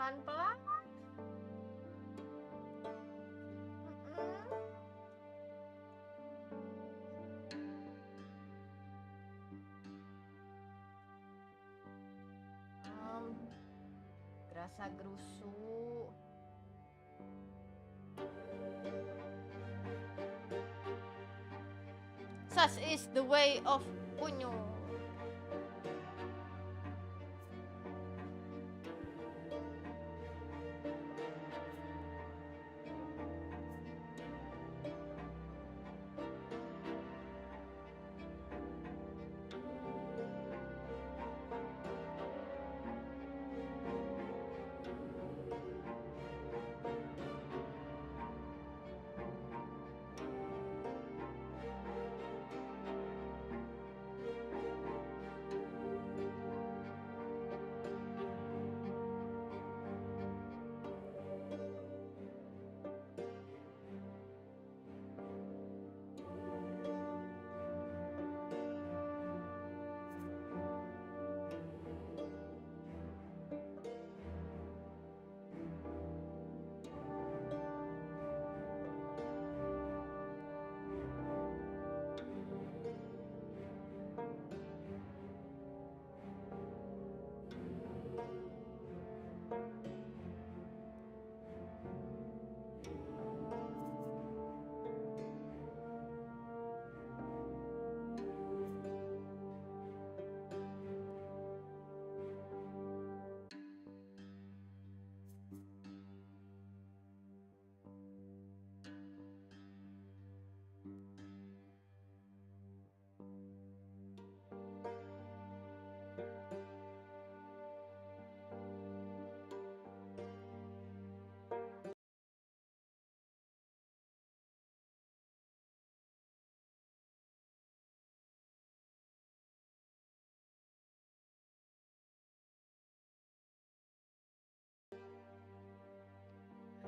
pelan-pelan. Gerasa gerusuk. Such is the way of Unyu.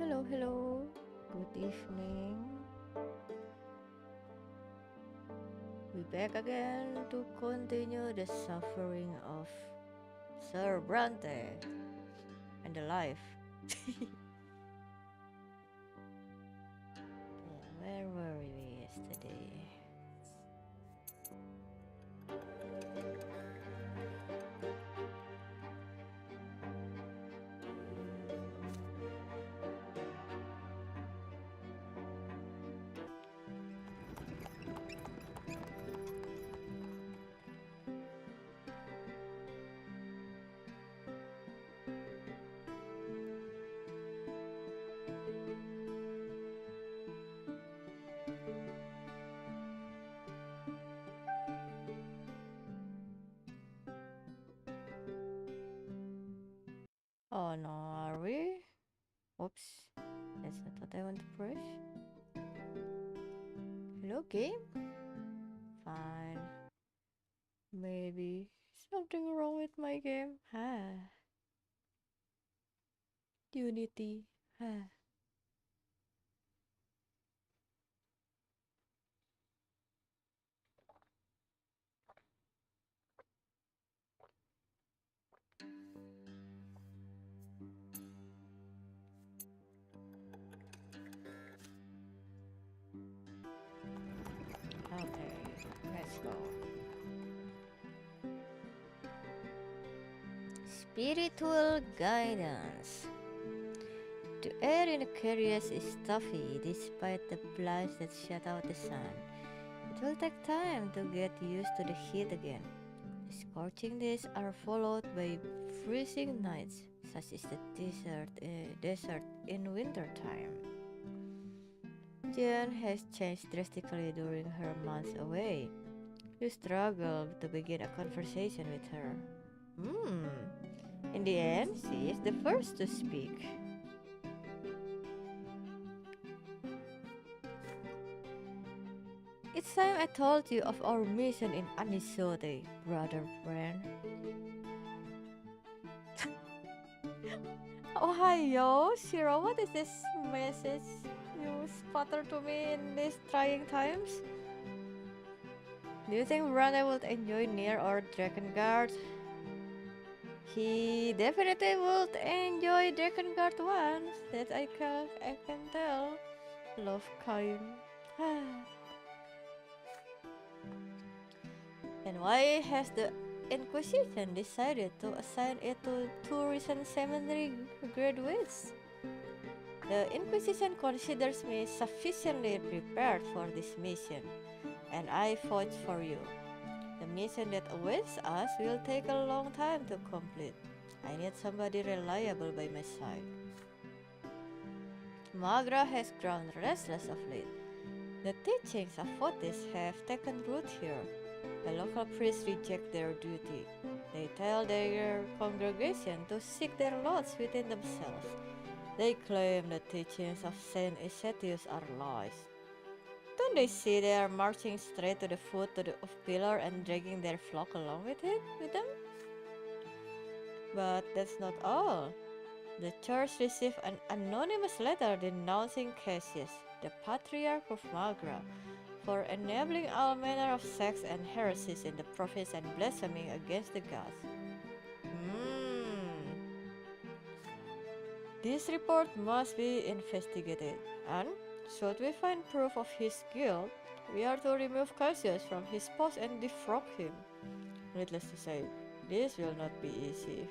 Hello, hello. Good evening. We back again to continue the suffering of Sir Brante and the life. Where were we yesterday? Oh no, are we? Oops, that's not what I want to push. Hello, game? Fine. Maybe something wrong with my game. Unity. Okay, let's go. Spiritual guidance. The air in Aquarius is stuffy despite the blinds that shut out the sun. It will take time to get used to the heat again. The scorching days are followed by freezing nights, such as the desert in wintertime. Jen has changed drastically during her months away. You struggle to begin a conversation with her. In the end, she is the first to speak. It's time I told you of our mission in Anisote, brother friend. Oh, hi, Shiro, what is this message you sputter to me in these trying times? Do you think Brante would enjoy near our dragon guard? He definitely would enjoy Dragon Guard once. That I can tell. Love kind. And why has the Inquisition decided to assign it to two recent seminary graduates? The Inquisition considers me sufficiently prepared for this mission, and I fought for you. The mission that awaits us will take a long time to complete. I need somebody reliable by my side. Magra has grown restless of late. The teachings of Fotis have taken root here. The local priests reject their duty. They tell their congregation to seek their lots within themselves. They claim the teachings of Saint Eusebius are lies. Don't they see they are marching straight to the foot of pillar and dragging their flock along with them? But that's not all. The church received an anonymous letter denouncing Cassius, the patriarch of Magra, for enabling all manner of sects and heresies in the province and blaspheming against the gods. This report must be investigated, and should we find proof of his guilt, we are to remove Cassius from his post and defrock him. Needless to say, this will not be easy.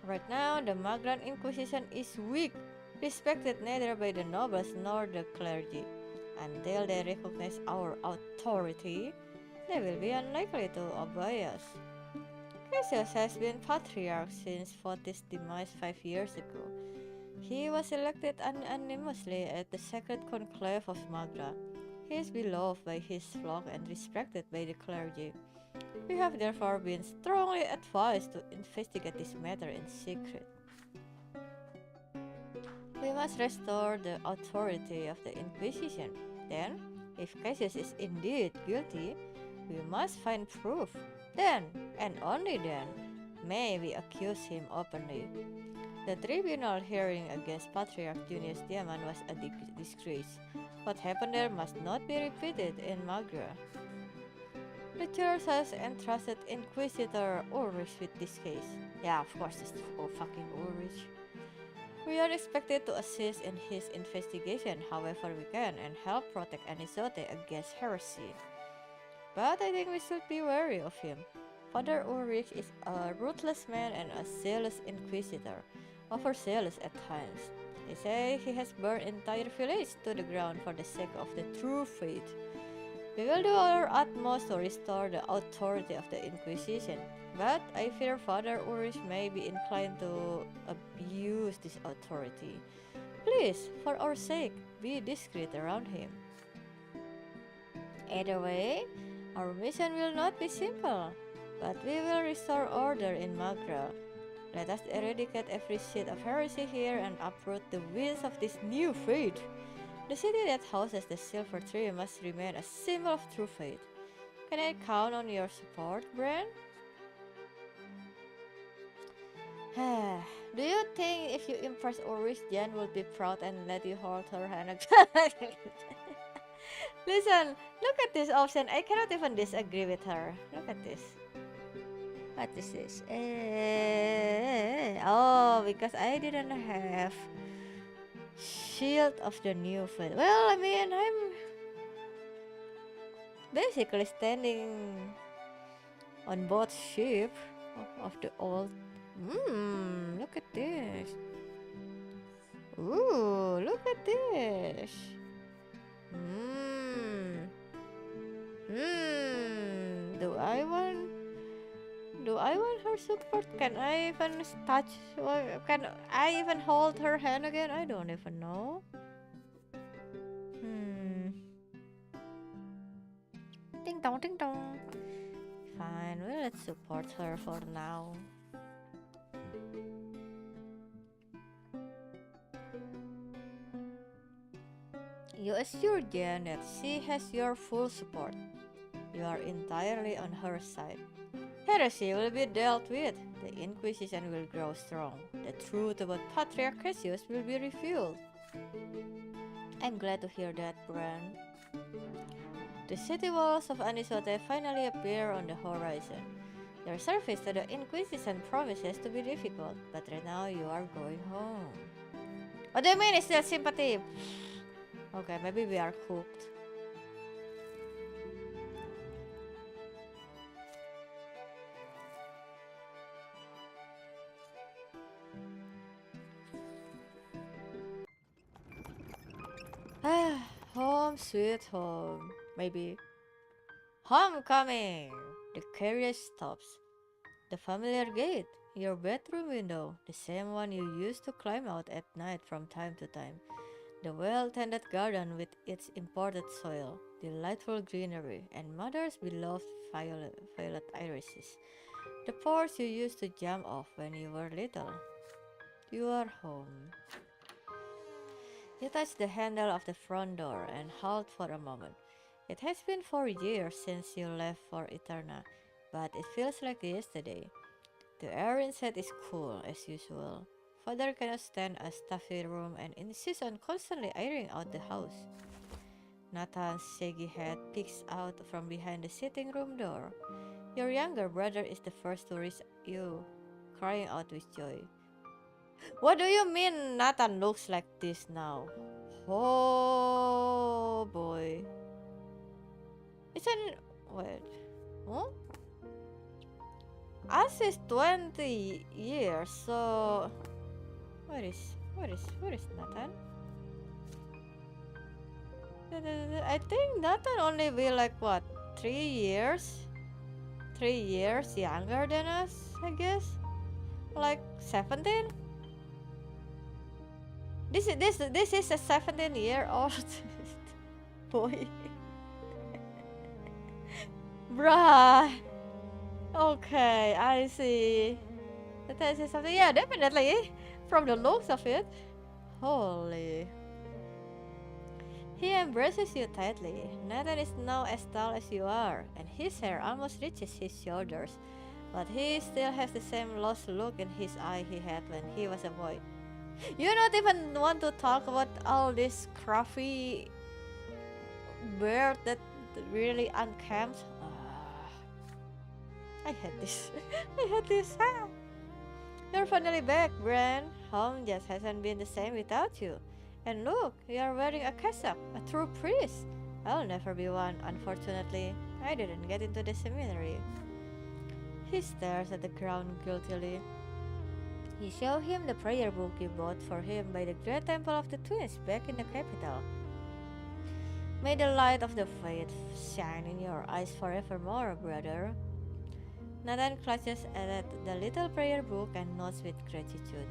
Right now, the Magran Inquisition is weak, respected neither by the nobles nor the clergy. Until they recognize our authority, they will be unlikely to obey us. Cassius has been patriarch since Fotis' demise 5 years ago. He was elected unanimously at the sacred conclave of Magra. He is beloved by his flock and respected by the clergy. We have therefore been strongly advised to investigate this matter in secret. We must restore the authority of the Inquisition. Then, if Cassius is indeed guilty, we must find proof. Then, and only then, may we accuse him openly. The tribunal hearing against Patriarch Junius Diamond was a disgrace. What happened there must not be repeated in Magra. The church has entrusted Inquisitor Ulrich with this case. Yeah, of course, it's fucking Ulrich. We are expected to assist in his investigation however we can and help protect Anisote against heresy. But I think we should be wary of him. Father Ulrich is a ruthless man and a zealous inquisitor, overzealous at times. They say he has burned entire village to the ground for the sake of the true faith. We will do our utmost to restore the authority of the Inquisition, but I fear Father Ulrich may be inclined to abuse this authority. Please, for our sake, be discreet around him. Either way, our mission will not be simple, but we will restore order in Magra. Let us eradicate every seed of heresy here and uproot the weeds of this new faith. The city that houses the silver tree must remain a symbol of true faith. Can I count on your support, Bran? Do you think if you impress Ulrich, Jan will be proud and let you hold her hand again? Listen, look at this option. I cannot even disagree with her. Look at this. What is this? Oh, because I didn't have Shield of the New Faith. Well, I mean, I'm basically standing on both ships of the old. Look at this. Ooh, look at this. Do I want her support? Can I even touch? Can I even hold her hand again? I don't even know. Ding dong, ding dong. Fine, well, let's support her for now. You assure Jen that she has your full support. You are entirely on her side. Heresy will be dealt with. The Inquisition will grow strong. The truth about Patriarch Cassius will be revealed. I'm glad to hear that, Bran. The city walls of Anisote finally appear on the horizon. Your service to the Inquisition promises to be difficult, but right now you are going home. What do you mean it's still sympathy? Okay, maybe we are hooked. Home sweet home. Maybe. Homecoming! The carriage stops. The familiar gate, your bedroom window, the same one you used to climb out at night from time to time. The well-tended garden with its imported soil, delightful greenery, and mother's beloved violet irises. The porch you used to jump off when you were little. You are home. You touch the handle of the front door and halt for a moment. It has been 4 years since you left for Eterna, but it feels like yesterday. The air inside is cool as usual. Father cannot stand a stuffy room and insists on constantly airing out the house. Nathan's shaggy head peeks out from behind the sitting room door. Your younger brother is the first to reach you, crying out with joy. What do you mean Nathan looks like this now? Oh boy. Isn't wait. Huh? Us is 20 years, so where is Nathan? I think Nathan only be like what, 3 years? 3 years younger than us, I guess. Like 17? This is a 17-year-old boy. Bruh. Okay, I see. That is something. Yeah, definitely. From the looks of it. Holy. He embraces you tightly. Nathan is now as tall as you are, and his hair almost reaches his shoulders. But he still has the same lost look in his eye he had when he was a boy. You don't even want to talk about all this scruffy beard that really unkempt. I hate this. I hate this. You're finally back, Bran. Home just hasn't been the same without you. And look, you are wearing a cassock, a true priest. I'll never be one, unfortunately. I didn't get into the seminary. He stares at the ground guiltily. You show him the prayer book you bought for him by the great temple of the twins back in the capital. May the light of the faith shine in your eyes forevermore, brother. Nathan clutches at the little prayer book and nods with gratitude.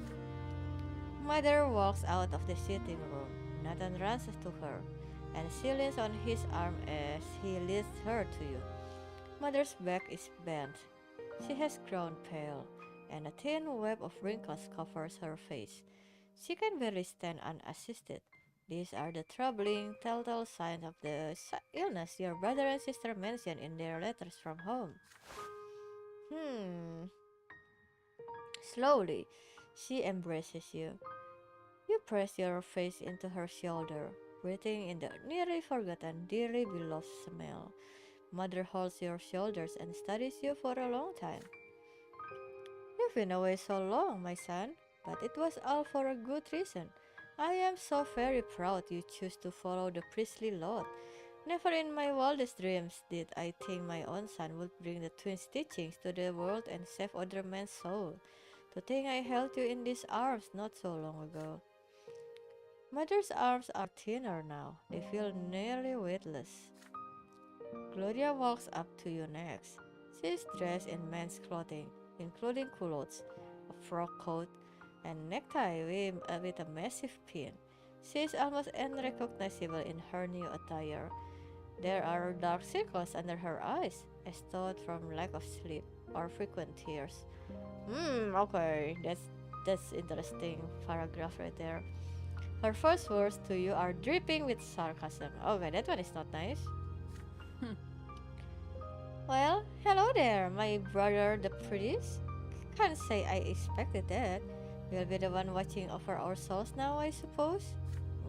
Mother walks out of the sitting room. Nathan runs to her, and she leans on his arm as he leads her to you. Mother's back is bent. She has grown pale, and a thin web of wrinkles covers her face. She can barely stand unassisted. These are the troubling, telltale signs of the illness your brother and sister mentioned in their letters from home. Hmm. Slowly, she embraces you. You press your face into her shoulder, breathing in the nearly forgotten, dearly beloved smell. Mother holds your shoulders and studies you for a long time. You've been away so long, my son, but it was all for a good reason. I am so very proud you choose to follow the priestly lot. Never in my wildest dreams did I think my own son would bring the twins' teachings to the world and save other men's souls. To think I held you in these arms not so long ago. Mother's arms are thinner now. They feel nearly weightless. Gloria walks up to you next. She is dressed in men's clothing, including culottes, a frock coat, and necktie with a massive pin. She is almost unrecognizable in her new attire. There are dark circles under her eyes, as though from lack of sleep or frequent tears. Okay, that's interesting paragraph right there. Her first words to you are dripping with sarcasm. Okay, that one is not nice. Well, hello there, my brother the priest. Can't say I expected that. You'll be the one watching over our souls now, I suppose.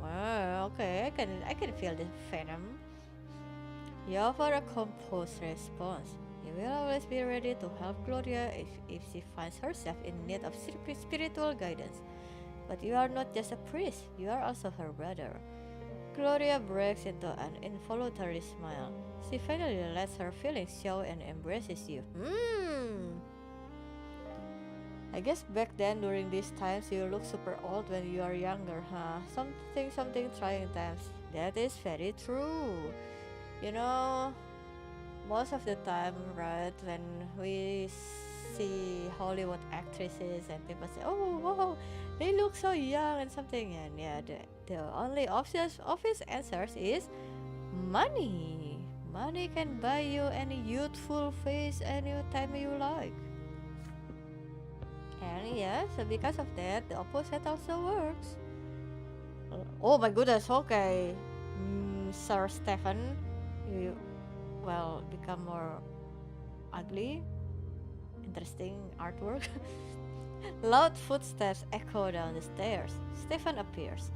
Well, okay, I can feel the venom. You offer a composed response. You will always be ready to help Gloria if she finds herself in need of spiritual guidance. But you are not just a priest, you are also her brother. Gloria breaks into an involuntary smile. She finally lets her feelings show and embraces you. I guess back then during these times you look super old when you are younger, huh? Something trying times. That is very true. You know, most of the time, right, when we see Hollywood actresses and people say, "Oh, wow, they look so young" and something, and yeah, the only obvious answers is money. Money can buy you any youthful face anytime you like. And yeah, so because of that, the opposite also works. Oh my goodness, okay. Sir Stephen, you, well, become more ugly. Interesting artwork. Loud footsteps echo down the stairs. Stephen appears.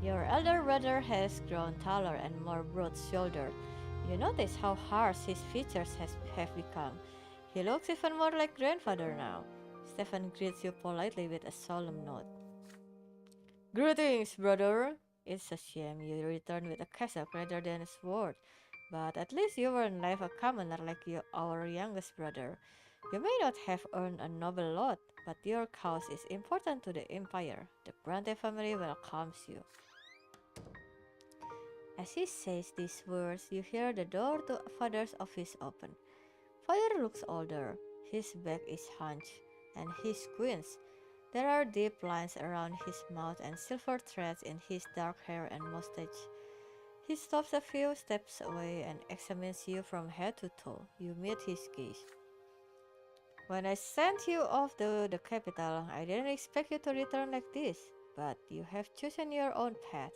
Your elder brother has grown taller and more broad-shouldered. You notice how harsh his features have become. He looks even more like grandfather now. Stephen greets you politely with a solemn nod. Greetings, brother. It's a shame you returned with a cassock rather than a sword, but at least you weren't like a commoner like our youngest brother. You may not have earned a noble lot, but your cause is important to the Empire. The Brante family welcomes you. As he says these words, you hear the door to father's office open. Father looks older. His back is hunched, and he squints. There are deep lines around his mouth and silver threads in his dark hair and mustache. He stops a few steps away and examines you from head to toe. You meet his gaze. When I sent you off to the capital, I didn't expect you to return like this, but you have chosen your own path.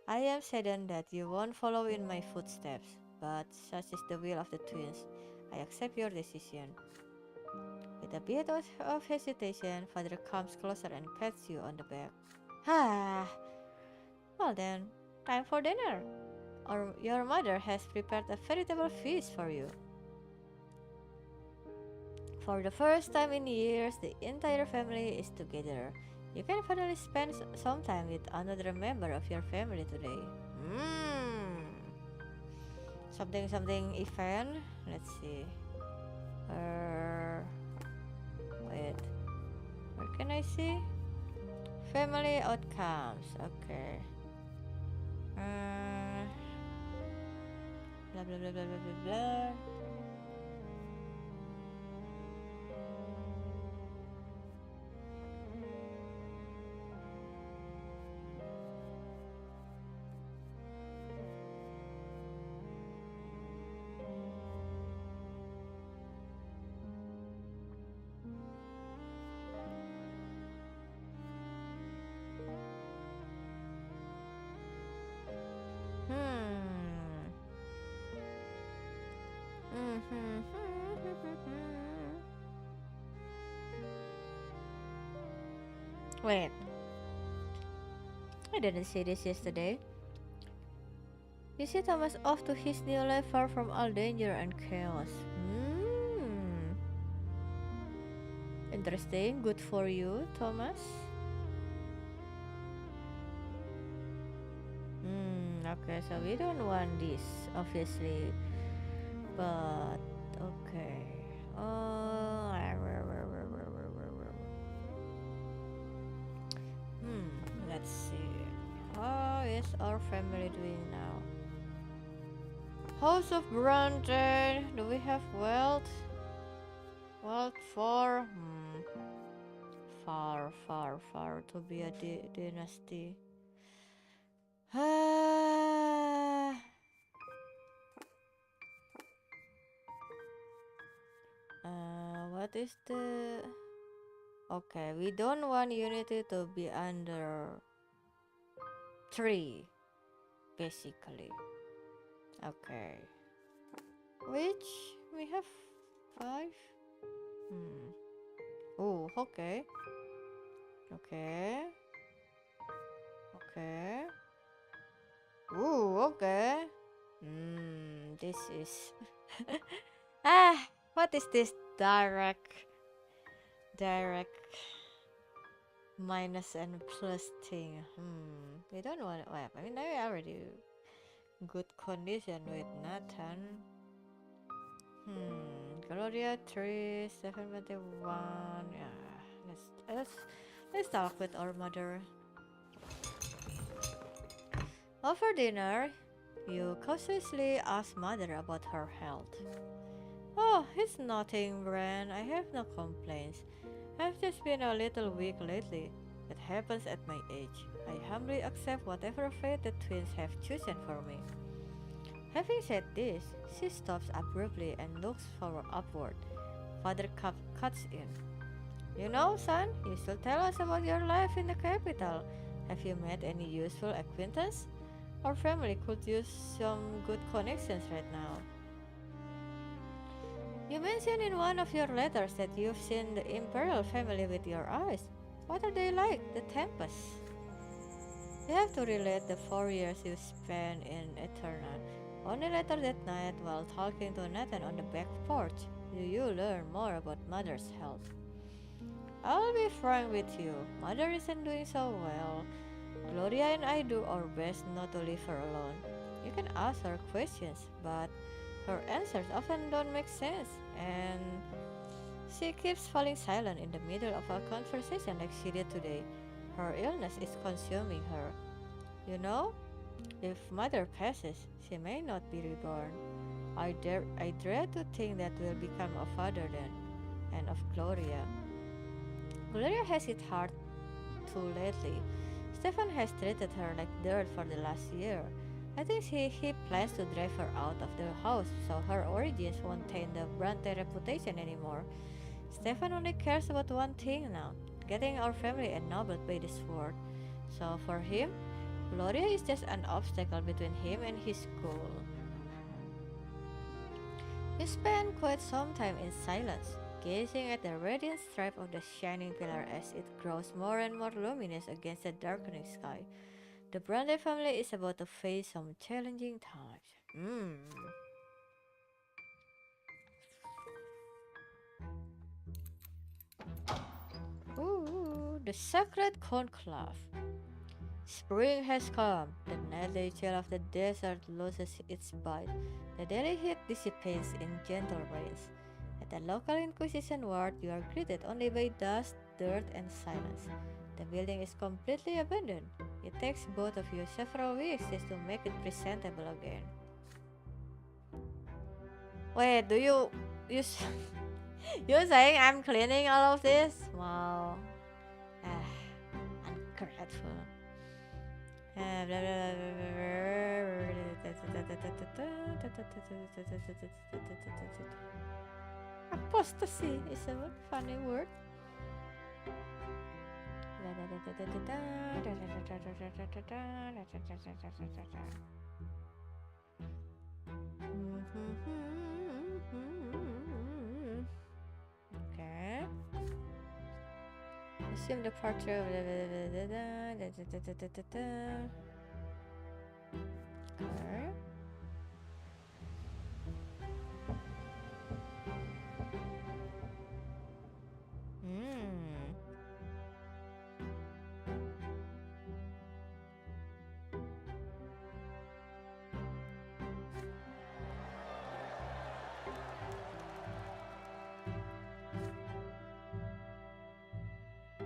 I am saddened that you won't follow in my footsteps, but such is the will of the twins. I accept your decision. With a bit of hesitation, father comes closer and pats you on the back. Ah, well then, time for dinner. Or your mother has prepared a veritable feast for you. For the first time in years, the entire family is together. You can finally spend some time with another member of your family today. Mmm. Something event. Let's see. Uh, wait. Where can I see? Family outcomes. Okay. Uh, blah blah blah blah blah blah blah. Hmm. Mm-hmm. Wait, I didn't see this yesterday. You see Thomas off to his new life far from all danger and chaos. Hmm. Interesting. Good for you, Thomas. Okay, so we don't want this, obviously. But, okay. Oh, let's see. How is our family doing now? House of Brante. Do we have wealth? Wealth for? Far to be a dynasty. What is the... Okay, we don't want unity to be under 3, basically. Okay. Which we have 5? Oh, okay. Okay. Okay. Ooh, okay. This is... ah! What is this direct minus and plus thing? We don't want. Well, I mean, I already good condition with Nathan. Gloria 3721. Yeah, let's talk with our mother. Over dinner, you cautiously ask mother about her health. Oh, it's nothing, Bran. I have no complaints. I've just been a little weak lately. That happens at my age. I humbly accept whatever fate the twins have chosen for me. Having said this, she stops abruptly and looks forward upward. Father cuts in. You know, son, you should tell us about your life in the capital. Have you met any useful acquaintance? Our family could use some good connections right now. You mentioned in one of your letters that you've seen the imperial family with your eyes. What are they like, the Tempest? You have to relate the 4 years you spent in Eterna. Only later that night, while talking to Nathan on the back porch, do you learn more about Mother's health. I'll be frank with you, Mother isn't doing so well. Gloria and I do our best not to leave her alone. You can ask her questions, but her answers often don't make sense, and she keeps falling silent in the middle of a conversation like she did today. Her illness is consuming her. You know, if Mother passes, she may not be reborn. I dread to think that we'll become a father then, and of Gloria. Gloria has it hard too lately. Stefan has treated her like dirt for the last year. I think he plans to drive her out of the house so her origins won't taint the Brante reputation anymore. Stefan only cares about one thing now, getting our family ennobled by the sword. So for him, Gloria is just an obstacle between him and his goal. We spend quite some time in silence, gazing at the radiant stripe of the shining pillar as it grows more and more luminous against the darkening sky. The Brande family is about to face some challenging times. Ooh, the sacred conclave. Spring has come. The nightly chill of the desert loses its bite. The daily heat dissipates in gentle rains. At the local Inquisition ward, you are greeted only by dust, dirt, and silence. The building is completely abandoned. It takes both of you several weeks just to make it presentable again. Wait, do you you saying I'm cleaning all of this? Wow, ungrateful. Apostasy is a funny word. Okay. Assume departure. Okay.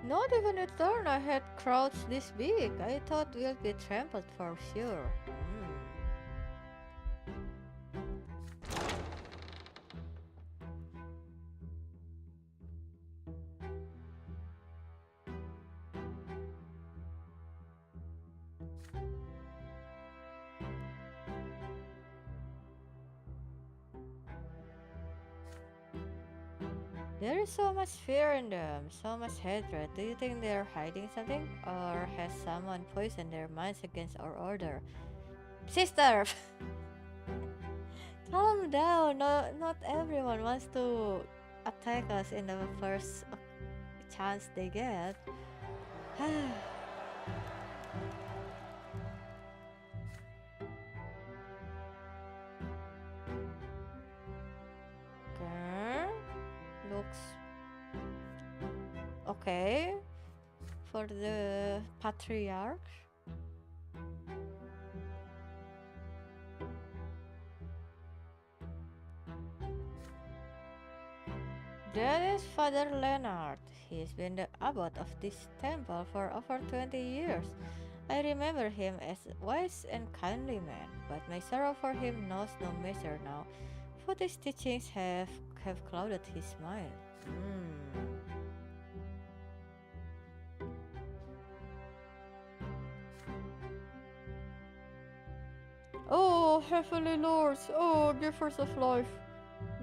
Not even a turn I had crowds this big. I thought we'll be trampled for sure. There is so much fear in them, so much hatred. Do you think they're hiding something? Or has someone poisoned their minds against our order? Sister! Calm down. No, not everyone wants to attack us in the first chance they get. Okay. Okay, for the patriarch. That is Father Leonard. He's been the abbot of this temple for over 20 years. I remember him as a wise and kindly man, but my sorrow for him knows no measure now, for his teachings have clouded his mind. Hmm. Oh, heavenly lords, oh, givers of life,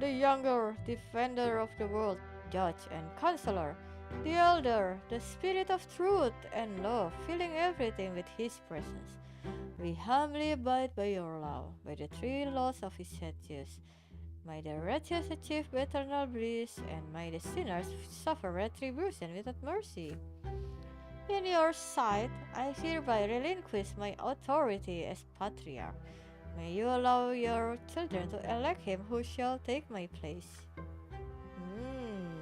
the younger, defender of the world, judge and counselor, the elder, the spirit of truth and love, filling everything with his presence. We humbly abide by your law, by the three laws of his statutes. May the righteous achieve eternal bliss, and may the sinners suffer retribution without mercy. In your sight, I hereby relinquish my authority as patriarch. May you allow your children to elect him who shall take my place. Hmm.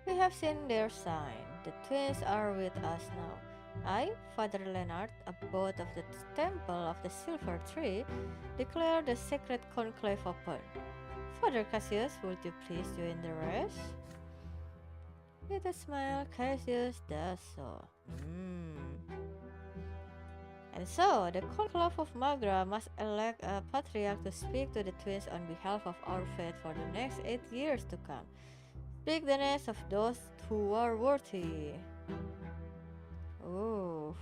We have seen their sign. The twins are with us now. I, Father Leonard, abbot of the Temple of the Silver Tree, declare the sacred conclave open. Father Cassius, would you please join the rest? With a smile, Cassius does so. And so, the conclave of Magra must elect a patriarch to speak to the twins on behalf of our faith for the next 8 years to come. Speak the names of those who are worthy. Oh,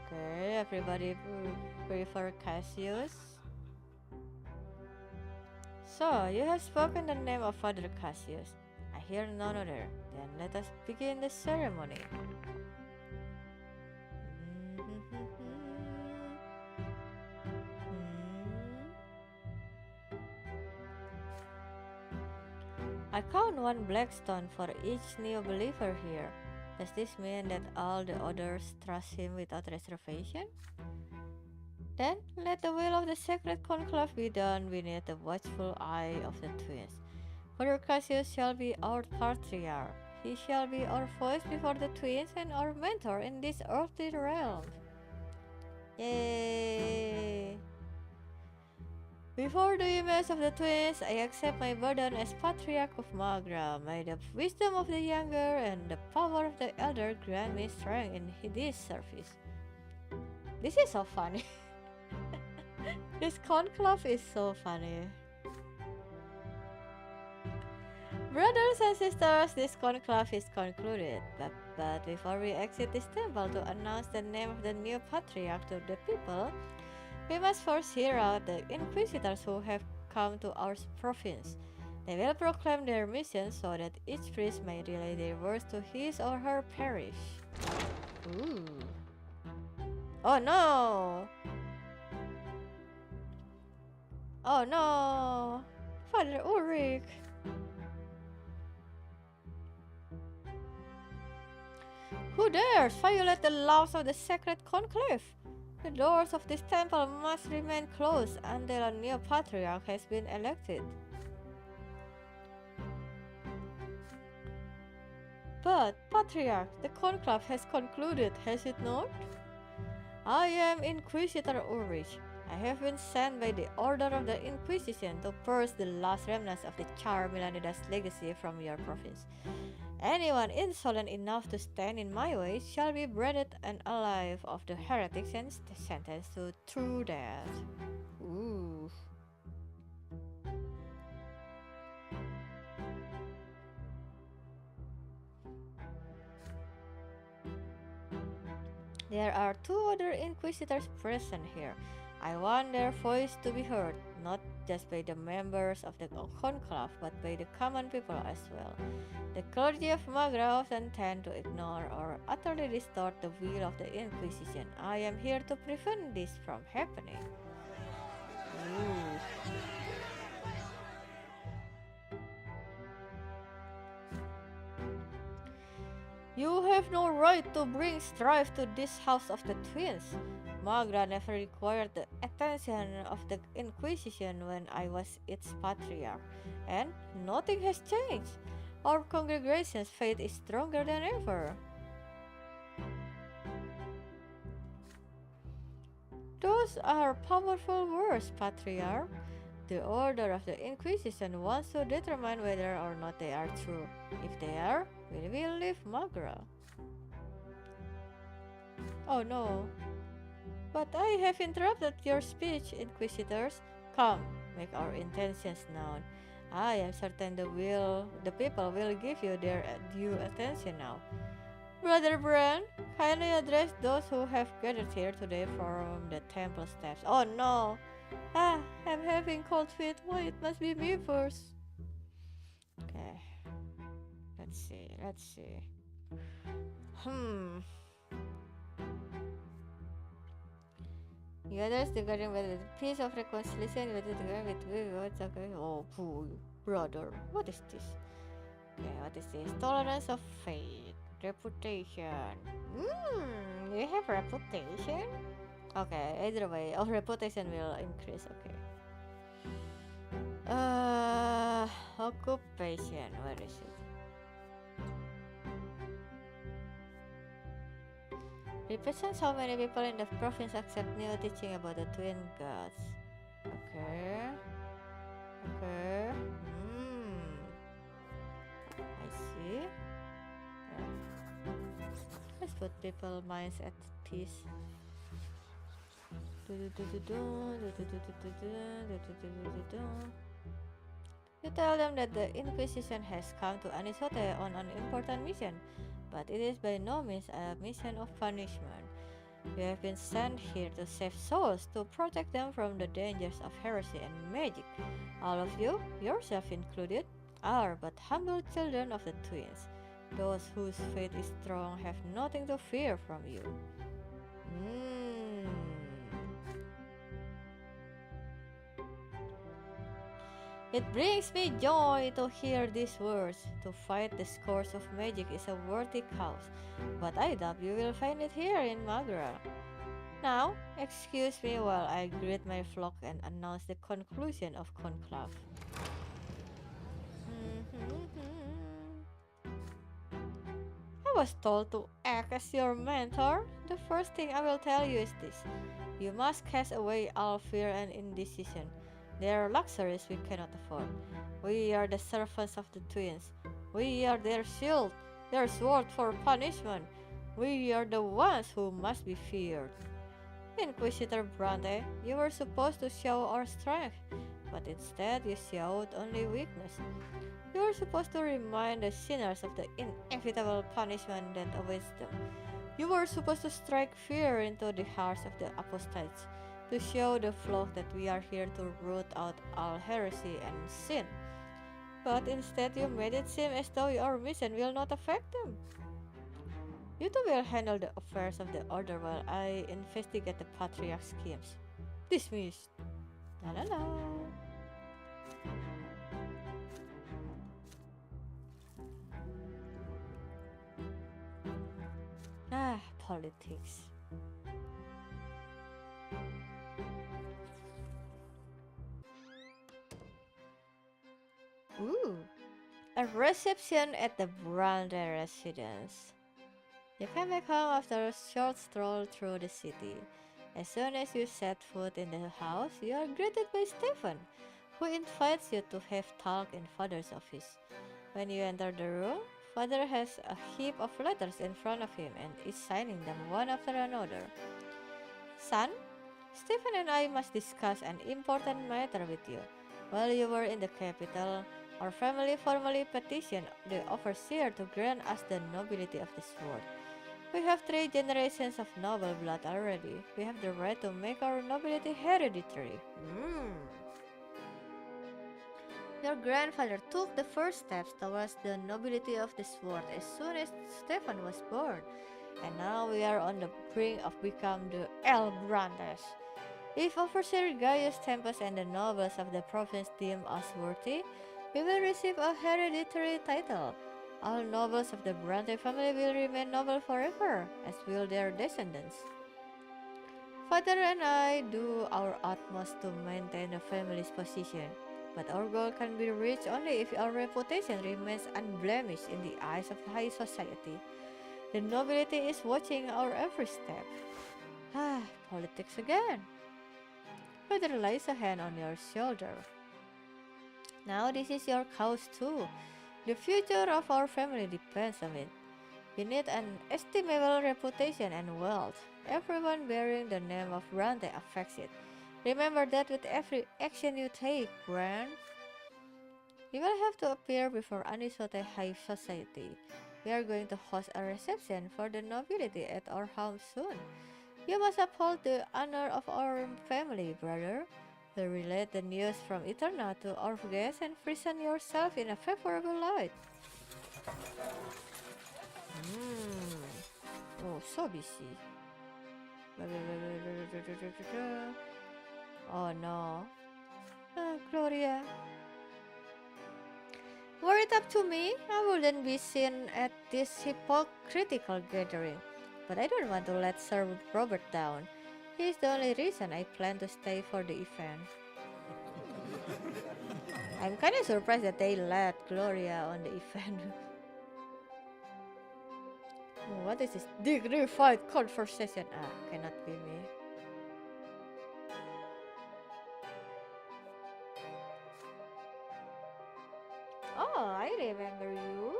okay, everybody prefer Cassius. So, you have spoken the name of Father Cassius. I hear none other. Then let us begin the ceremony. I count one black stone for each new believer here. Does this mean that all the others trust him without reservation? Then let the will of the sacred conclave be done beneath the watchful eye of the twins. Father Cassius shall be our patriarch. He shall be our voice before the twins and our mentor in this earthly realm. Yay! Before the image of the twins, I accept my burden as Patriarch of Magra. May the wisdom of the younger and the power of the elder grant me strength in this service. This is so funny. This conclave is so funny. Brothers and sisters, this conclave is concluded. But before we exit this temple to announce the name of the new patriarch to the people, we must first hear out the inquisitors who have come to our province. They will proclaim their mission so that each priest may relay their words to his or her parish. Ooh. Oh no! Oh no! Father Ulrich! Who dares violate the laws of the sacred conclave? The doors of this temple must remain closed until a new patriarch has been elected. But, Patriarch, the conclave has concluded, has it not? I am Inquisitor Ulrich. I have been sent by the order of the Inquisition to purge the last remnants of the Char Milanida's legacy from your province. Anyone insolent enough to stand in my way shall be branded and alive of the heretics and sentenced to true death. Ooh. There are two other inquisitors present here. I want their voice to be heard, not just by the members of the conclave, but by the common people as well. The clergy of Magra often tend to ignore or utterly distort the will of the Inquisition. I am here to prevent this from happening. Ooh. You have no right to bring strife to this house of the twins. Magra never required the attention of the Inquisition when I was its patriarch, and nothing has changed. Our congregation's faith is stronger than ever. Those are powerful words, patriarch. The order of the Inquisition wants to determine whether or not they are true. If they are, we will leave Magra. Oh no. But I have interrupted your speech, Inquisitors. Come, make our intentions known. I am certain the people will give you their due attention now. Brother Bran, kindly address those who have gathered here today from the temple steps. Oh no! Ah, I'm having cold feet. Why, it must be me first. Okay, let's see. Hmm. Gathers the garden with a piece of reconciliation with what's okay. Oh, poo, brother. What is this? Okay, what is this? Tolerance of faith. Reputation. You have reputation? Okay, either way, our reputation will increase. Okay. Occupation. Where is it? Represents how many people in the province accept new teaching about the twin gods. Okay. Okay. I see. Let's put people minds at peace. You tell them that the Inquisition has come to Anisote on an important mission, but it is by no means a mission of punishment. We have been sent here to save souls, to protect them from the dangers of heresy and magic. All of you, yourself included, are but humble children of the twins. Those whose faith is strong have nothing to fear from you. It brings me joy to hear these words. To fight the scourge of magic is a worthy cause, but I doubt you will find it here in Magra. Now, excuse me while I greet my flock and announce the conclusion of conclave. I was told to act as your mentor. The first thing I will tell you is this. You must cast away all fear and indecision. They are luxuries we cannot afford. We are the servants of the twins. We are their shield, their sword for punishment. We are the ones who must be feared. Inquisitor Brante, you were supposed to show our strength, but instead you showed only weakness. You were supposed to remind the sinners of the inevitable punishment that awaits them. You were supposed to strike fear into the hearts of the apostates, to show the flock that we are here to root out all heresy and sin. But instead you made it seem as though our mission will not affect them. You two will handle the affairs of the order while I investigate the patriarch's schemes. Dismissed. La la la. Ah, politics. Ooh, a reception at the Brante residence. You come back home after a short stroll through the city. As soon as you set foot in the house, you are greeted by Stephen, who invites you to have talk in Father's office. When you enter the room, Father has a heap of letters in front of him and is signing them one after another. Son, Stephen and I must discuss an important matter with you. While you were in the capital, our family formally petitioned the overseer to grant us the nobility of the sword. We have 3 generations of noble blood already. We have the right to make our nobility hereditary. Your grandfather took the first steps towards the nobility of the sword as soon as Stefan was born, and now we are on the brink of becoming the El Brantes. If Overseer Gaius Tempus and the nobles of the province deem us worthy, we will receive a hereditary title. All nobles of the Brante family will remain noble forever, as will their descendants. Father and I do our utmost to maintain the family's position, but our goal can be reached only if our reputation remains unblemished in the eyes of high society. The nobility is watching our every step. Ah, politics again. Father lays a hand on your shoulder. Now this is your cause too. The future of our family depends on it. You need an estimable reputation and wealth. Everyone bearing the name of Brante affects it. Remember that with every action you take, Bran. You will have to appear before Anisote High Society. We are going to host a reception for the nobility at our home soon. You must uphold the honor of our family, brother. We'll relay the news from Eterna to our guests and present yourself in a favorable light. Oh, so busy. Oh no. Gloria. Were it up to me, I wouldn't be seen at this hypocritical gathering. But I don't want to let Sir Robert down. He is the only reason I plan to stay for the event. I'm kinda surprised that they let Gloria on the event. What is this dignified conversation? Ah, cannot be me. Oh, I remember you.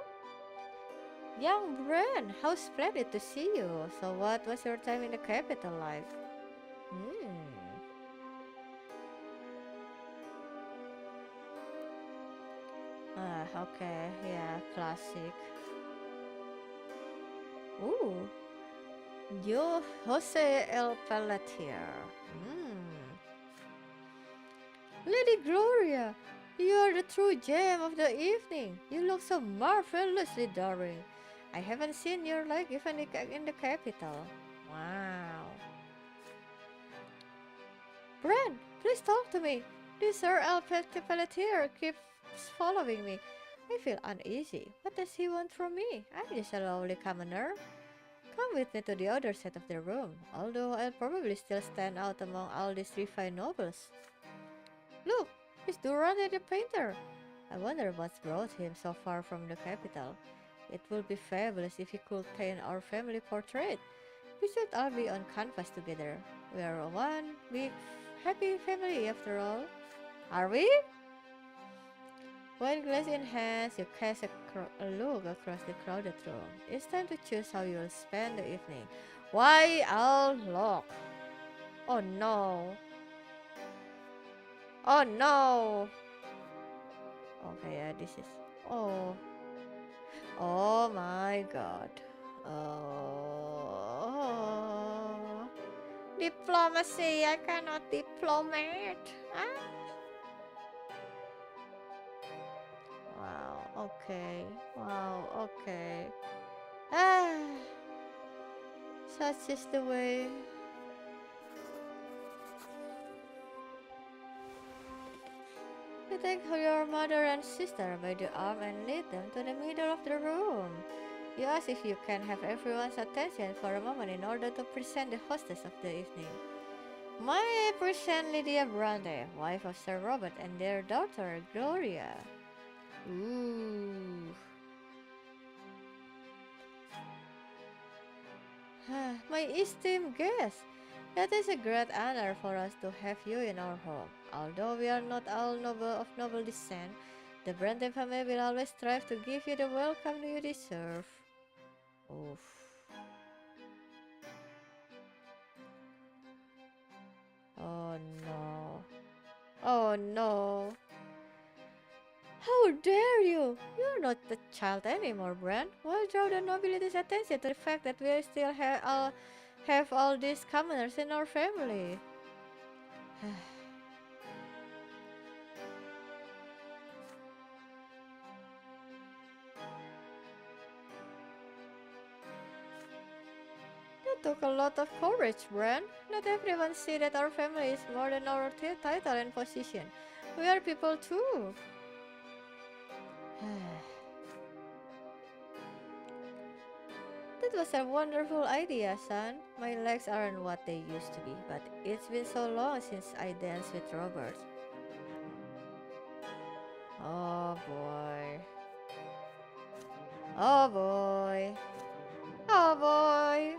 Young Bren, how splendid to see you. So what was your time in the capital like? Hmm. Ah, okay. Yeah, classic. Ooh. Yo, Jose El Pelletier. Hmm. Lady Gloria, you are the true gem of the evening. You look so marvelously daring. I haven't seen your like even in the capital. Wow. Bran, please talk to me. This Sir El Pelletier keeps following me. I feel uneasy. What does he want from me? I'm just a lowly commoner. Come with me to the other side of the room, although I'll probably still stand out among all these refined nobles. Look, it's Durante the painter. I wonder what's brought him so far from the capital. It would be fabulous if he could paint our family portrait. We should all be on canvas together. We are one big happy family after all. Are we? Wine glass in hand, you cast a look across the crowded room. It's time to choose how you'll spend the evening. Why, I'll look. Oh no. Oh no. Okay, yeah, this is. Oh. Oh my god. Oh. Diplomacy, I cannot diplomat. Ah. Wow, okay. Wow, okay. Ah. Such is the way. You take your mother and sister by the arm and lead them to the middle of the room. You ask if you can have everyone's attention for a moment in order to present the hostess of the evening. May I present Lydia Brante, wife of Sir Robert, and their daughter, Gloria. Ooh. My esteemed guest, it is a great honor for us to have you in our home. Although we are not all of noble descent, the Brante family will always strive to give you the welcome you deserve. Oof. Oh no. Oh no. How dare you! You're not the child anymore, Bran. Why draw the nobility's attention to the fact that we still have all these commoners in our family? That took a lot of courage, Bran. Not everyone see that our family is more than our title and position. We are people too. It was a wonderful idea, son. My legs aren't what they used to be, but it's been so long since I danced with Robert. Oh boy. Oh boy. Oh boy.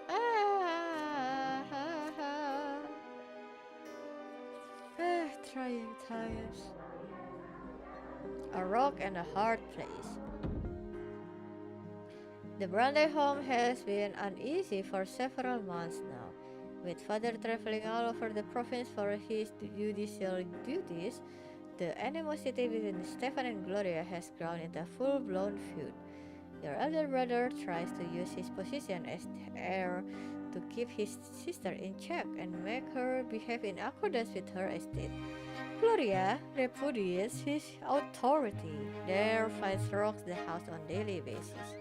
Ah, ah, ah. Trying times. A rock and a hard place. The Brante home has been uneasy for several months now. With father traveling all over the province for his judicial duties, the animosity between Stefan and Gloria has grown into a full-blown feud. Your elder brother tries to use his position as heir to keep his sister in check and make her behave in accordance with her estate. Gloria repudiates his authority, therefore rocks the house on daily basis.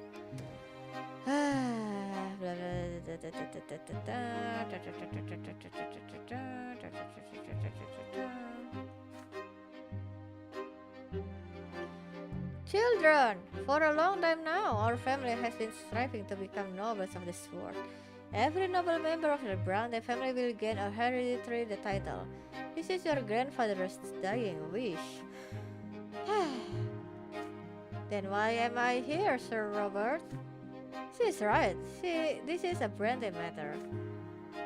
Children! For a long time now, our family has been striving to become nobles of the sword. Every noble member of the Brante family will gain a hereditary title. This is your grandfather's dying wish. Then why am I here, Sir Robert? She's right. This is a Brante matter.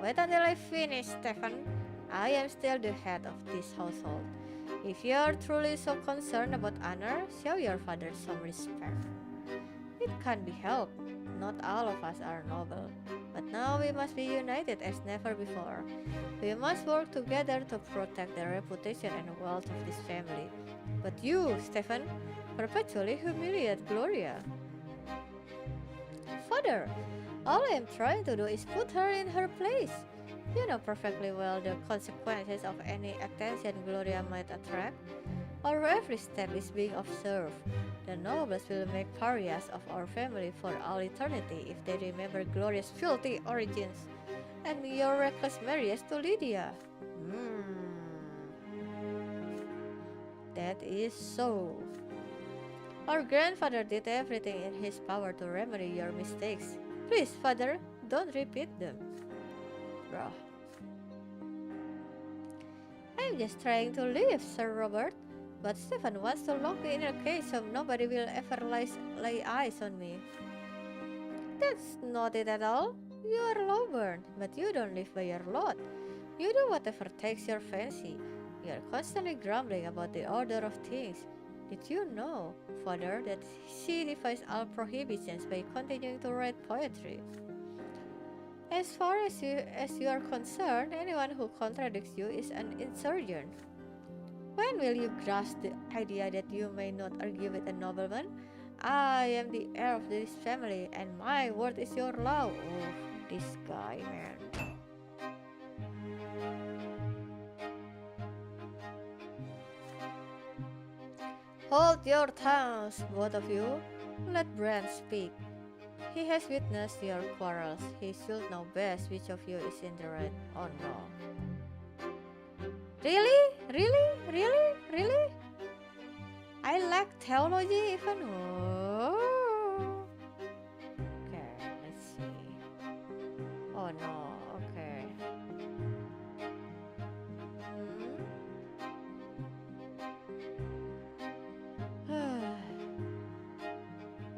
Wait until I finish, Stefan. I am still the head of this household. If you are truly so concerned about honor, show your father some respect. It can't be helped. Not all of us are noble. But now we must be united as never before. We must work together to protect the reputation and wealth of this family. But you, Stefan, perpetually humiliate Gloria. Father, all I am trying to do is put her in her place. You know perfectly well the consequences of any attention Gloria might attract. Our every step is being observed. The nobles will make pariahs of our family for all eternity if they remember Gloria's filthy origins and your reckless marriage to Lydia. That is so. Our grandfather did everything in his power to remedy your mistakes. Please, father, don't repeat them. Bruh. I'm just trying to live, Sir Robert. But Stefan wants to lock me in a cage so nobody will ever lay eyes on me. That's not it at all. You are lawborn, but you don't live by your lot. You do whatever takes your fancy. You are constantly grumbling about the order of things. Did you know, father, that she defies all prohibitions by continuing to write poetry? As far as you are concerned, anyone who contradicts you is an insurgent. When will you grasp the idea that you may not argue with a nobleman? I am the heir of this family, and my word is your law. Oh, this guy, man. Hold your tongues, both of you. Let Brant speak. He has witnessed your quarrels. He should know best which of you is in the right. Oh no. Really? Really? Really? Really? I lack theology even. Oh. Okay, let's see. Oh no, okay.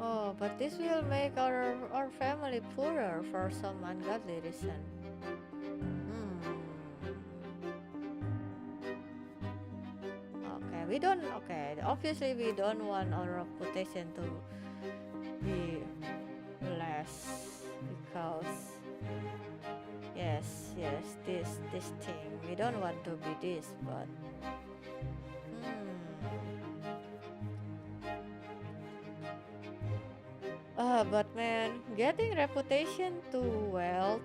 Oh, but this will make our family poorer for some ungodly reason. Okay, we don't. Okay, obviously we don't want our reputation to be less because yes, this thing we don't want to be this, but but man, getting reputation to wealth,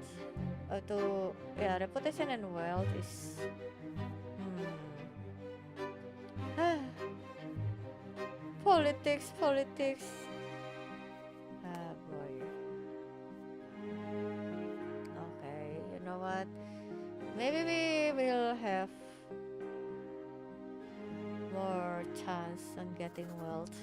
reputation and wealth is politics. Ah boy. Okay, you know what? Maybe we will have more chance on getting wealth.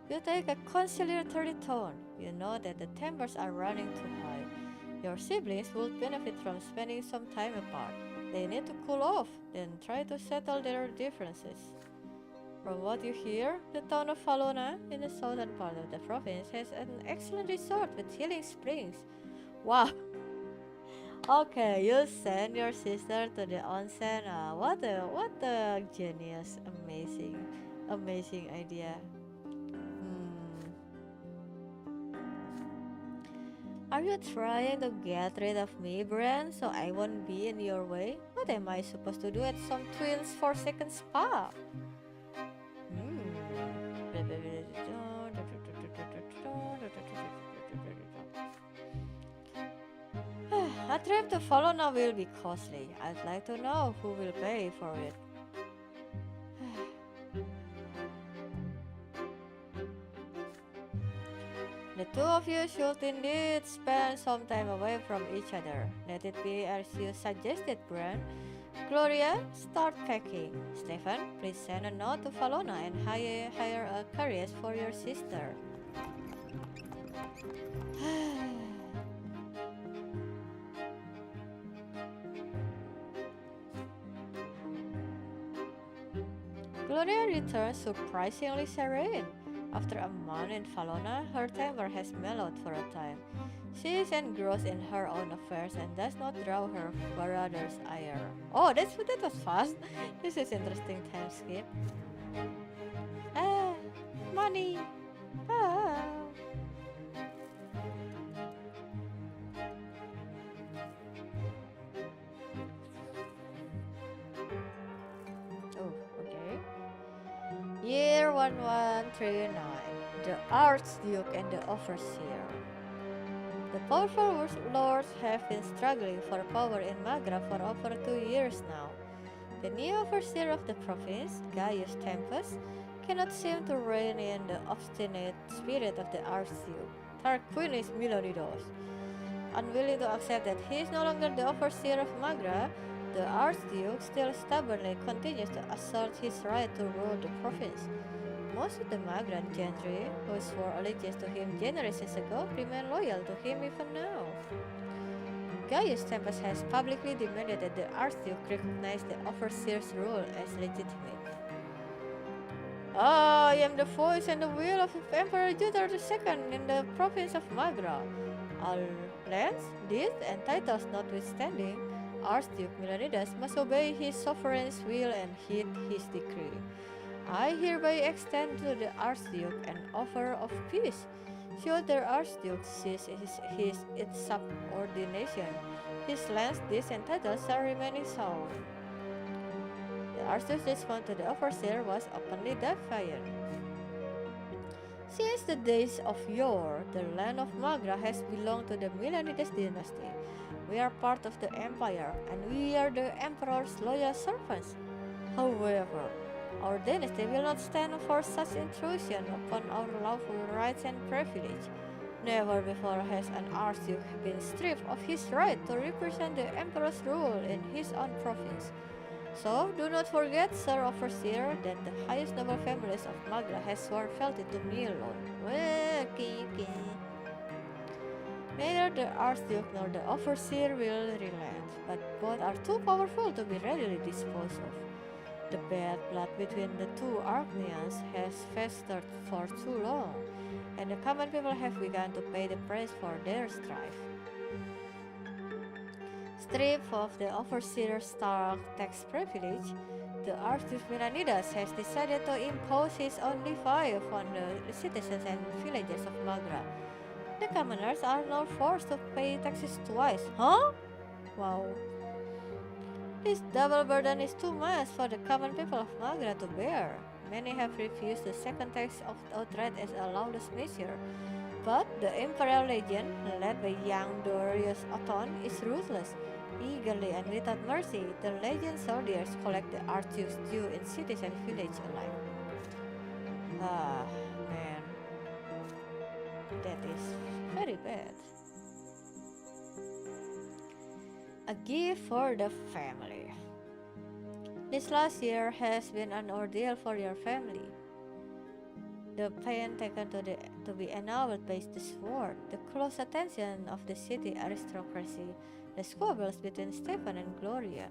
You take a conciliatory tone. You know that the tempers are running too high. Your siblings would benefit from spending some time apart. They need to cool off, then try to settle their differences. From what you hear, the town of Falona in the southern part of the province has an excellent resort with healing springs. Wow! Okay, you send your sister to the onsen. What a genius, amazing idea. Hmm. Are you trying to get rid of me, Bran, so I won't be in your way? What am I supposed to do at some twins forsaken spa? A trip to Folona will be costly. I'd like to know who will pay for it. The two of you should indeed spend some time away from each other. Let it be as you suggested, Bran. Gloria, start packing. Stefan, please send a note to Falona and hire a carriage for your sister. Gloria returns surprisingly serene. After a month in Falona, her temper has mellowed for a time. She is engrossed in her own affairs and does not draw her brother's ire. Oh, that was fast. This is interesting time skip. Ah, money. Ah. Oh, okay. Year 1139. The Archduke and the Overseer. The powerful lords have been struggling for power in Magra for over 2 years now. The new overseer of the province, Gaius Tempus, cannot seem to rein in the obstinate spirit of the Archduke, Tarquinius Milonidos. Unwilling to accept that he is no longer the overseer of Magra, the Archduke still stubbornly continues to assert his right to rule the province. Most of the Magran gentry, who swore allegiance to him generations ago, remain loyal to him even now. Gaius Tempus has publicly demanded that the Archduke recognize the overseer's rule as legitimate. I am the voice and the will of Emperor Jutar II in the province of Magra. All lands, deeds, and titles notwithstanding, Archduke Milanidas must obey his sovereign's will and heed his decree. I hereby extend to the Archduke an offer of peace. Should the Archduke cease its subordination, his lands, deeds, and titles shall remain his own. The Archduke's response to the overseer was openly defiant. Since the days of yore, the land of Magra has belonged to the Milanides dynasty. We are part of the empire, and we are the emperor's loyal servants. However, our dynasty will not stand for such intrusion upon our lawful rights and privilege. Never before has an archduke been stripped of his right to represent the emperor's rule in his own province. So, do not forget, Sir Overseer, that the highest noble families of Magra has sworn fealty to me alone. Okay. Neither the Archduke nor the Overseer will relent, but both are too powerful to be readily disposed of. The bad blood between the two Archnians has festered for too long, and the common people have begun to pay the price for their strife. Stripped of the overseer's stark tax privilege, the Archduke Milanidas has decided to impose his own levy upon the citizens and villagers of Magra. The commoners are now forced to pay taxes twice. Huh? Wow. This double burden is too much for the common people of Magra to bear. Many have refused the second tax outright as a lawless measure. But the Imperial Legion, led by young Dorius Othon, is ruthless. Eagerly and without mercy, the Legion soldiers collect the Archduke's due in cities and villages alike. Ah, man. That is very bad. A gift for the family. This last year has been an ordeal for your family. The pain taken to be ennobled by the sword, the close attention of the city aristocracy, the squabbles between Stefan and Gloria.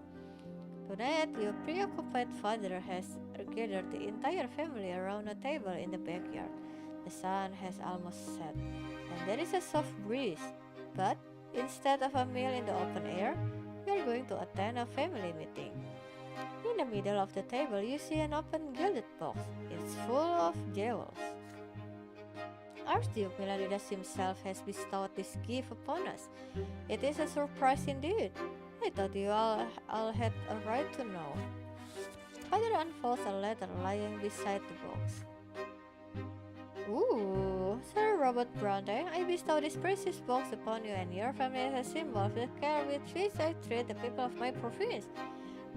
Tonight, your preoccupied father has gathered the entire family around a table in the backyard. The sun has almost set, and there is a soft breeze. But instead of a meal in the open air, we are going to attend a family meeting. In the middle of the table, you see an open gilded box. It's full of jewels. Archduke Miladidas himself has bestowed this gift upon us. It is a surprise indeed. I thought you all had a right to know. Father unfolds a letter lying beside the box. Ooh, Sir Robert Brante, I bestow this precious box upon you and your family as a symbol of the care with which I treat the people of my province.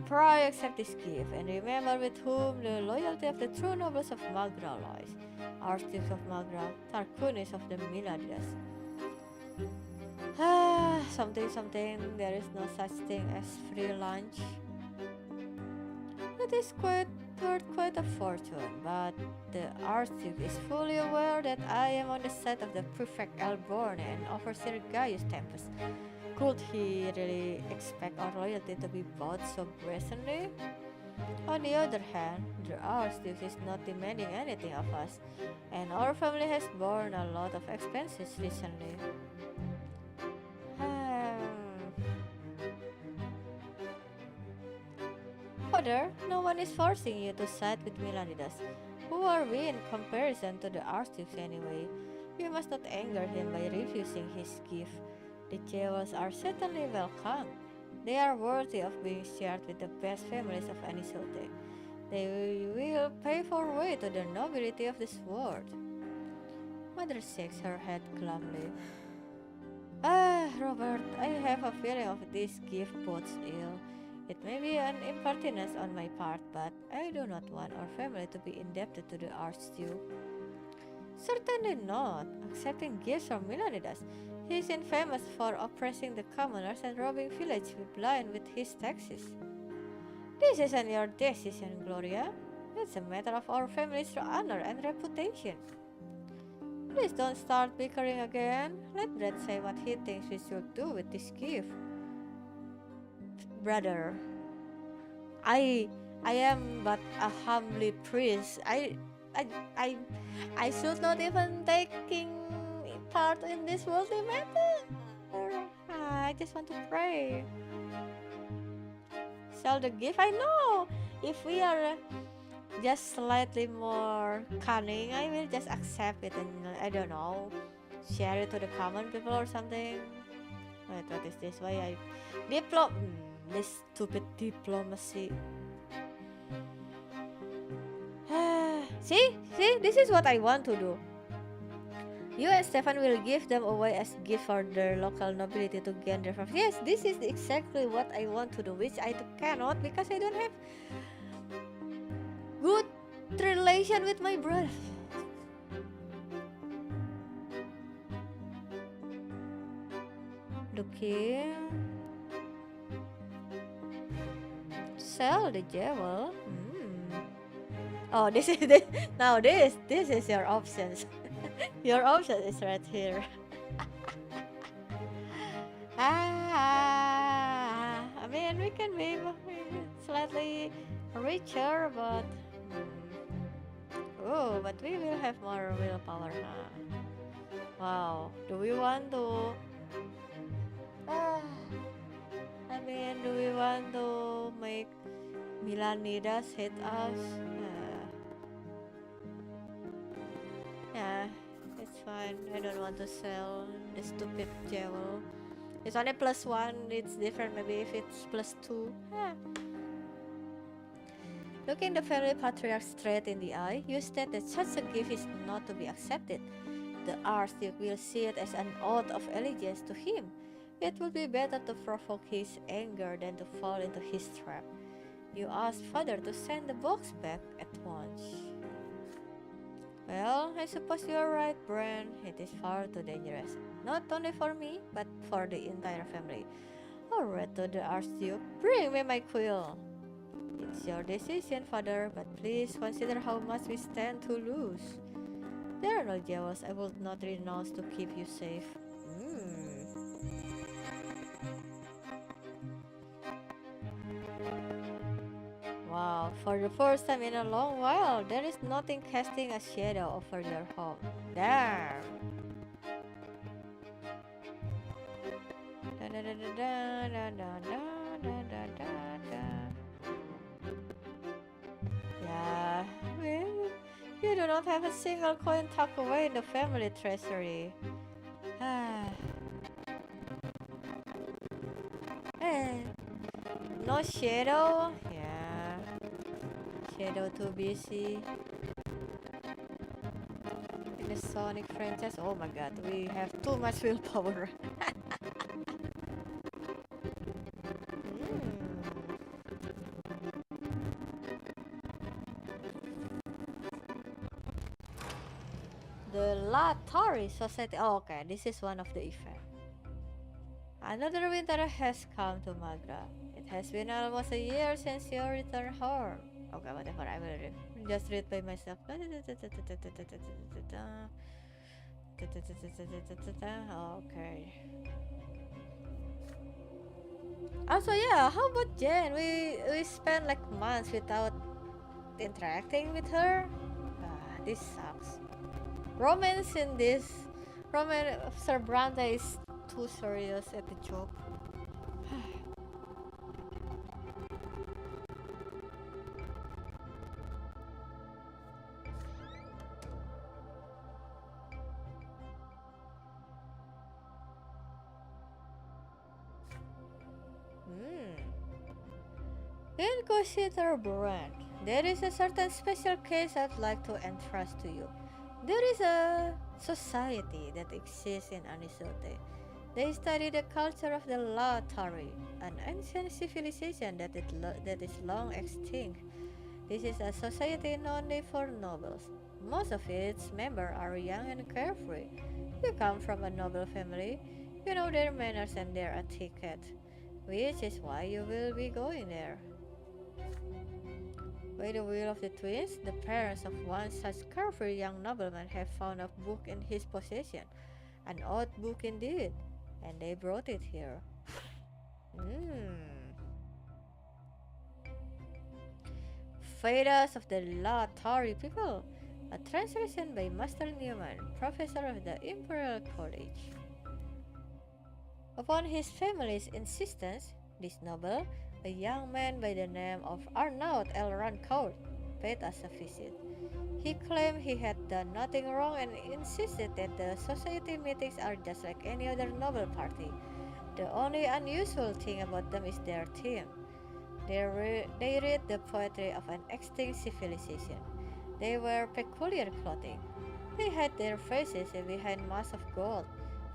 Pray accept this gift, and remember with whom the loyalty of the true nobles of Magra lies. Archdukes of Magra, Tarquinius of the Miladias. Something, there is no such thing as free lunch. It is worth quite a fortune, but the Archduke is fully aware that I am on the side of the Prefect Elborn and Overseer Gaius Tempest. Could he really expect our loyalty to be bought so brazenly? On the other hand, the Archduke is not demanding anything of us, and our family has borne a lot of expenses recently. Father, no one is forcing you to side with Milanidas. Who are we in comparison to the Archduke anyway? You must not anger him by refusing his gift. The jewels are certainly welcome. They are worthy of being shared with the best families of any sultan. They will pay way to the nobility of the sword. Mother shakes her head glumly. Robert, I have a feeling of this gift bodes ill. It may be an impertinence on my part, but I do not want our family to be indebted to the Archduke. Certainly not. Accepting gifts from Milanidas, he is infamous for oppressing the commoners and robbing village blind with his taxes. This isn't your decision, Gloria. It's a matter of our family's honor and reputation. Please don't start bickering again. Let Brad say what he thinks we should do with this gift. Brother, I I am but a humbly priest. I I I should not even taking part in this worldly matter. I just want to pray. Sell the gift. I know. If we are just slightly more cunning, I will just accept it and I don't know, share it to the common people or something. Wait, what is this? Why I this stupid diplomacy. See, this is what I want to do. You and Stefan will give them away as gift for their local nobility to gain their favor. Yes, this is exactly what I want to do, which I cannot because I don't have good relation with my brother. Looking. Sell the jewel. Oh, this is the now this is your options. Your option is right here. I mean we can be slightly richer, but but we will have more willpower. Wow, do we want to? Do we want to make Milanidas hate us? Yeah, it's fine. I don't want to sell the stupid jewel. It's only +1. It's different. Maybe if it's +2. Looking the family patriarch straight in the eye, you state that such a gift is not to be accepted. The Archduke will see it as an oath of allegiance to him. It would be better to provoke his anger than to fall into his trap. You ask father to send the box back at once. Well, I suppose you are right, Bran. It is far too dangerous. Not only for me, but for the entire family. Alright to the Archduke, bring me my quill. It's your decision, father, but please consider how much we stand to lose. There are no jewels. I would not renounce to keep you safe. Hmm. Wow, for the first time in a long while, there is nothing casting a shadow over your home. Damn. Da, da, da, da, da, da, da, da, da, da, da. Yeah, well, you do not have a single coin tucked away in the family treasury. Ah, eh, no shadow? Yeah, shadow too busy. In the Sonic franchise, oh my god, we have too much willpower. Hmm. The Latari Society. Oh, okay, this is one of the events. Another winter has come to Magra. It has been almost a year since your return home. Okay, whatever, I will just read by myself. Okay. Also, yeah, how about Jen? We spent like months without interacting with her. This sucks. Romance in this romance of Sir Brante is too serious at the joke. Hmm. Inquisitor Brand, there is a certain special case I'd like to entrust to you. There is a society that exists in Anisote. They study the culture of the Latari, an ancient civilization that is long extinct. This is a society known only for nobles. Most of its members are young and carefree. You come from a noble family, you know their manners and their etiquette, which is why you will be going there. By the will of the twins, the parents of one such carefree young nobleman have found a book in his possession. An odd book indeed, and they brought it here. Hmm. Vedas of the Latari people. A translation by Master Newman, professor of the Imperial College. Upon his family's insistence, this noble, a young man by the name of Arnaud El Rancourt, paid us a visit. He claimed he had done nothing wrong and insisted that the society meetings are just like any other noble party. The only unusual thing about them is their theme. They read the poetry of an extinct civilization. They wear peculiar clothing. They hide their faces behind masks of gold,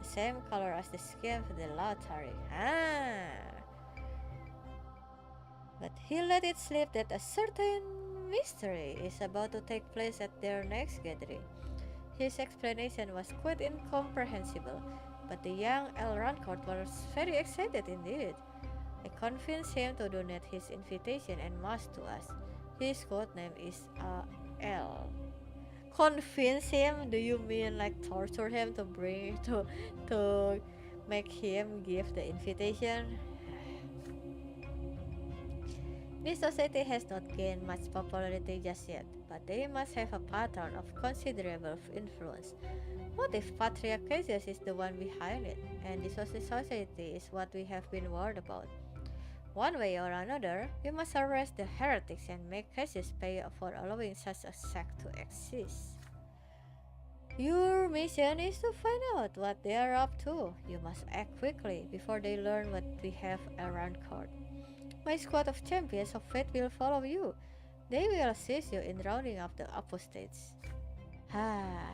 the same color as the skin of the Lautari. But he let it slip that a certain mystery is about to take place at their next gathering. His explanation was quite incomprehensible, but the young El Rancourt was very excited indeed. I convinced him to donate his invitation and mask to us. His code name is L. Convince him? Do you mean like torture him to bring to make him give the invitation? This society has not gained much popularity just yet, but they must have a pattern of considerable influence. What if Patriarch Cassius is the one behind it, and this society is what we have been worried about? One way or another, we must arrest the heretics and make Cassius pay for allowing such a sect to exist. Your mission is to find out what they are up to. You must act quickly before they learn what we have around court. My squad of champions of fate will follow you. They will assist you in rounding up the apostates. Ah.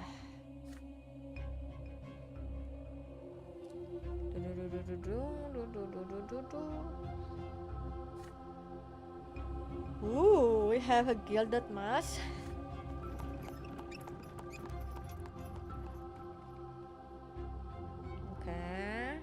Ooh, we have a gilded mask. Okay.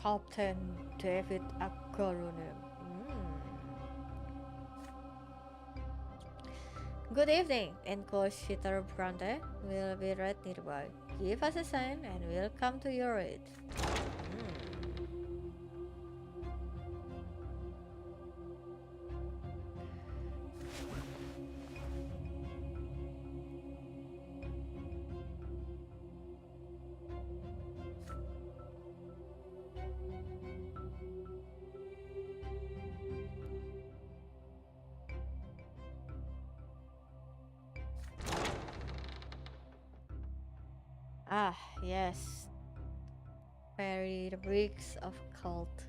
Captain David Agoronim. Good evening, Inquisitor Brante. We'll be right nearby. Give us a sign and we'll come to your aid. Ah, yes. Very reeks of cult.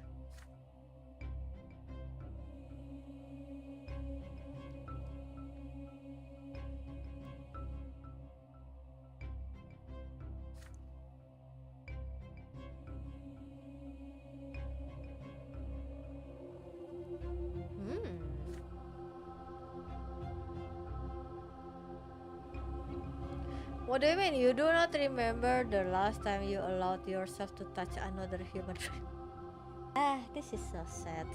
Hmm. What do you mean? You do not remember the last time you allowed yourself to touch another human being? Ah, this is so sad.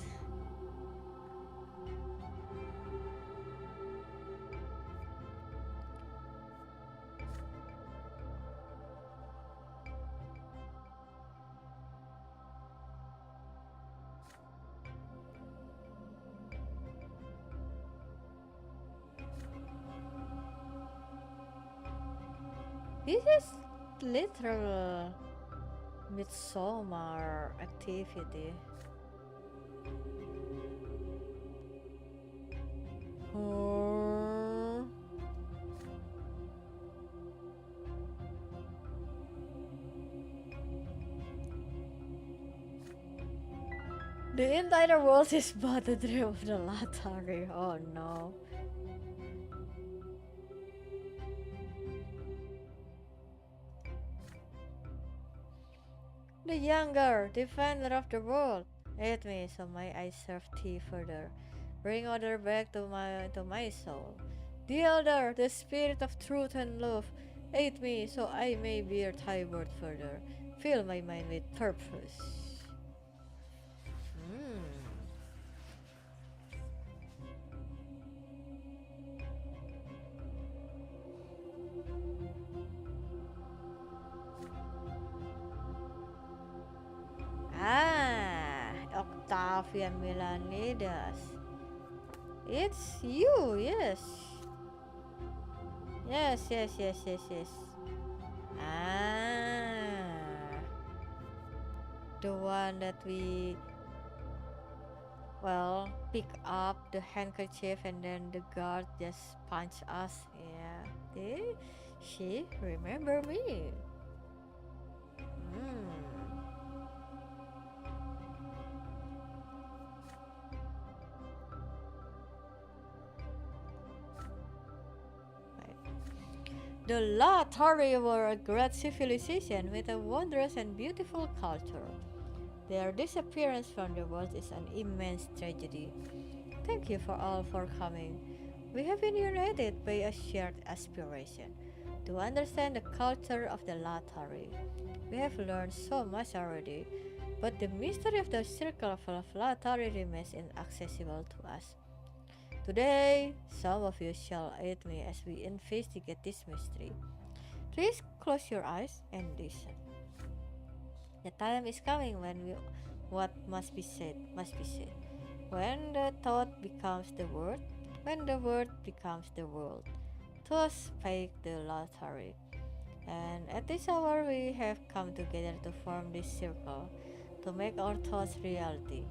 This is literal midsummer activity. Hmm. The entire world is but a dream of the lottery. Oh no. The younger, defender of the world, aid me so may I serve thee further. Bring order back to my soul. The elder, the spirit of truth and love, aid me so I may bear thy word further. Fill my mind with purpose. Hmm. Ah, Octavian Milanidas. It's you, yes. Yes, yes, yes, yes, yes. Ah, the one that we, well, pick up the handkerchief and then the guard just punch us. Yeah. She remember me. Hmm. The Latari were a great civilization with a wondrous and beautiful culture. Their disappearance from the world is an immense tragedy. Thank you for all for coming. We have been united by a shared aspiration to understand the culture of the Latari. We have learned so much already, but the mystery of the circle of Latari remains inaccessible to us. Today, some of you shall aid me as we investigate this mystery. Please close your eyes and listen. The time is coming when what must be said must be said. When the thought becomes the word, when the word becomes the world. Thus spake the lottery. And at this hour we have come together to form this circle, to make our thoughts reality.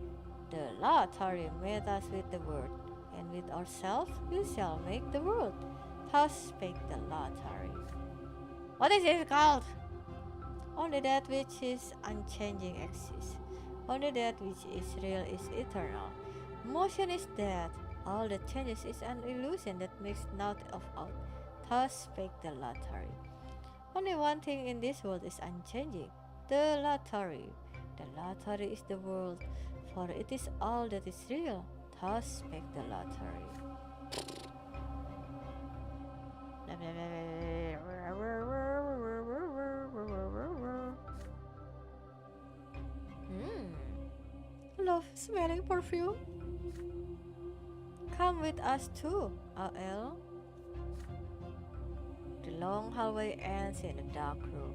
The lottery made us with the word, and with ourselves we shall make the world. Thus spake the lottery. What is it called? Only that which is unchanging exists. Only that which is real is eternal. Motion is death. All that changes is an illusion that makes naught of aught. Thus spake the lottery. Only one thing in this world is unchanging, the lottery. The lottery is the world, for it is all that is real. Thus spake the lottery. Hmm. smelling perfume. Come with us too, AL. The long hallway ends in a dark room.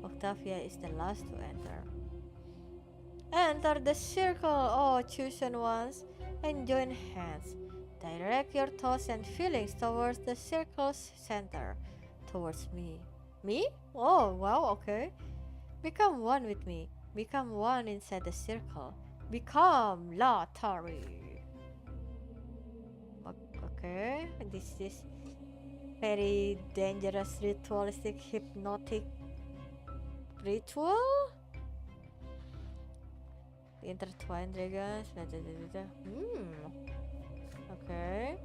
Octavia is the last to enter. Enter the circle, oh chosen ones, and join hands. Direct your thoughts and feelings towards the circle's center, towards me. Me? Oh, wow, okay. Become one with me. Become one inside the circle. Become Latari. Okay, this is very dangerous, ritualistic, hypnotic ritual. The intertwined dragons. Okay.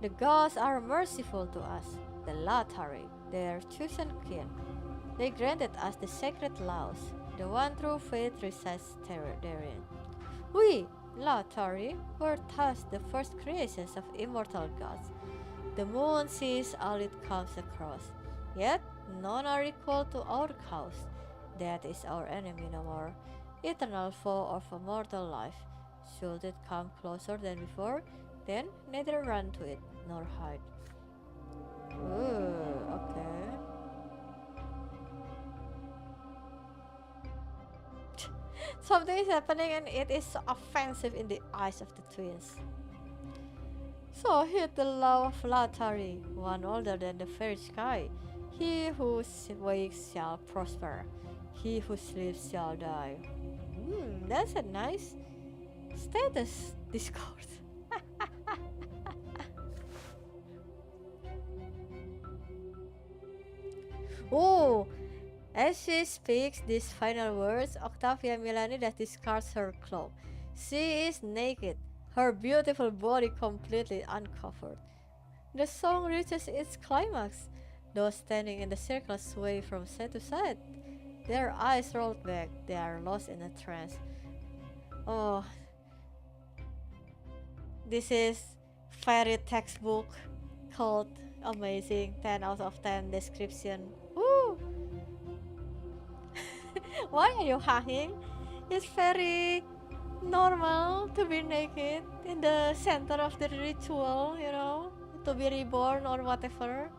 The gods are merciful to us, the Latari, their chosen kin. They granted us the sacred laws. The one true faith resides therein. We, Latari, were thus the first creations of immortal gods. The moon sees all it comes across, yet none are equal to our cause. Death is our enemy no more, eternal foe of a mortal life. Should it come closer than before, then neither run to it nor hide. Ooh, okay. Something is happening and it is so offensive in the eyes of the twins. So heed the law of Latari, one older than the very sky. He who wakes shall prosper. He who sleeps shall die. That's a nice status discourse. Oh, as she speaks these final words, Octavia Milanides discards her cloak. She is naked, her beautiful body completely uncovered. The song reaches its climax. Those standing in the circle sway from side to side. Their eyes rolled back, they are lost in a trance. Oh, this is fairy textbook called amazing 10 out of 10 description. Woo! Why are you hanging? It's very normal to be naked in the center of the ritual, to be reborn or whatever.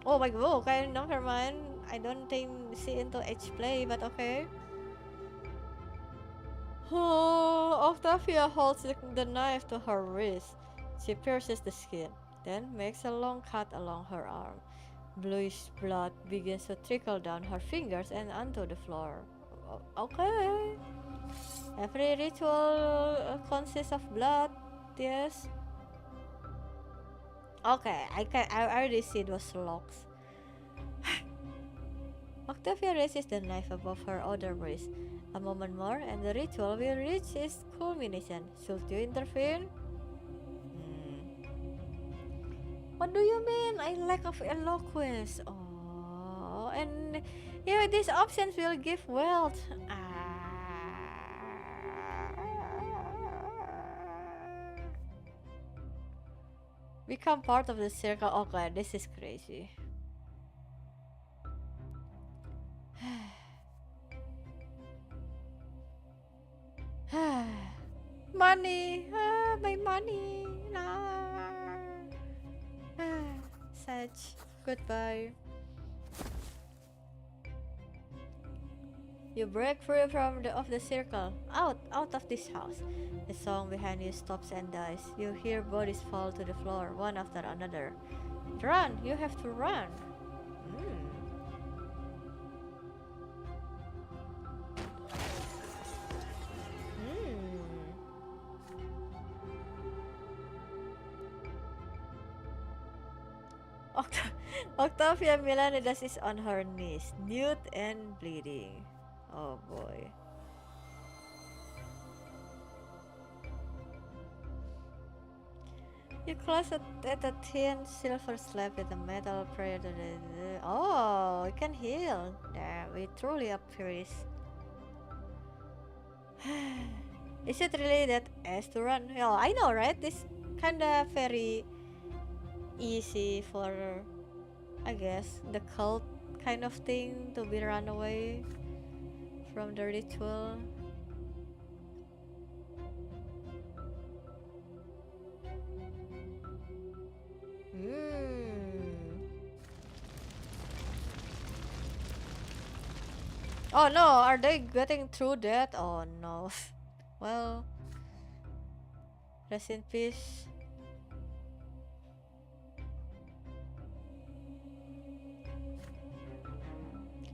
Oh my god, okay, never mind. I don't think she into H play, but okay. Oh, Octavia holds the knife to her wrist. She pierces the skin, then makes a long cut along her arm. Bluish blood begins to trickle down her fingers and onto the floor. Okay. Every ritual consists of blood, yes. Okay, I already see those locks. Octavia raises the knife above her other wrist. A moment more, and the ritual will reach its culmination. Should you intervene? What do you mean? I lack of eloquence. Oh, and these options will give wealth. Become part of the circle. Okay, this is crazy. Money, my money. Such goodbye. You break free of the circle, out of this house. The song behind you stops and dies. You hear bodies fall to the floor, one after another. Run! You have to run. Octavia Milanides is on her knees, nude and bleeding. Oh boy. You close at a thin silver slab with a metal prayer to the... Oh, it can heal. Damn, we truly are priests. Is it really that as to run? Well, I know, right? This kinda very easy for, I guess, the cult kind of thing to be run away from the ritual. Oh no, are they getting through that? Oh no. Well, rest in peace.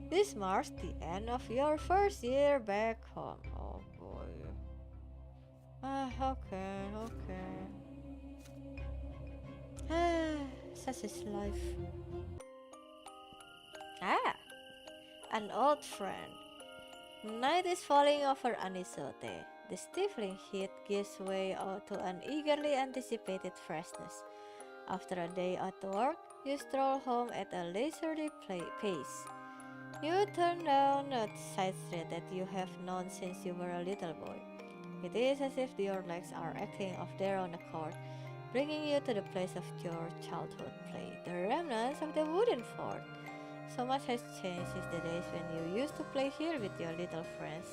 This marks the end of your first year back home. Oh boy. Okay, okay. Such is life. Ah, an old friend. Night is falling over Anisote. The stifling heat gives way to an eagerly anticipated freshness. After a day at work, you stroll home at a leisurely pace. You turn down a side street that you have known since you were a little boy. It is as if your legs are acting of their own accord, bringing you to the place of your childhood play, the remnants of the wooden fort. So much has changed since the days when you used to play here with your little friends.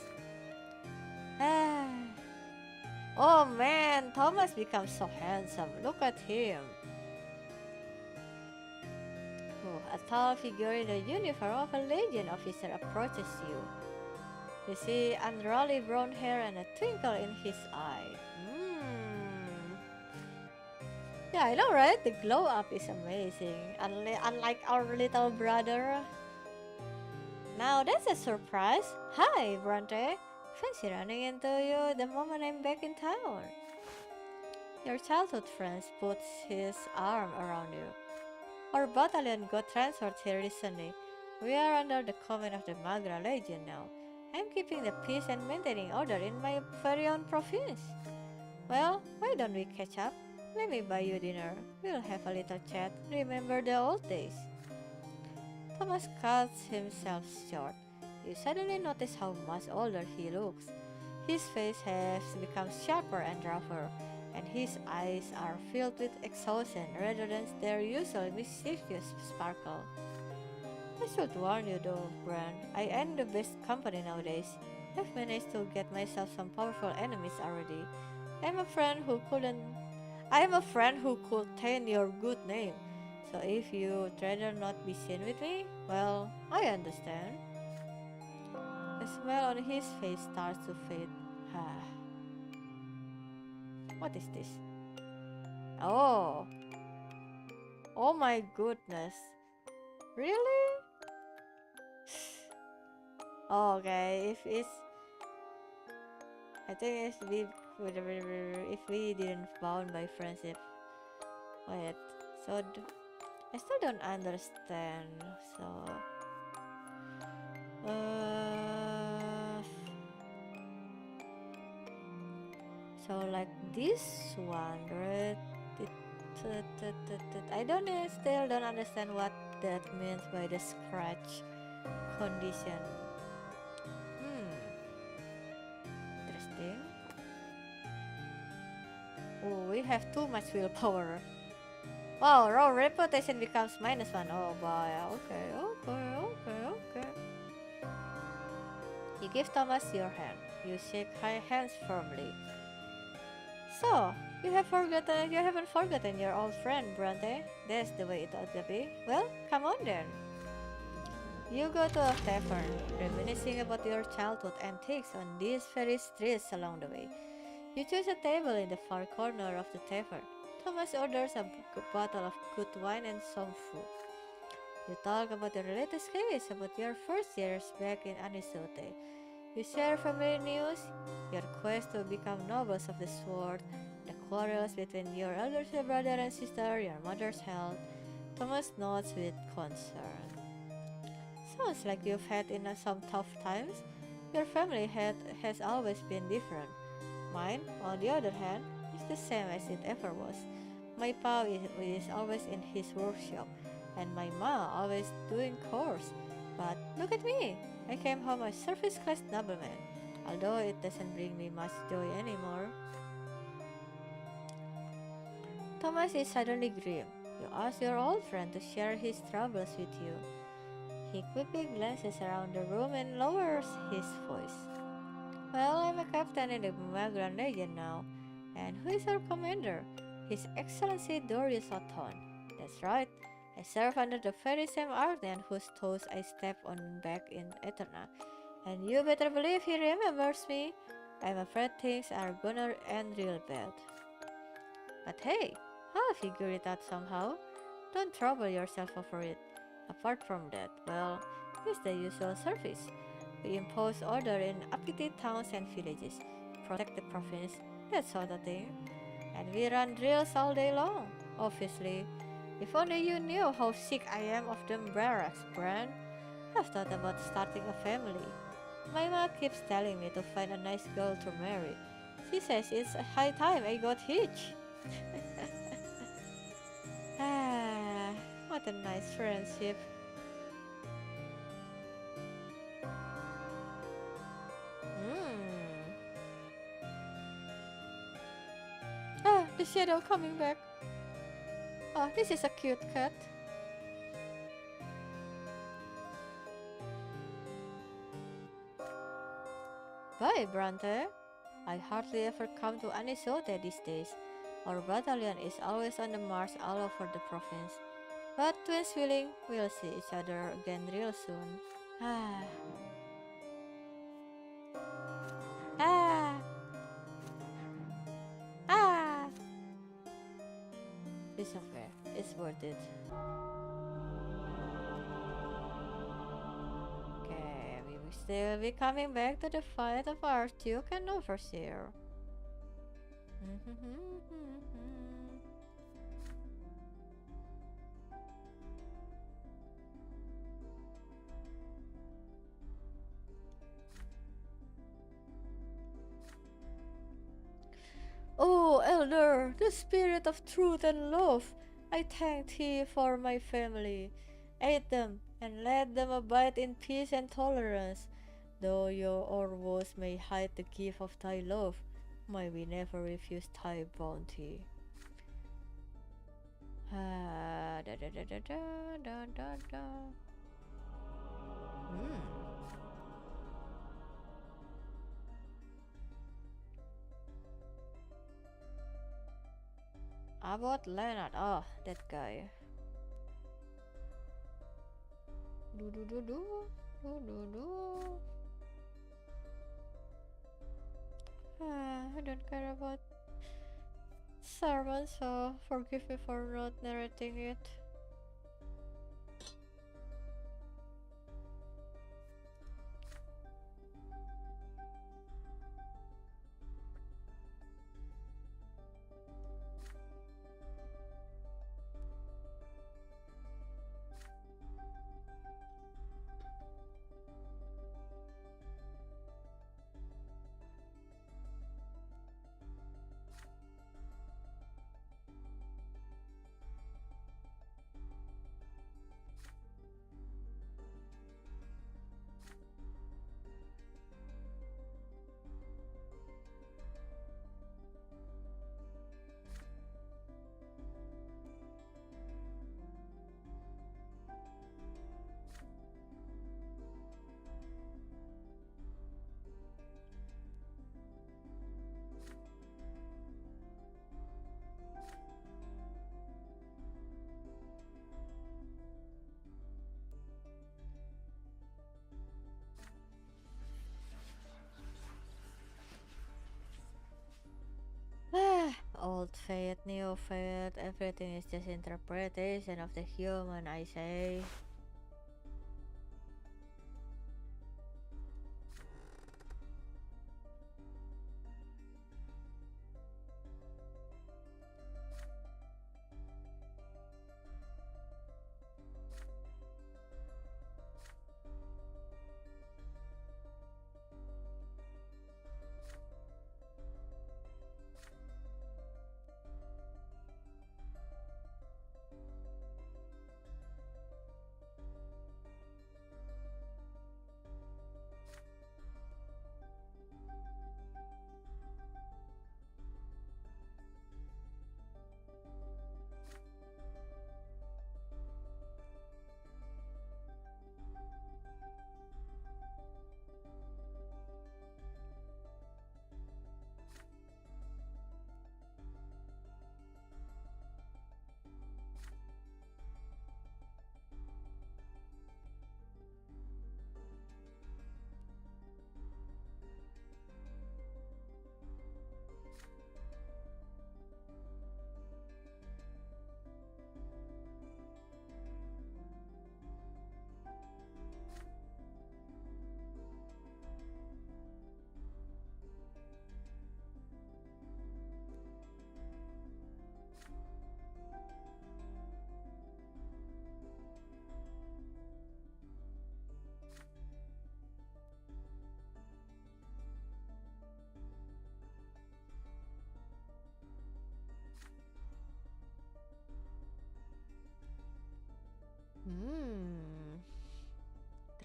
Ah. Oh man, Thomas becomes so handsome. Look at him. Oh, a tall figure in the uniform of a Legion officer approaches you. You see unruly brown hair and a twinkle in his eye. Yeah, I know, right? The glow up is amazing. Unlike our little brother. Now that's a surprise. Hi, Brante. Fancy running into you the moment I'm back in town. Your childhood friend puts his arm around you. Our battalion got transferred here recently. We are under the command of the Magra Legion now. I'm keeping the peace and maintaining order in my very own province. Well, why don't we catch up? Let me buy you dinner. We'll have a little chat. Remember the old days. Thomas cuts himself short. You suddenly notice how much older he looks. His face has become sharper and rougher, and his eyes are filled with exhaustion rather than their usual mischievous sparkle. I should warn you though, Bran, I am the best company nowadays. I've managed to get myself some powerful enemies already. I'm a friend who couldn't I am a friend who could taint your good name. So if you'd rather not be seen with me, well, I understand. The smile on his face starts to fade. Ah, what is this? Oh, oh my goodness. Really? Okay, I think if we didn't bound by friendship. Wait, so I still don't understand. Uh, so like this one, right? I don't still don't understand what that means by the scratch condition. Hmm, interesting. Oh, we have too much willpower. Wow, raw reputation becomes -1. Oh boy, okay. You give Thomas your hand. You shake hands firmly. So, you haven't forgotten your old friend, Brante? That's the way it ought to be. Well, come on then. You go to a tavern, reminiscing about your childhood antics on these very streets along the way. You choose a table in the far corner of the tavern. Thomas orders a bottle of good wine and some food. You talk about the latest case, about your first years back in Anisote. You share family news, your quest to become nobles of the sword, the quarrels between your elder brother and sister, your mother's health. Thomas nods with concern. Sounds like you've had some tough times. Your family has always been different. Mine, on the other hand, is the same as it ever was. My pa is always in his workshop, and my ma always doing chores. But look at me! I came home a surface class nobleman, although it doesn't bring me much joy anymore. Thomas is suddenly grim. You ask your old friend to share his troubles with you. He quickly glances around the room and lowers his voice. Well, I'm a captain in the Magran Legion now. And who is our commander? His Excellency Darius Othon. That's right. I serve under the very same Arden whose toes I step on back in Eterna. And you better believe he remembers me. I'm afraid things are gonna end real bad. But hey, I'll figure it out somehow. Don't trouble yourself over it. Apart from that, well, it's the usual service. We impose order in uppity towns and villages, protect the province, that sort of thing. And we run drills all day long, obviously. If only you knew how sick I am of them barracks, Bran. I've thought about starting a family. My mom keeps telling me to find a nice girl to marry. She says it's a high time I got hitched. Ah, what a nice friendship. Hmm. Ah, the shadow coming back. Oh, this is a cute cat. Bye, Brante. I hardly ever come to Anisote these days. Our battalion is always on the march all over the province. But twins willing, we'll see each other again real soon. Ah, ah, ah. It's okay. It's worth it. Okay, we will still be coming back to the fight of Archduke and Overseer. Oh, Elder, the spirit of truth and love, I thank thee for my family. Aid them, and let them abide in peace and tolerance. Though your woes may hide the gift of thy love, may we never refuse thy bounty. Ah, da da da da da da da da. Hmm. About Leonard. Oh, that guy. Do do do do do do do. I don't care about sermons, so forgive me for not narrating it. Ah, old fate, new fate, everything is just interpretation of the human, I say.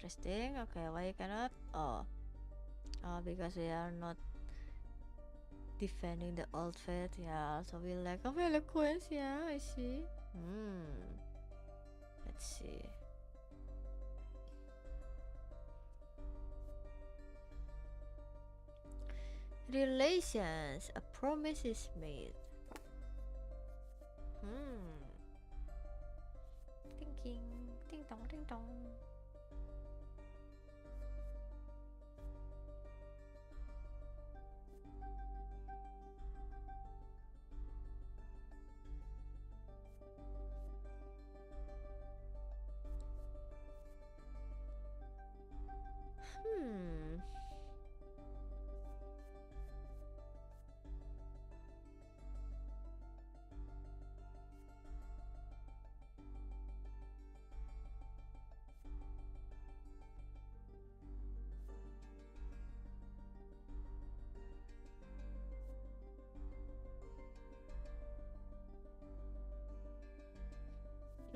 interesting. Okay, why you cannot? Because we are not defending the old faith. Yeah, also we lack of eloquence. Yeah, I see. Let's see. Relations. A promise is made. Thinking. Ding dong, ding dong.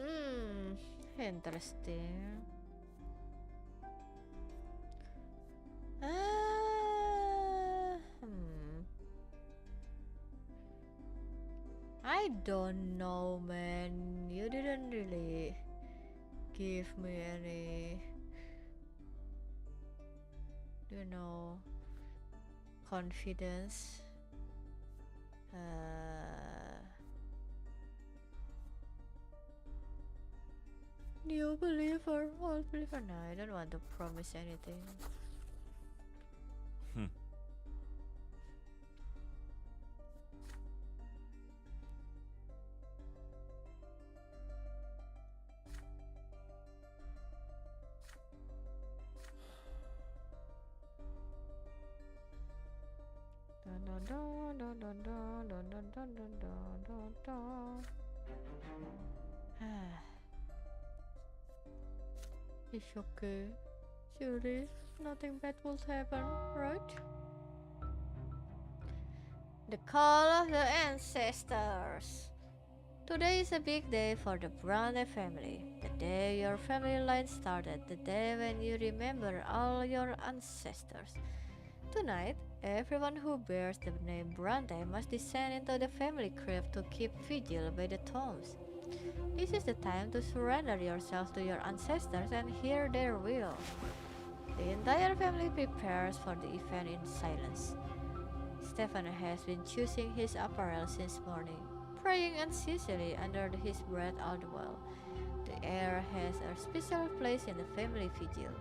Hmm. Interesting. Hmm. I don't know, man. You didn't really give me any, you know, confidence. New believer, old believer. No, I don't want to promise anything. Dun, dun, dun, dun, dun, dun, dun, dun, dun, dun, dun, dun. It's okay. Surely nothing bad will happen, right? The call of the ancestors. Today is a big day for the Brante family. The day your family line started, the day when you remember all your ancestors. Tonight, everyone who bears the name Brante must descend into the family crypt to keep vigil by the tombs. This is the time to surrender yourself to your ancestors and hear their will. The entire family prepares for the event in silence. Stefan has been choosing his apparel since morning, praying unceasingly under his breath all the while. The heir has a special place in the family vigil.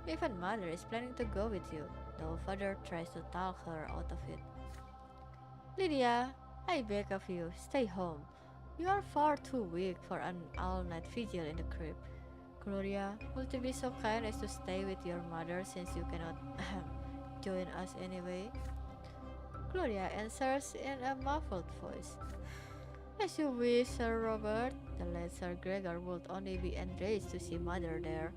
Even mother is planning to go with you, though father tries to talk her out of it. Lydia, I beg of you, stay home. You are far too weak for an all-night vigil in the crypt. Gloria, would you be so kind as to stay with your mother since you cannot join us anyway? Gloria answers in a muffled voice. As you wish, Sir Robert. The late Sir Gregor would only be enraged to see Mother there.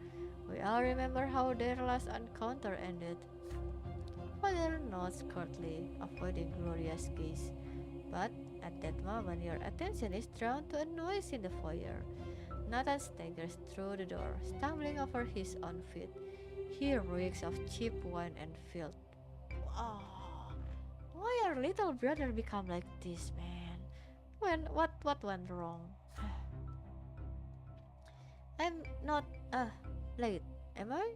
We all remember how their last encounter ended. Father nods curtly, avoiding Gloria's gaze. But at that moment, your attention is drawn to a noise in the foyer. Nathan staggers through the door, stumbling over his own feet. He reeks of cheap wine and filth. Oh, why our little brother become like this, man? What went wrong? I'm not late, am I?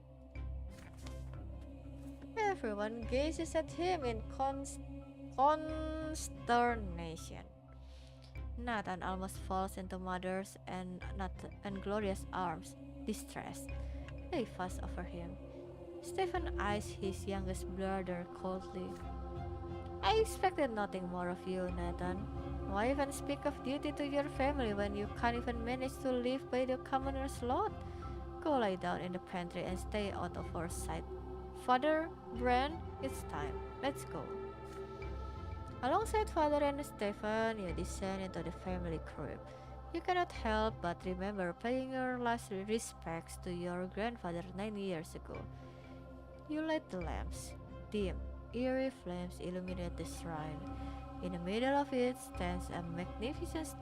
Everyone gazes at him in consternation. Nathan almost falls into Mother's and Gloria's arms, distressed. They fuss over him. Stephen eyes his youngest brother coldly. I expected nothing more of you, Nathan. Why even speak of duty to your family when you can't even manage to live by the commoner's lot? Go lie down in the pantry and stay out of our sight. Father, Bran, it's time. Let's go. Alongside Father and Stephen, you descend into the family crypt. You cannot help but remember paying your last respects to your grandfather 9 years ago. You light the lamps. Dim, eerie flames illuminate the shrine. In the middle of it stands a magnificent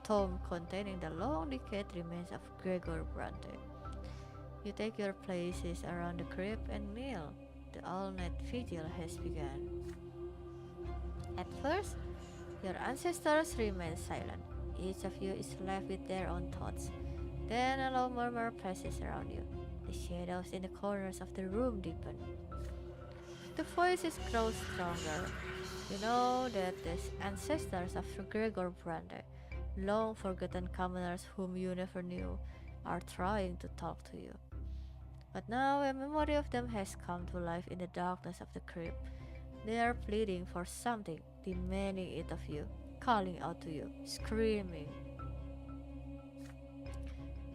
tomb containing the long decayed remains of Gregor Brante. You take your places around the crypt and kneel. The all-night vigil has begun. At first, your ancestors remain silent. Each of you is left with their own thoughts. Then a low murmur passes around you. The shadows in the corners of the room deepen. The voices grow stronger. You know that the ancestors of Gregor Brante, long forgotten commoners whom you never knew, are trying to talk to you. But now a memory of them has come to life in the darkness of the crypt. They are pleading for something, demanding it of you, calling out to you, screaming.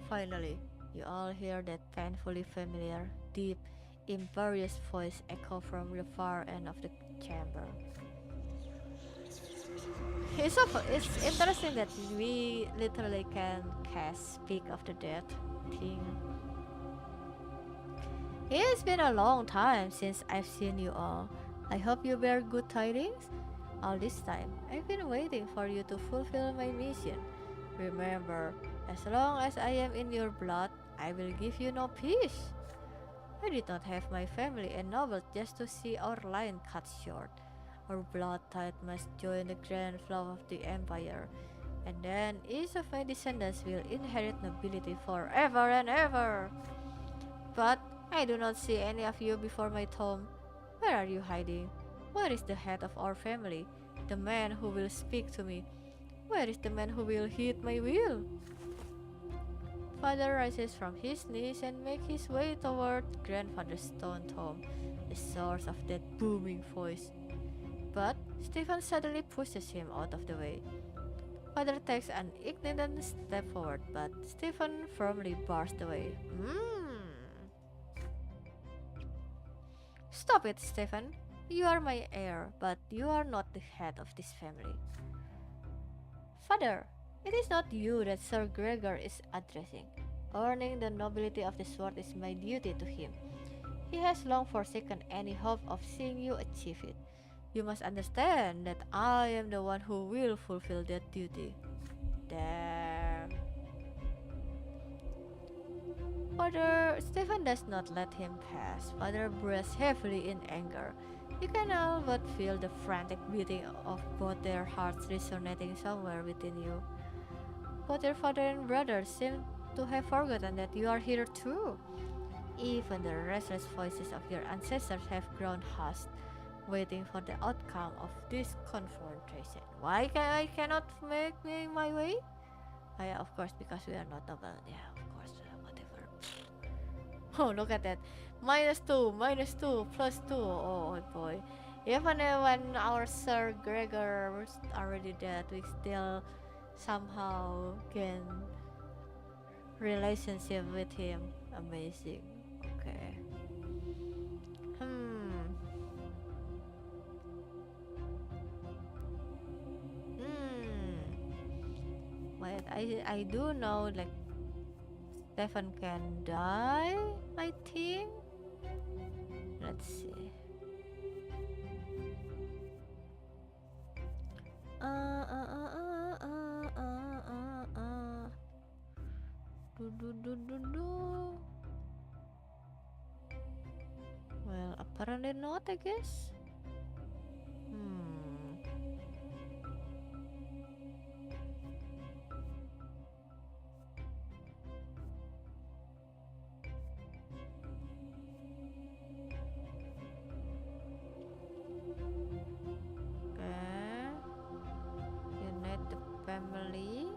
Finally, you all hear that painfully familiar, deep, imperious voice echo from the far end of the chamber. It's interesting that we literally can cast Speak of the Dead thing. It's been a long time since I've seen you all. I hope you bear good tidings. All this time, I've been waiting for you to fulfill my mission. Remember, as long as I am in your blood, I will give you no peace. I did not have my family ennobled just to see our line cut short. Our blood tide must join the grand flow of the empire, and then each of my descendants will inherit nobility forever and ever. But I do not see any of you before my tomb. Where are you hiding? Where is the head of our family? The man who will speak to me? Where is the man who will heed my will? Father rises from his knees and makes his way toward grandfather's stone tomb, the source of that booming voice. But Stephen suddenly pushes him out of the way. Father takes an ignorant step forward, but Stephen firmly bars the way. Stop it, Stephen. You are my heir, but you are not the head of this family. Father, it is not you that Sir Gregor is addressing. Earning the nobility of the sword is my duty to him. He has long forsaken any hope of seeing you achieve it. You must understand that I am the one who will fulfill that duty. Damn. Father Stephen does not let him pass. Father breathes heavily in anger. You can all but feel the frantic beating of both their hearts resonating somewhere within you. Both your father and brother seem to have forgotten that you are here too. Even the restless voices of your ancestors have grown hushed, waiting for the outcome of this confrontation. Why I cannot make my way? Yeah, of course, because we are not noble. Yeah, of course, whatever. Oh, look at that. Minus two, plus two. Oh boy. Even when our Sir Gregor was already dead, we still somehow gain relationship with him. Amazing. Okay. Hmm. Wait, I do know like Stefan can die, I think. Let's see. Uh, uh, uh, uh, uh, uh, do. Well, apparently not, I guess. Hmm. Okay. Unite the family.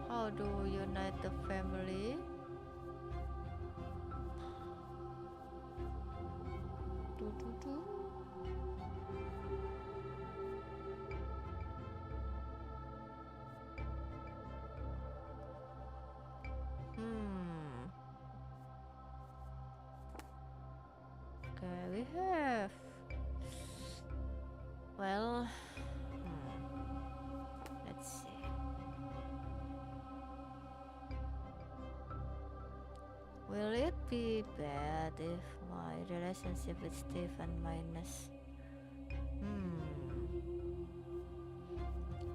How do we unite the family? Do. Hmm. Okay, we have. Well, let's see. Will it be bad if my relationship with Stephen minus?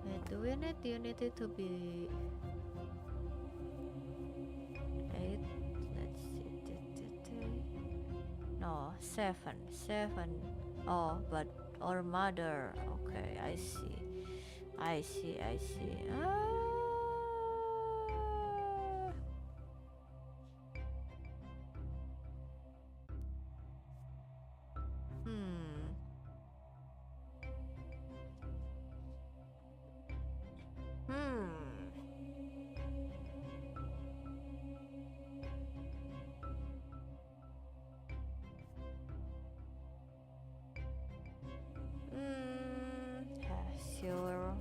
Wait, do we need unity to be no, seven, seven. Oh, but our mother. Okay, I see. I see, I see. Hmm. Hmm. Sure.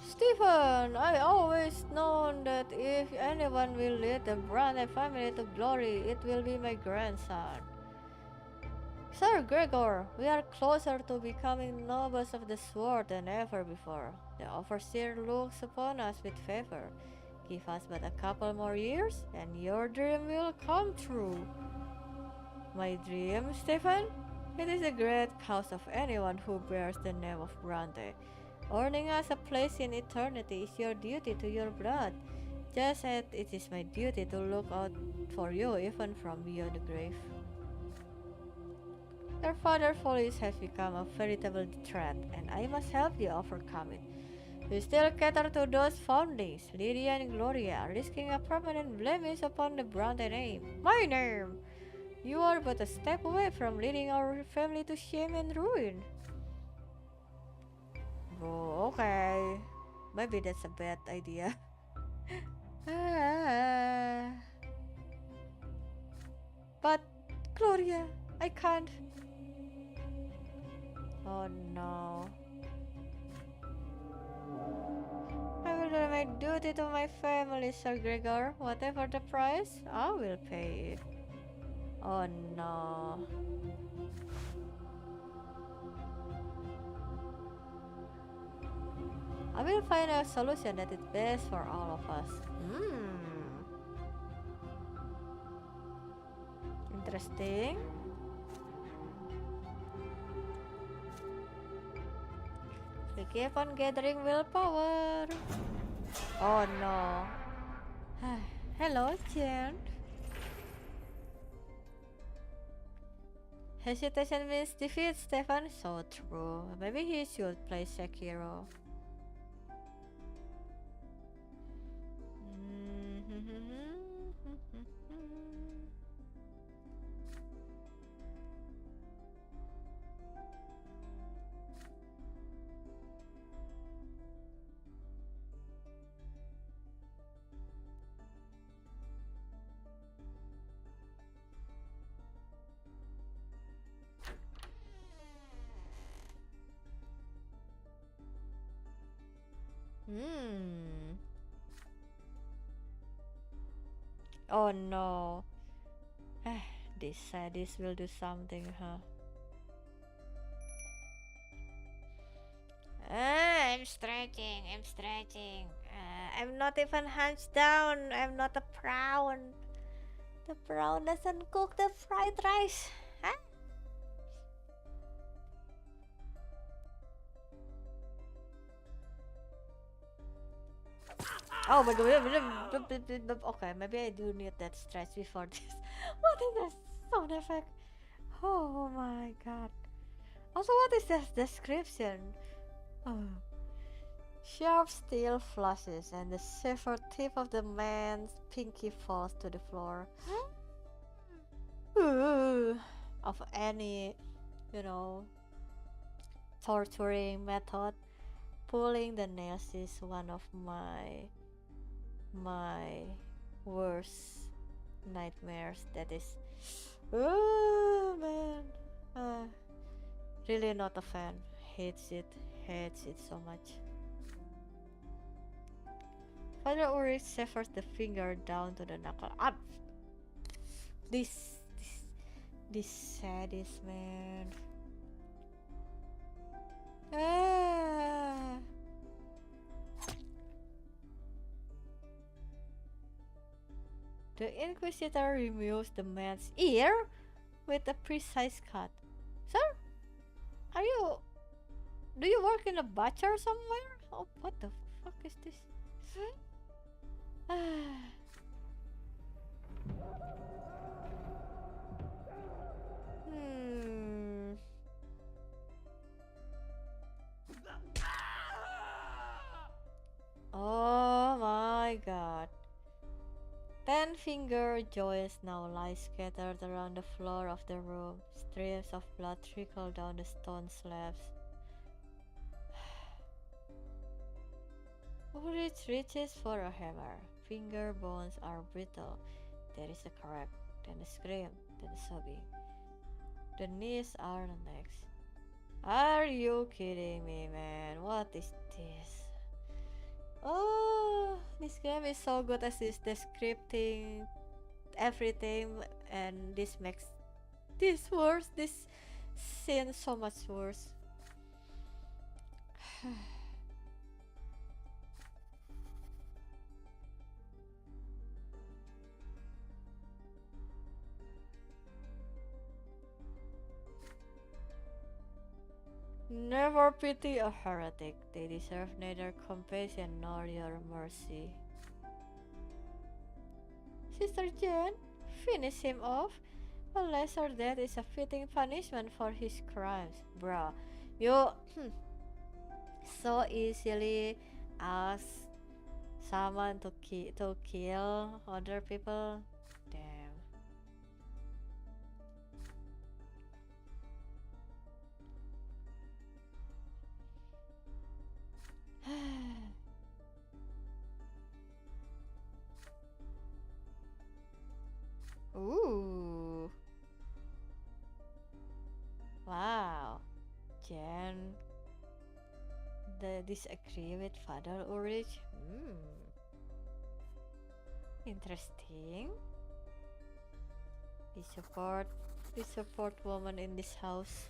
Stephen, I always known that if anyone will lead the Brante family to glory, it will be my grandson. Sir Gregor, we are closer to becoming nobles of the sword than ever before. The overseer looks upon us with favor. Give us but a couple more years, and your dream will come true. My dream, Stephen? It is the great cause of anyone who bears the name of Brante. Earning us a place in eternity is your duty to your blood, just as it is my duty to look out for you even from beyond the grave. Your father's follies have become a veritable threat, and I must help you overcome it. You still cater to those foundings, Lydia and Gloria, risking a permanent blemish upon the Brante name. My name! You are but a step away from leading our family to shame and ruin. Oh, okay. Maybe that's a bad idea. Ah. But, Gloria, I can't. Oh no. I will do my duty to my family, Sir Gregor. Whatever the price, I will pay it. Oh no. I will find a solution that is best for all of us. Interesting. We keep on gathering willpower. Oh no. Hello, Jen. Hesitation means defeat, Stefan. So true. Maybe he should play Sekiro. Hmm. Oh no. This sadist will do something, huh? I'm stretching, I'm stretching. I'm not even hunched down. I'm not a prawn. The prawn doesn't cook the fried rice. Huh? Oh my god. Okay, maybe I do need that stretch before this. What is this sound effect? Oh my god. Also, what is this description? Oh. Sharp steel flashes and the severed tip of the man's pinky falls to the floor. Of any, you know, torturing method, pulling the nails is one of my worst nightmares. That is, oh man, really not a fan. Hates it so much. Father Ulrich severs the finger down to the knuckle. Up. This, this, this sadist man. Ah. The Inquisitor removes the man's ear with a precise cut. Sir, Do you work in a butcher somewhere? Oh, what the fuck is this? Hmm. Oh my god. Ten-finger joints now lie scattered around the floor of the room. Streams of blood trickle down the stone slabs. Ulrich reaches for a hammer. Finger bones are brittle. There is a crack, then a scream, then a sobbing. The knees are the next. Are you kidding me, man? What is this? Oh, this game is so good as this descripting everything, and this makes this worse. This scene so much worse. Never pity a heretic. They deserve neither compassion nor your mercy. Sister Jane, finish him off. A lesser death is a fitting punishment for his crimes. Bruh, you so easily ask someone to kill other people. Damn. Ooh. Wow. Jen disagree with Father Ulrich? Interesting. We support woman in this house.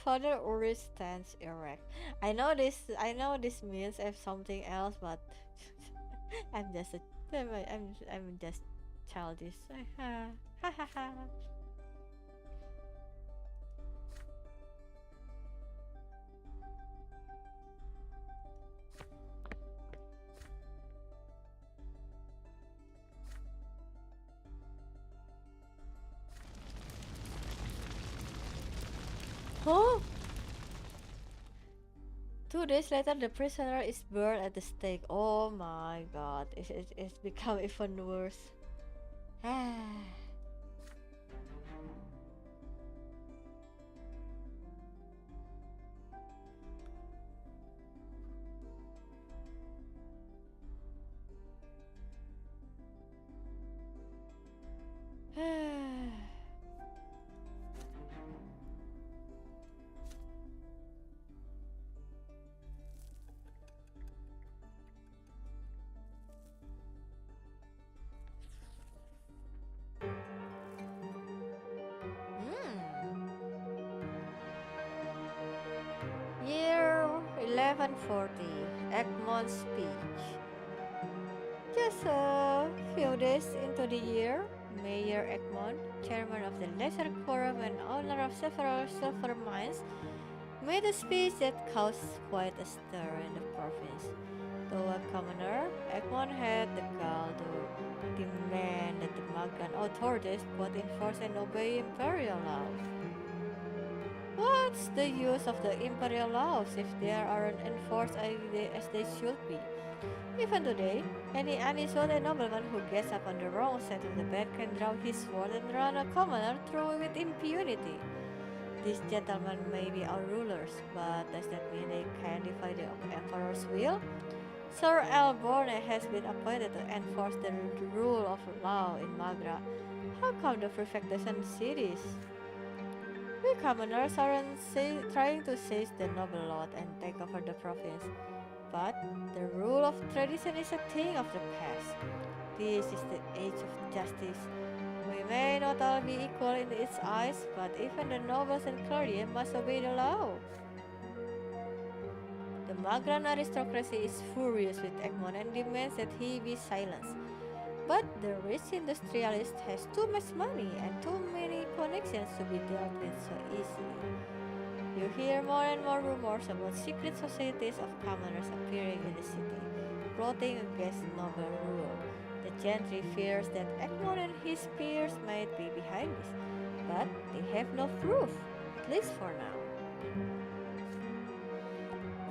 Father Ulrich stands erect. I know this means something else, but I'm just a I'm just childish. Ha ha ha ha. Huh? 2 days later, the prisoner is burned at the stake. Oh my god, it's become even worse. Year 1140, Egmont's speech. Just a few days into the year, Mayor Egmont, chairman of the Lesser Quorum and owner of several silver mines, made a speech that caused quite a stir in the province. Though a commoner, Egmont had the gall to demand that the Magnan authorities both enforce and obey imperial laws. What's the use of the imperial laws if they aren't enforced as they should be? Even today, any uninsulted nobleman who gets up on the wrong side of the bed can draw his sword and run a commoner through with impunity. These gentlemen may be our rulers, but does that mean they can defy the emperor's will? Sir Alborne has been appointed to enforce the rule of law in Magra. How come the prefect doesn't see this? We commoners aren't trying to seize the noble lot and take over the province, but the rule of tradition is a thing of the past. This is the age of justice. We may not all be equal in its eyes, but even the nobles and clergy must obey the law. The Magran aristocracy is furious with Egmont and demands that he be silenced. But the rich industrialist has too much money and too many connections to be dealt with so easily. You hear more and more rumors about secret societies of commoners appearing in the city, plotting against noble rule. The gentry fears that Egmont and his peers might be behind this, but they have no proof, at least for now.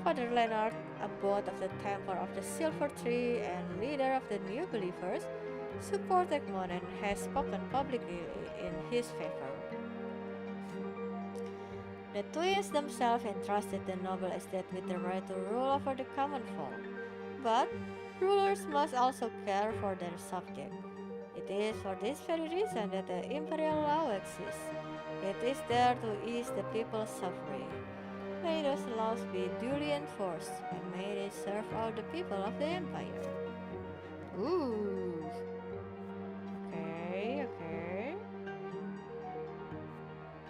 Father Leonard, abbot of the Temple of the Silver Tree and leader of the New Believers, supports Egmont and has spoken publicly in his favor. The twins themselves entrusted the noble estate with the right to rule over the common folk. But rulers must also care for their subjects. It is for this very reason that the imperial law exists. It is there to ease the people's suffering. May those laws be duly enforced, and may they serve all the people of the empire. Ooh, okay.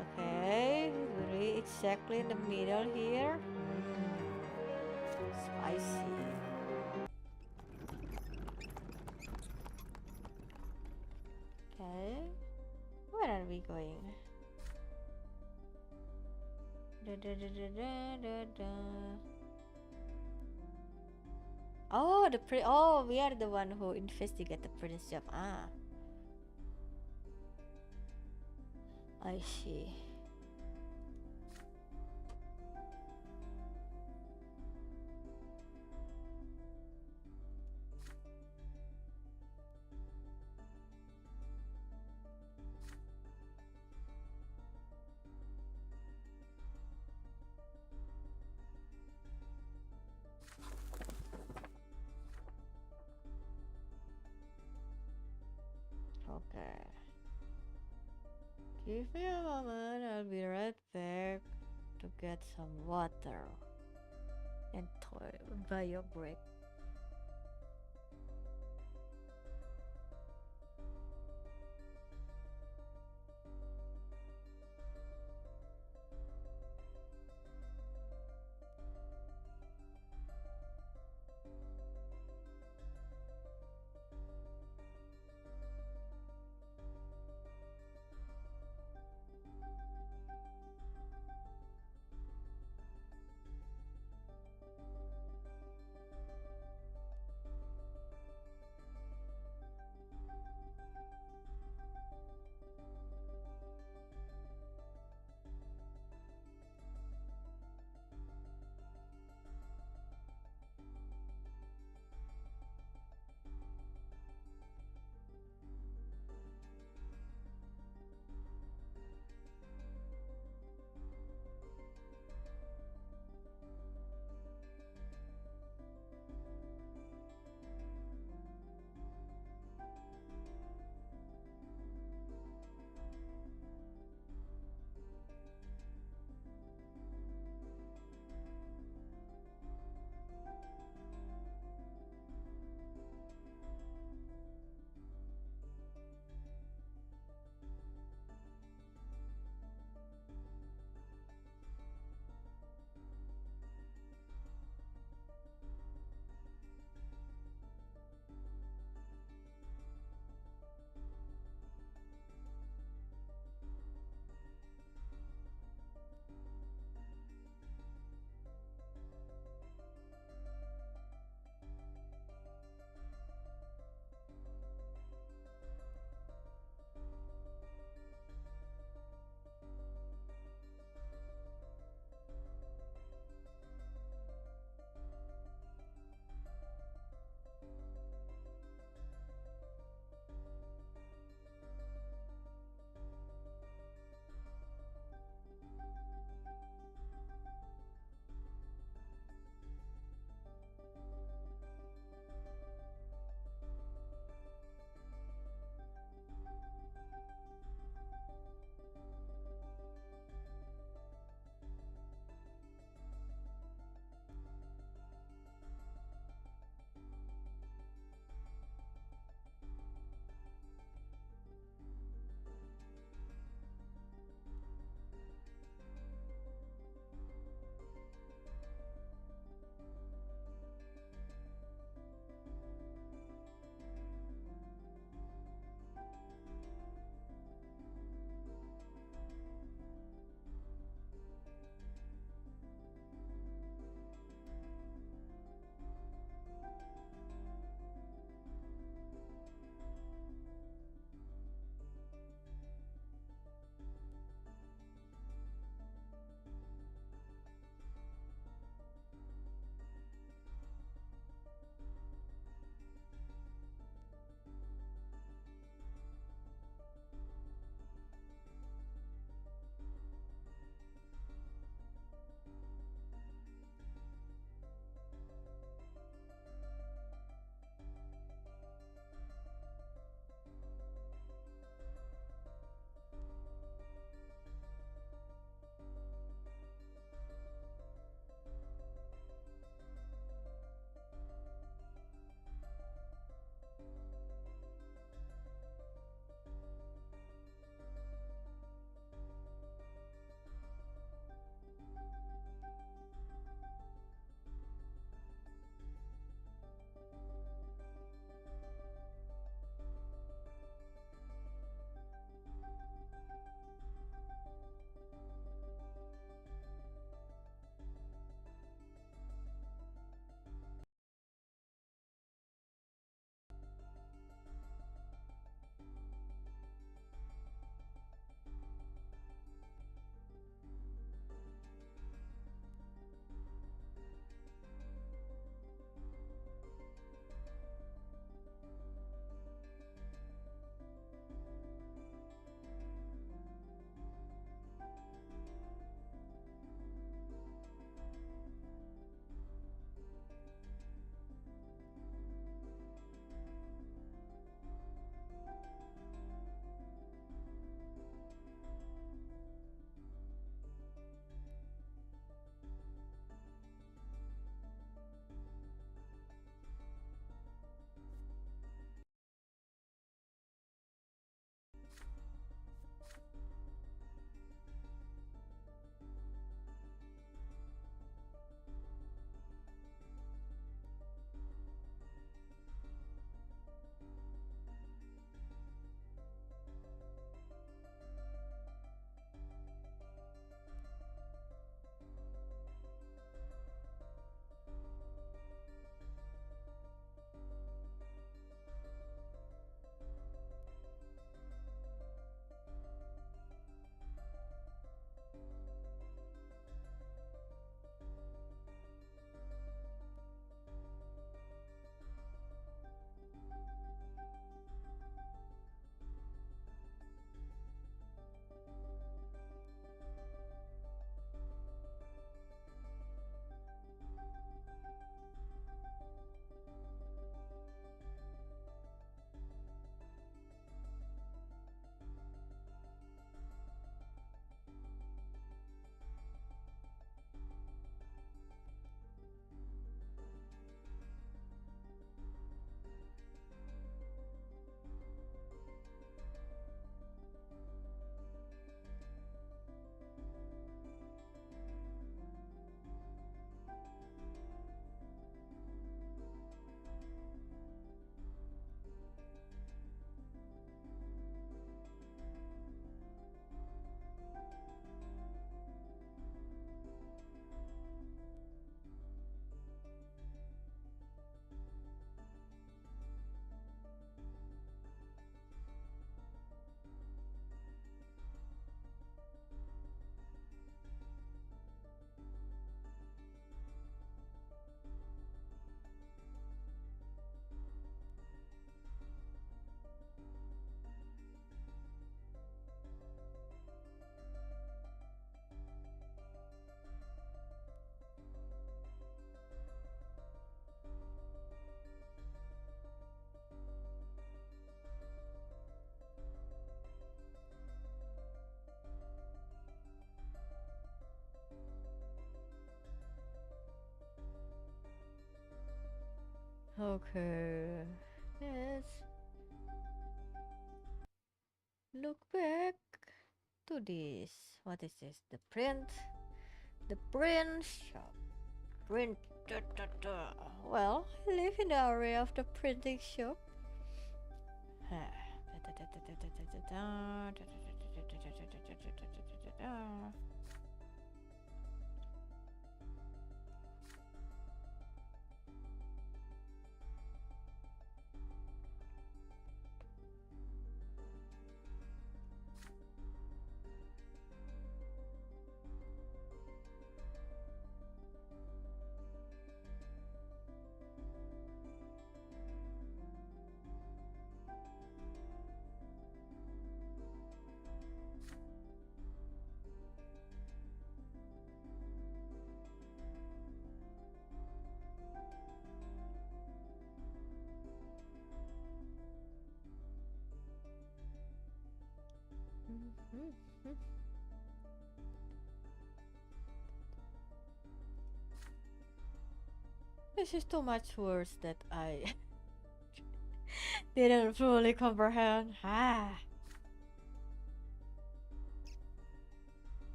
Okay, really exactly in the middle here. Spicy. Okay, where are we going? Da, da, da, da, da, da, da. Oh, oh, we are the one who investigate the prince job. Ah, I see. Okay. Give me a moment, I'll be right back to get some water and bio break. Okay. Let's look back to this. What is this? The print? The print shop. Print. Da, da, da. Well, I live in the area of the printing shop. This is too much words that I didn't fully comprehend. Ah.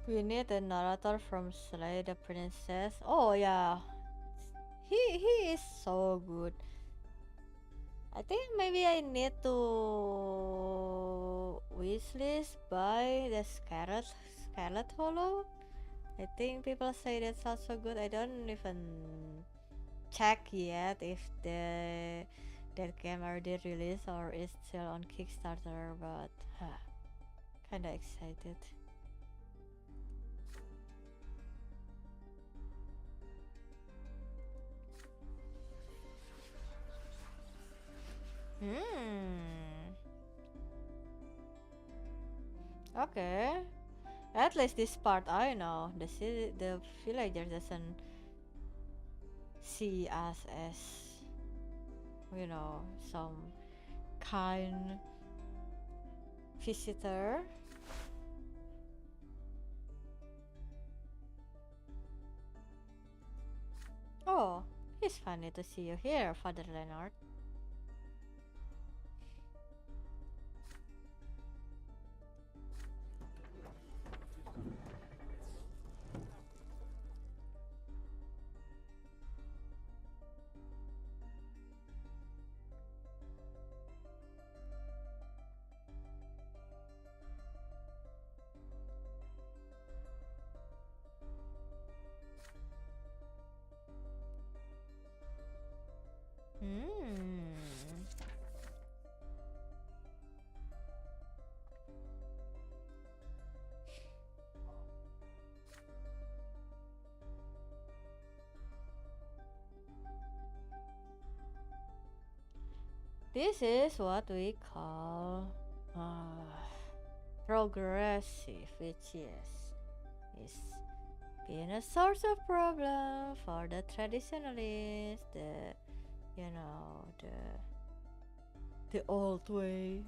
We need a narrator from Slay the Princess. Oh yeah, he is so good. I think maybe I need to wishlist buy the Scarlet Hollow. I think people say that's also good. I don't even check yet if that game already released or is still on Kickstarter, but kinda excited. Hmm. Okay. At least this part I know. The villager doesn't see us as, some kind visitor. Oh, it's funny to see you here, Father Leonard. Hmm. This is what we call progressive, which is being a source of problem for the traditionalists, the old way.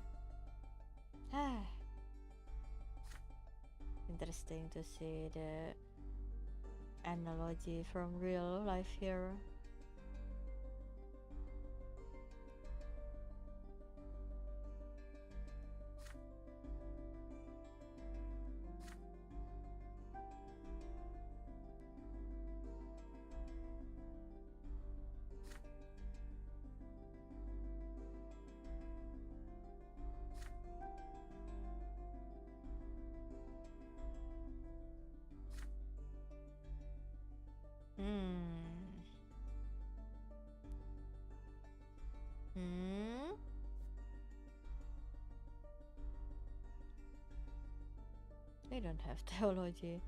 Ah, interesting to see the analogy from real life here. Hmm. Hmm. I don't have theology.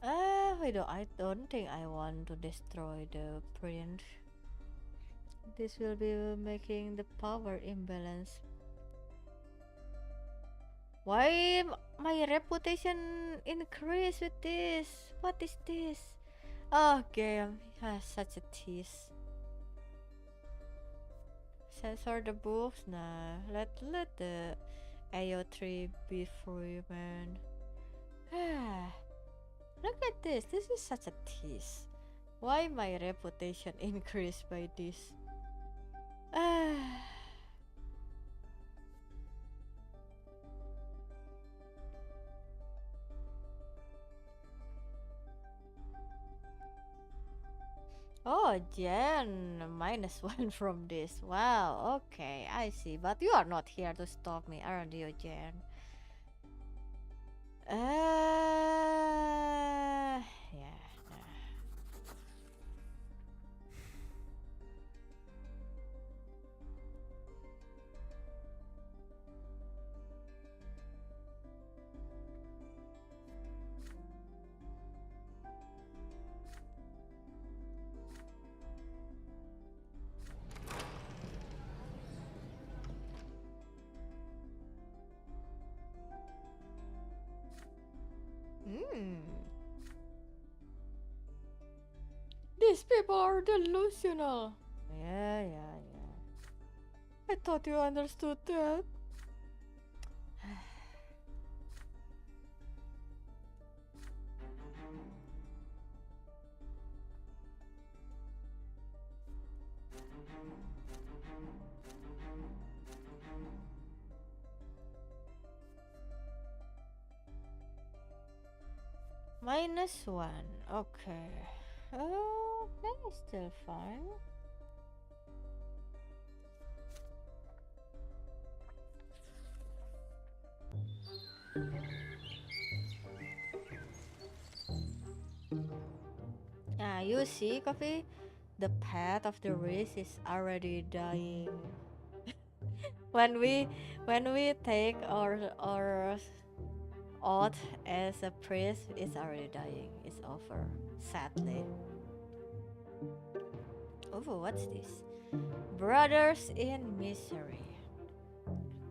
I don't think I want to destroy the print. This will be making the power imbalance Why my reputation increase with this? What is this? Oh, game. Such a tease. Censor the books? Nah. Let the AO3 be free, man. Look at this. This is such a tease. Why my reputation increased by this? Oh, Jen, -1 from this. Wow, okay, I see. But you are not here to stop me, aren't you, Jen? Yeah. Hmm. These people are delusional. Yeah. I thought you understood that. -1. Okay. Oh, that is still fine. You see, Coffee? The path of the race is already dying. when we when we take our oath as a priest, it's already dying. It's over. Sadly. Oh, what's this? Brothers in misery.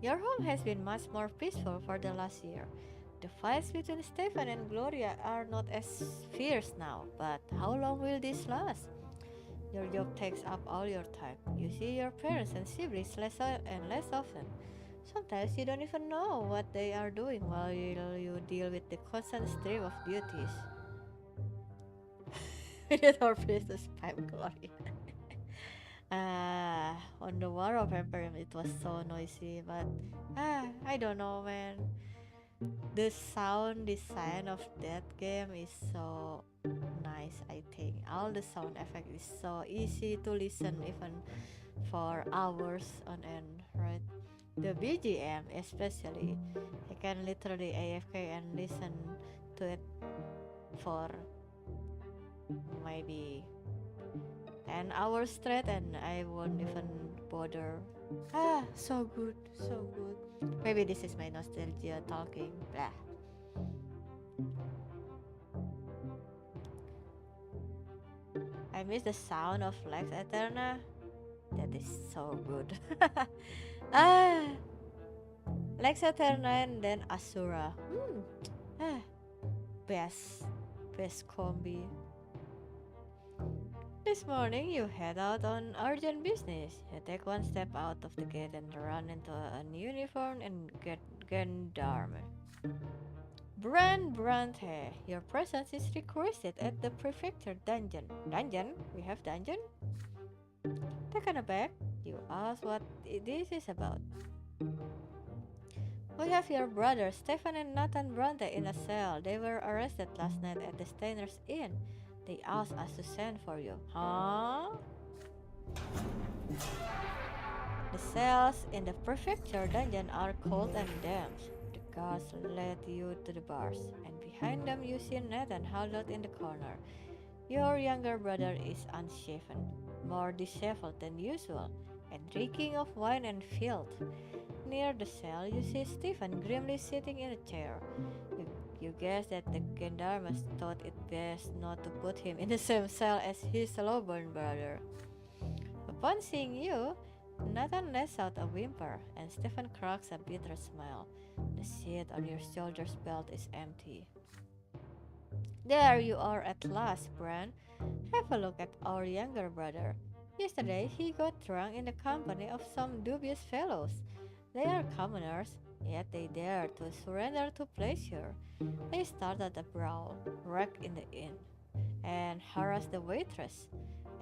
Your home has been much more peaceful for the last year. The fights between Stefan and Gloria are not as fierce now, but how long will this last? Your job takes up all your time. You see your parents and siblings and less often. Sometimes you don't even know what they are doing while you deal with the constant stream of duties. It our place to spam Gloria. On the War of Empire, it was so noisy, but I don't know, man. The sound design of that game is so nice. I think all the sound effect is so easy to listen, even for hours on end, right? The BGM, especially, I can literally AFK and listen to it for maybe 10 hours straight and I won't even bother. So good, so good. Maybe this is my nostalgia talking. Blah. I miss the sound of Lex Eterna. That is so good. ah, Lex Eterna and then Asura. Ah, best combi. This morning you head out on urgent business. You take one step out of the gate and run into an uniformed and gendarme. Brante, your presence is requested at the prefecture dungeon. Dungeon? We have dungeon? Taken aback, you ask what this is about. We have your brothers Stefan and Nathan Brante in a cell. They were arrested last night at the Stainer's Inn. They asked us to send for you. Huh? The cells in the prefecture dungeon are cold and damp. The guards led you to the bars, and behind them you see Nathan huddled in the corner. Your younger brother is unshaven, more disheveled than usual, and reeking of wine and filth. Near the cell, you see Stephen grimly sitting in a chair. You guess that the gendarmes thought it best not to put him in the same cell as his lowborn brother. Upon seeing you, Nathan lets out a whimper, and Stephen cracks a bitter smile. The seat on your shoulder's belt is empty. There you are at last, Bran. Have a look at our younger brother. Yesterday he got drunk in the company of some dubious fellows. They are commoners, yet they dare to surrender to pleasure. They started a brawl, wrecked in the inn, and harassed the waitress.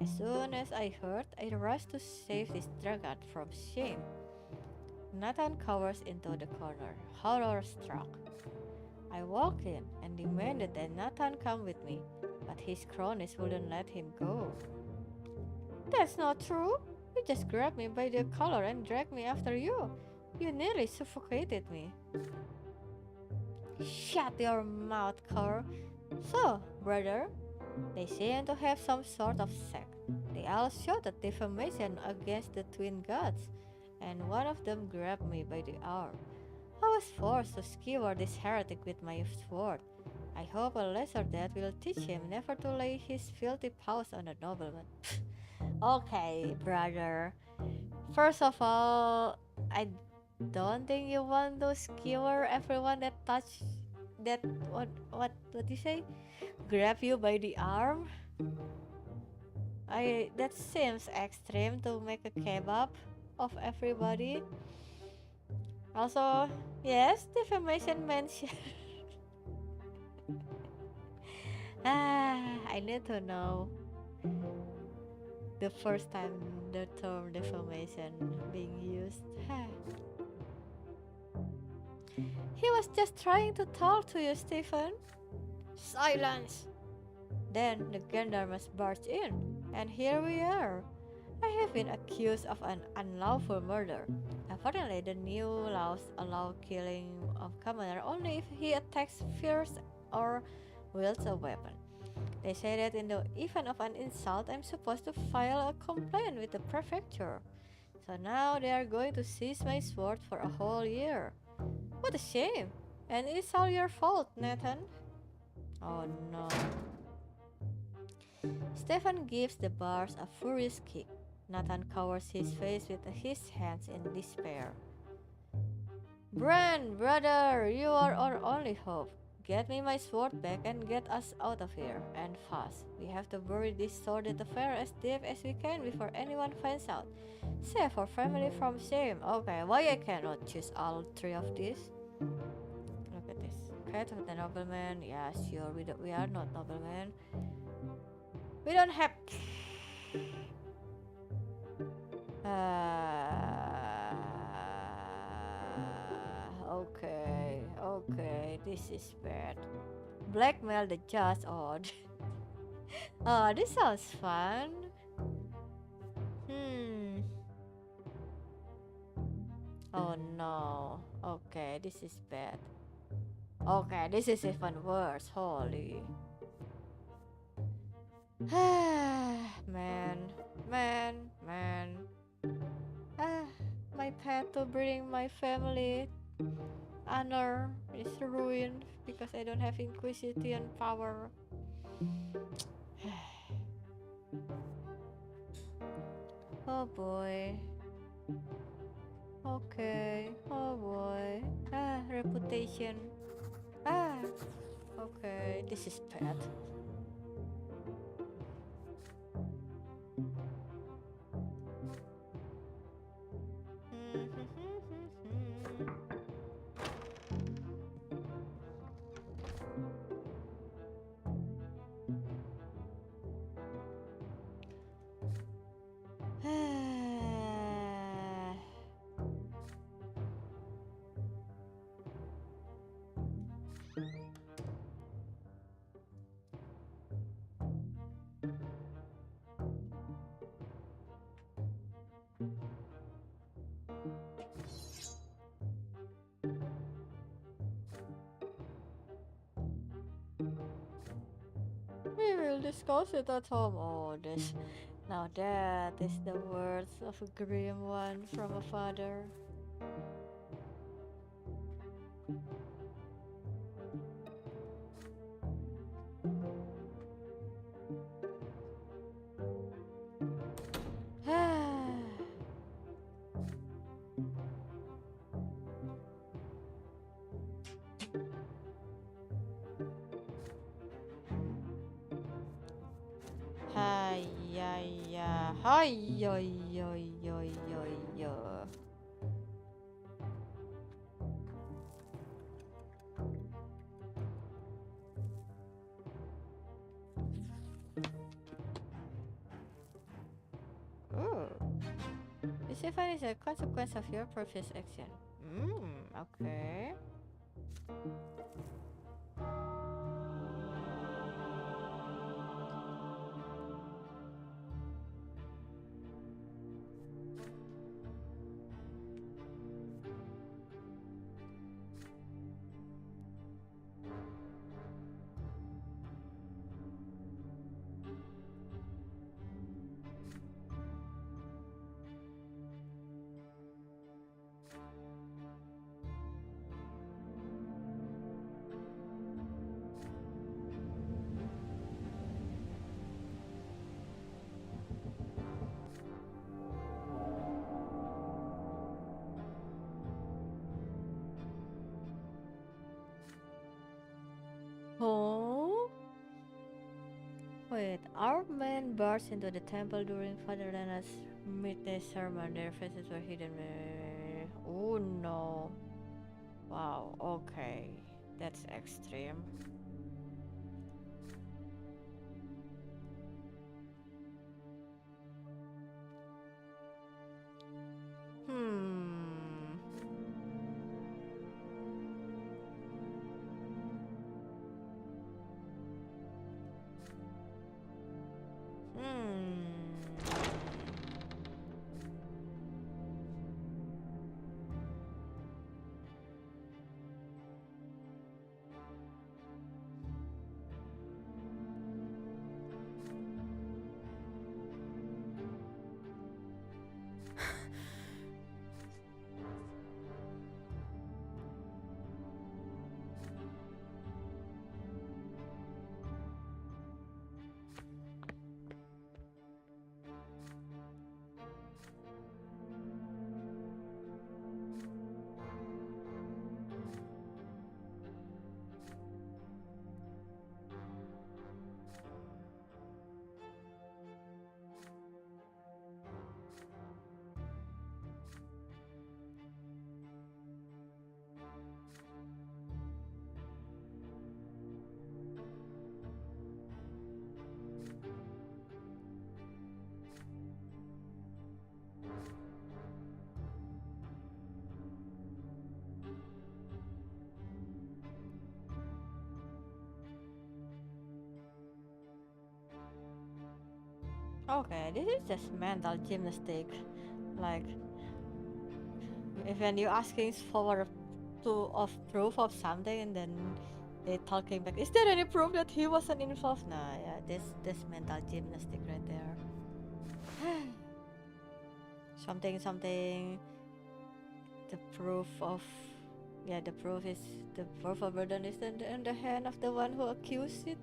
As soon as I heard, I rushed to save this drunkard from shame. Nathan cowers into the corner, horror struck. I walked in and demanded that Nathan come with me, but his cronies wouldn't let him go. That's not true. You just grabbed me by the collar and dragged me after you. You nearly suffocated me. Shut your mouth, Carl. So, brother, they seem to have some sort of sect. They all shouted defamation against the twin gods, and one of them grabbed me by the arm. I was forced to skewer this heretic with my sword. I hope a lesser death will teach him never to lay his filthy paws on a nobleman. Okay, brother. First of all, I don't think you want to skewer everyone that touch that what do you say? Grab you by the arm? I that seems extreme to make a kebab of everybody. Also, yes, defamation mention. I need to know the first time the term defamation being used. He was just trying to talk to you, Stephen. Silence! Then the gendarmes barged in, and here we are. I have been accused of an unlawful murder. Apparently, the new laws allow killing of commoner only if he attacks first or wields a weapon. They say that in the event of an insult, I'm supposed to file a complaint with the prefecture. So now they are going to seize my sword for a whole year. What a shame! And it's all your fault, Nathan. Oh no. Stefan gives the bars a furious kick. Nathan covers his face with his hands in despair. Bran, brother, you are our only hope. Get me my sword back and get us out of here, and fast. We have to bury this sordid affair as deep as we can before anyone finds out. Save our family from shame. Okay, why I cannot choose all three of these? Look at this. Cat of the nobleman. Yeah, sure, we are not noblemen. We don't have... Okay, this is bad. Blackmail the judge. Oh, oh, this sounds fun. Oh no. Okay, this is bad. Okay, this is even worse. Holy. man. My path to bring my family honor is ruined because I don't have Inquisition power. Oh boy. Okay. Oh boy. Reputation. Okay. This is bad. We will discuss it at home. Oh, this. Now that is the words of a grim one from a father. Ay, ay, ay, ay, ay, ay. Ooh. This event is a consequence of your previous action. Okay. Oh? Wait, our men burst into the temple during Father Lana's midday sermon. Their faces were hidden. Oh no. Wow, okay. That's extreme. Hmm. Hmm. Okay, this is just mental gymnastic. Like, if when you asking for of proof of something and then they talking back, is there any proof that he wasn't involved? Nah, yeah, this mental gymnastic right there. Something. The proof of yeah, the proof of burden is in the hand of the one who accused it.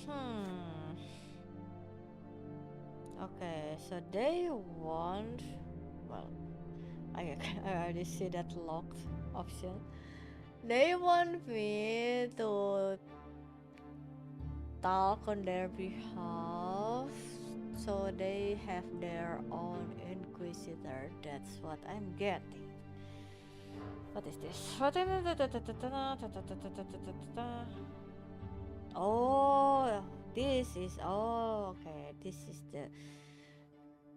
Hmm. Okay, so they want. Well, I I already see that locked option. They want me to talk on their behalf, so they have their own inquisitor. That's what I'm getting. What is this? Oh, this is okay. This is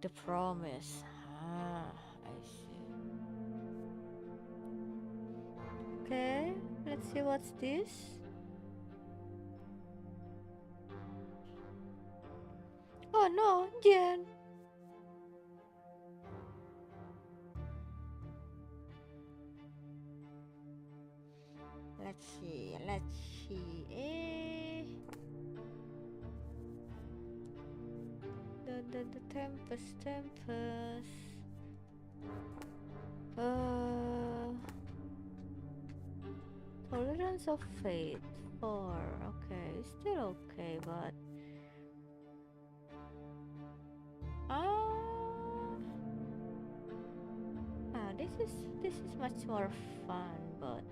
the promise. Ah, I see. Okay, let's see what's this. Oh no, Jen. Let's see. Let's see. The Tempest. Uh, Tolerance of fate. 4. Okay, still okay, but ah, this is much more fun. But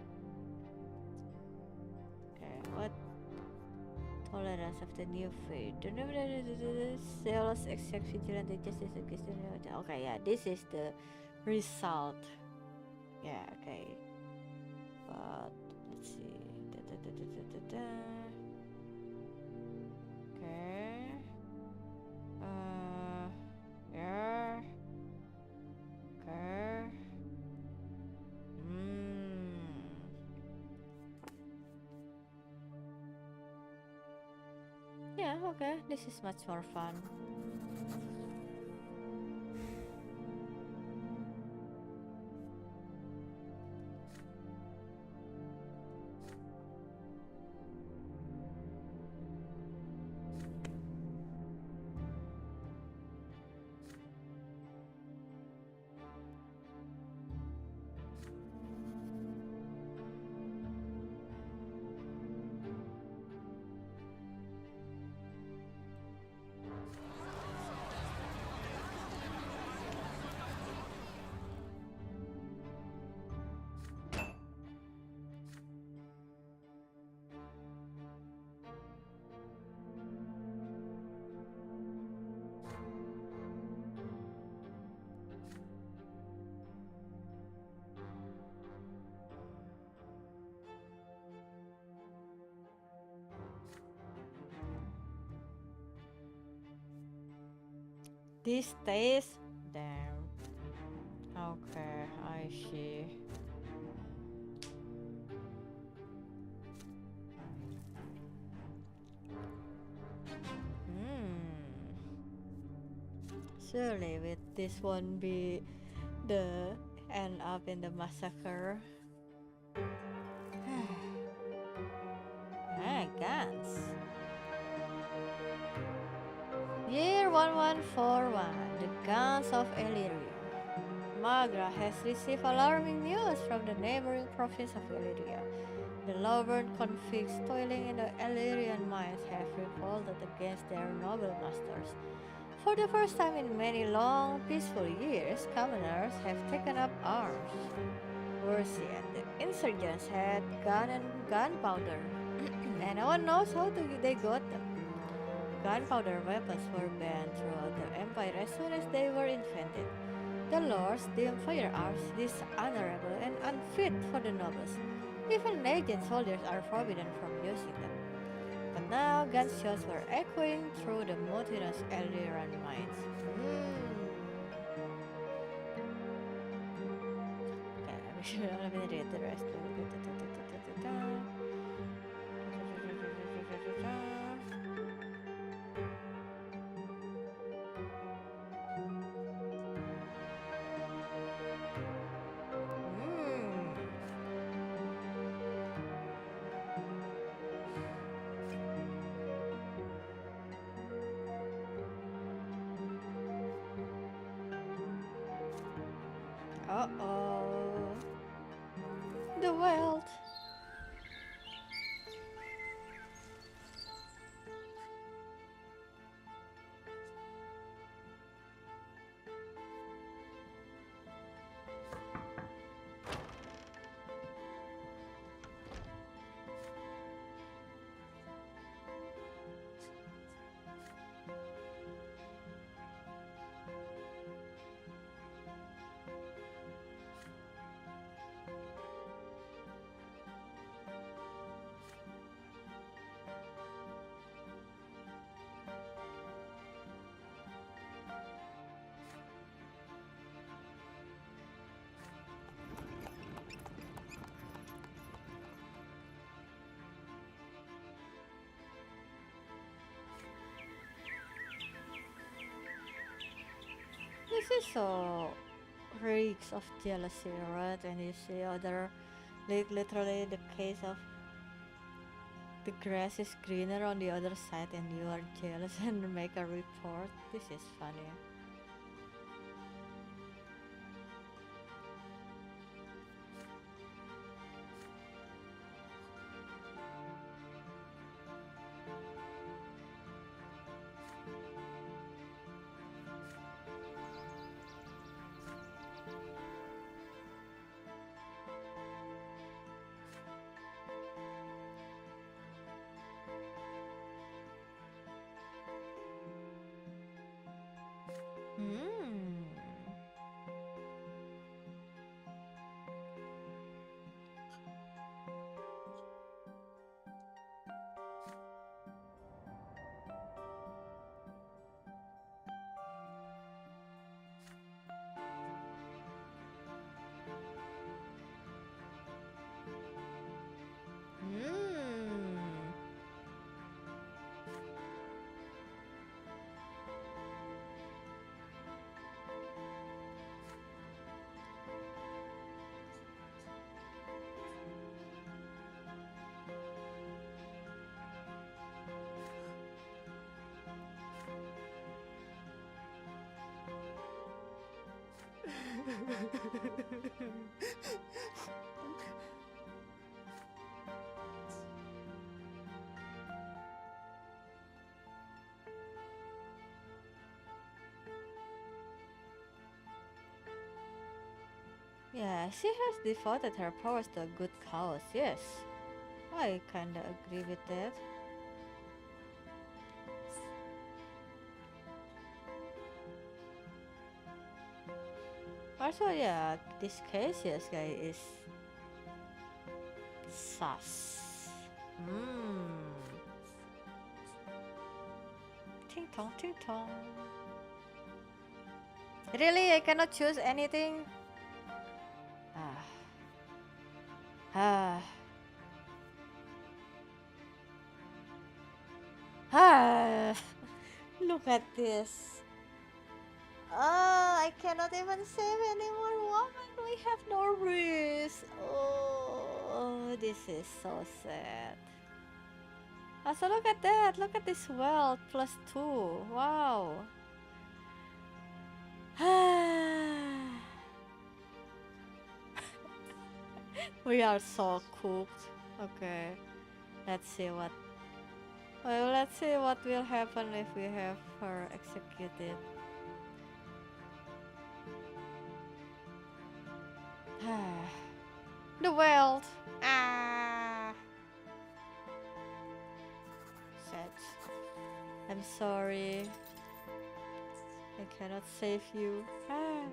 okay, what tolerance of the new fate? Zealous, exact, vigilant, justice, against the. Okay, yeah, this is the result. Yeah, okay. But let's see. Okay. Uh, yeah. Okay. Hmm. Yeah, okay. This is much more fun. This tastes. Damn. Okay, I see. Hmm. Surely, with this won't be the end up in the massacre. Ah, guns. Year 1141, the guns of Illyria. Magra has received alarming news from the neighboring province of Illyria. The low-born convicts toiling in the Illyrian mines have revolted against their noble masters. For the first time in many long, peaceful years, commoners have taken up arms. Worse yet, the insurgents had gun and gunpowder, and no one knows they got them. Gunpowder weapons were banned throughout the empire as soon as they were invented. The lords deemed firearms dishonorable and unfit for the nobles. Even legend soldiers are forbidden from using them. But now gunshots were echoing through the mountainous Eldiran mines. Okay, let me read the rest. Uh-oh. The world. This is so reeks of jealousy, right? And you see other, like literally the case of the grass is greener on the other side and you are jealous and make a report. This is funny. Hmm. Hmm. Yeah, she has devoted her powers to a good cause, yes. I kinda agree with that. Also, yeah, this Cassius guy is sus. Hmm. Ting tong, ting tong. Really? I cannot choose anything? Ah. Ah. Ah. Look at this. Oh, I cannot even save any more woman. We have no risk. Oh, this is so sad. Also, look at that. Look at this wealth +2. Wow. We are so cooked. Okay. Let's see what. Well, let's see what will happen if we have her executed. The wealth. Ah. Sad. I'm sorry. I cannot save you. Ah.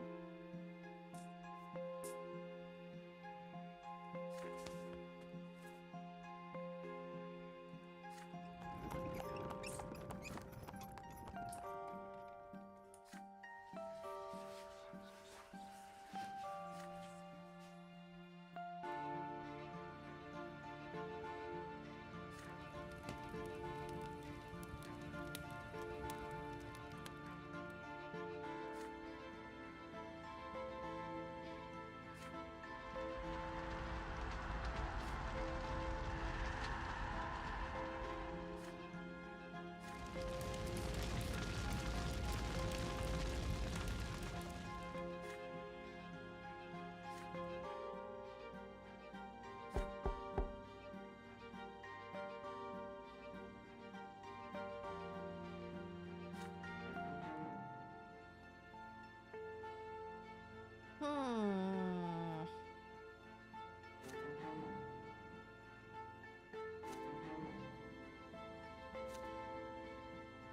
Hmm.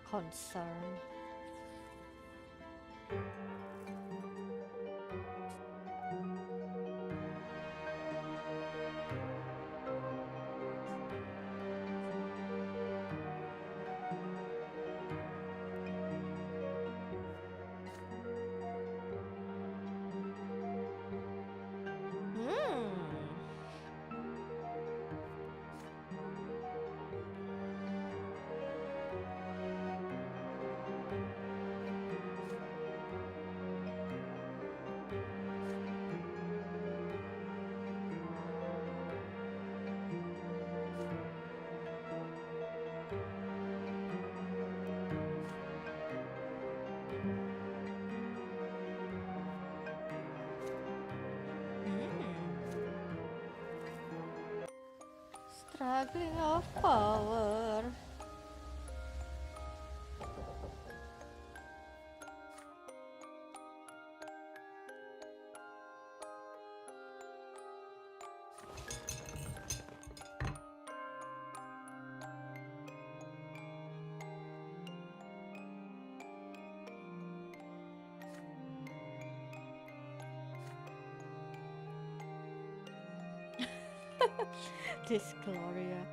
Concern. Hmm. Hmm. Struggling of power. This Gloria.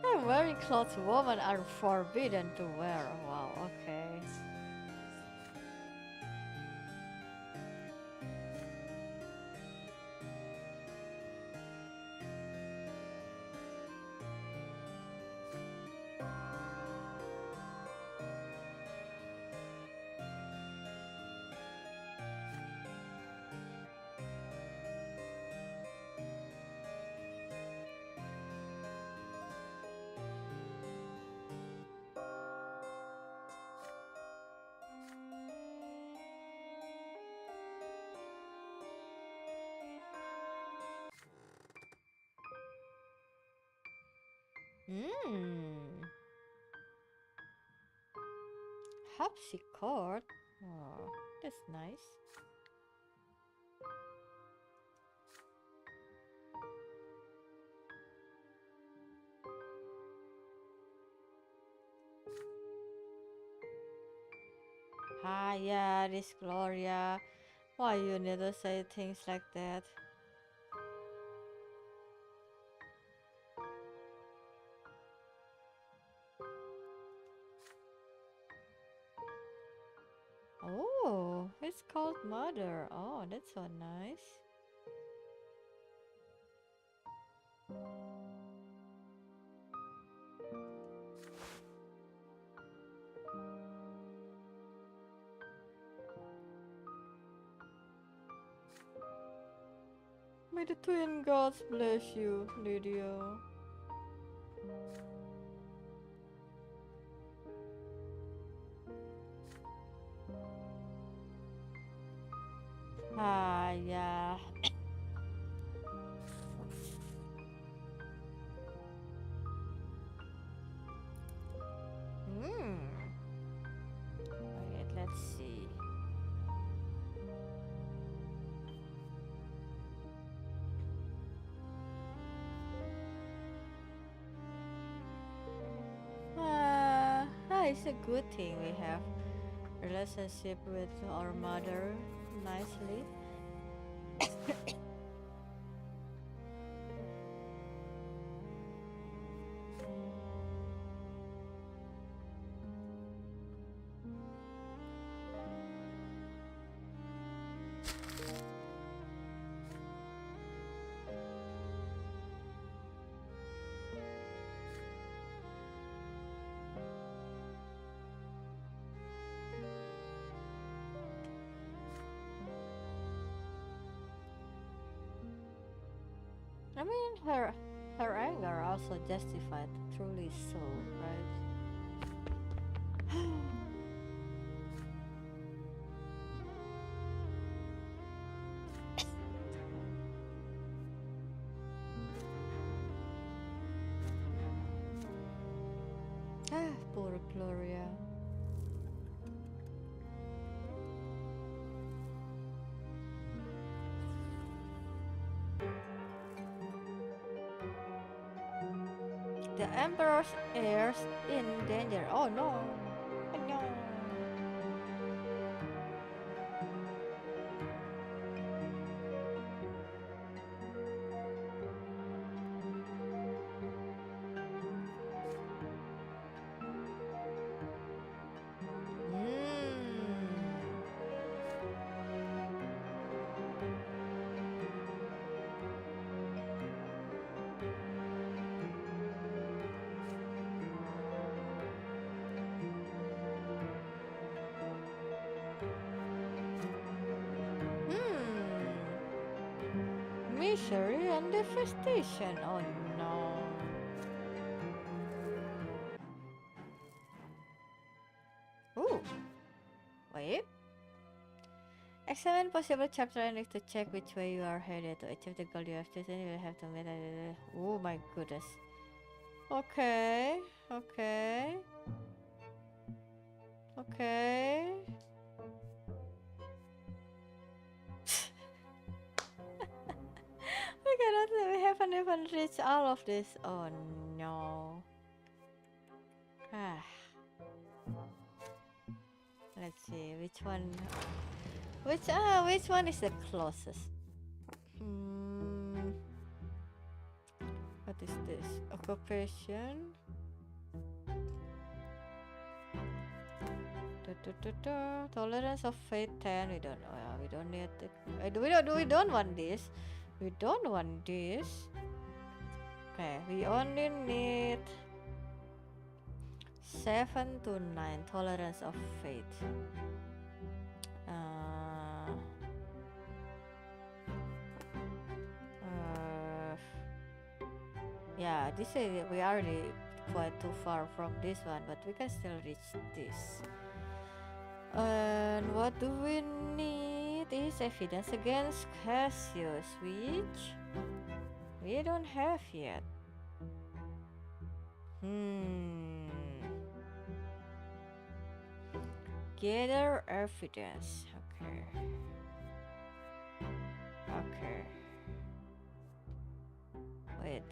I'm wearing clothes women are forbidden to wear. Wow, okay. Mmm. Harpsichord. Oh, that's nice. Ah, yeah, this Gloria. Why you need to say things like that? Oh, it's called Mother. Oh, that's so nice. May the twin gods bless you, Lydia. Ah, yeah. Hmm. Wait, let's see. It's a good thing we have relationship with our mother nicely. I mean, her anger also justified, truly so, right? Ah, poor Gloria. The Emperor's heirs in danger. Oh no! Oh, no! Mm. Hmm. Misery and devastation. Oh no. Ooh. Wait. Examine possible chapter endings to check which way you are headed. To achieve the goal you have chosen, you will have to meet. Oh my goodness. Okay. Okay. Okay. We haven't even reached all of this. Oh no. Ah. Let's see which one. Which one is the closest? Hmm. is this? Occupation. Tolerance of fate 10. We don't. We don't need it. We don't want this. We don't want this. Okay, we only need 7 to 9 tolerance of fate. Yeah, this is we already quite too far from this one, but we can still reach this. And what do we need is evidence against Cassius, which we don't have yet. Gather evidence. Okay. Wait,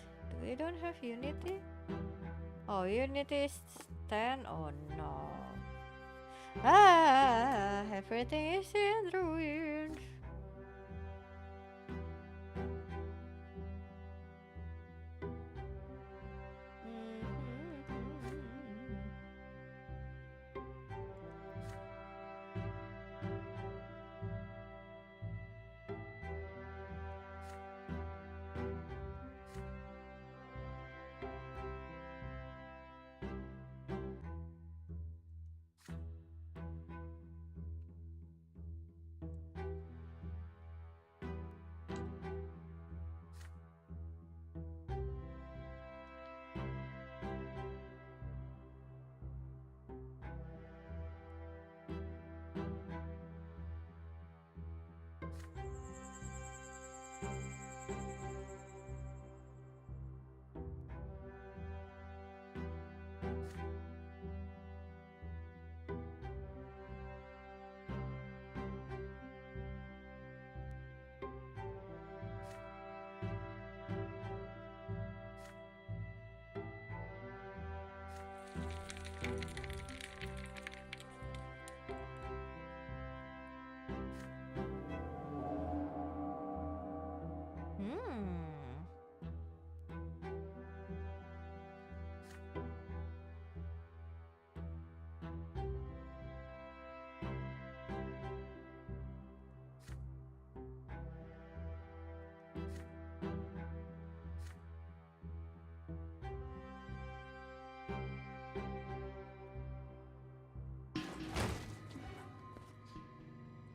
we don't have unity? Oh, unity is 10? Oh no. Everything is in ruins.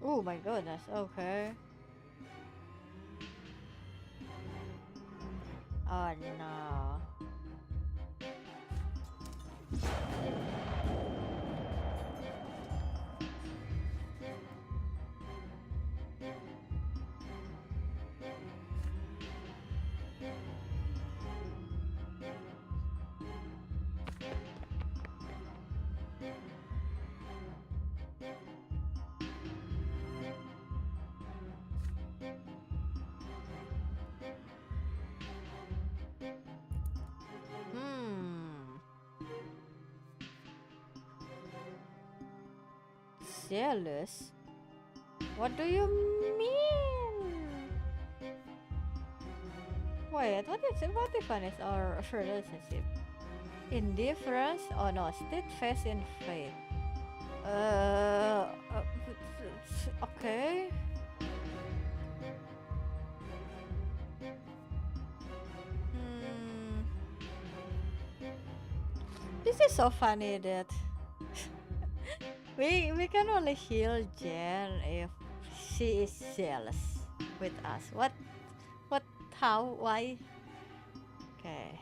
Oh my goodness, okay. Oh no. Jealous? What do you mean? Wait, what if one is our relationship? Indifference? Oh no, steadfast in faith. Okay. This is so funny that we can only heal Jen if she is jealous with us. What? How? Why? Okay.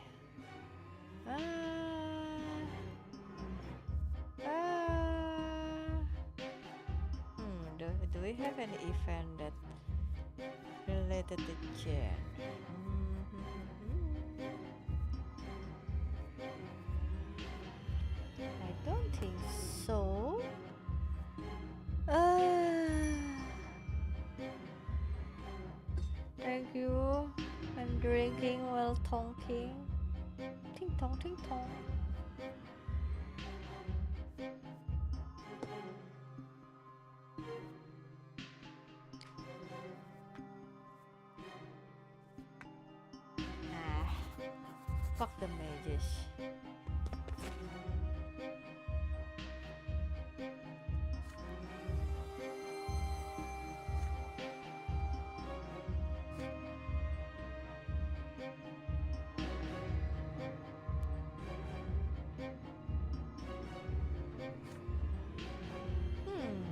Do we have any event that related to Jen? I don't think so. Thank you. I'm drinking while talking. Ting tong, ting tong. wish. Hmm.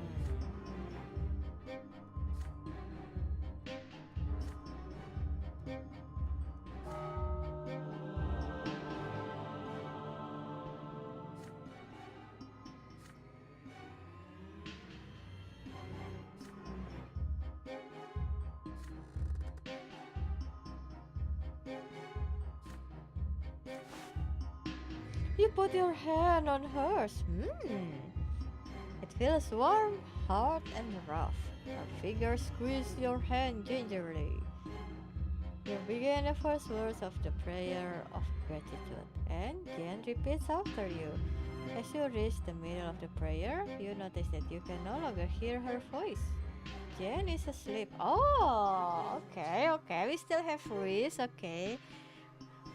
You put your hand on hers. It feels warm, hot, and rough. Her fingers squeeze your hand gingerly. You begin the first words of the prayer of gratitude, and Jen repeats after you. As you reach the middle of the prayer, you notice that you can no longer hear her voice. Jen is asleep. Oh, okay. We still have Reese, okay.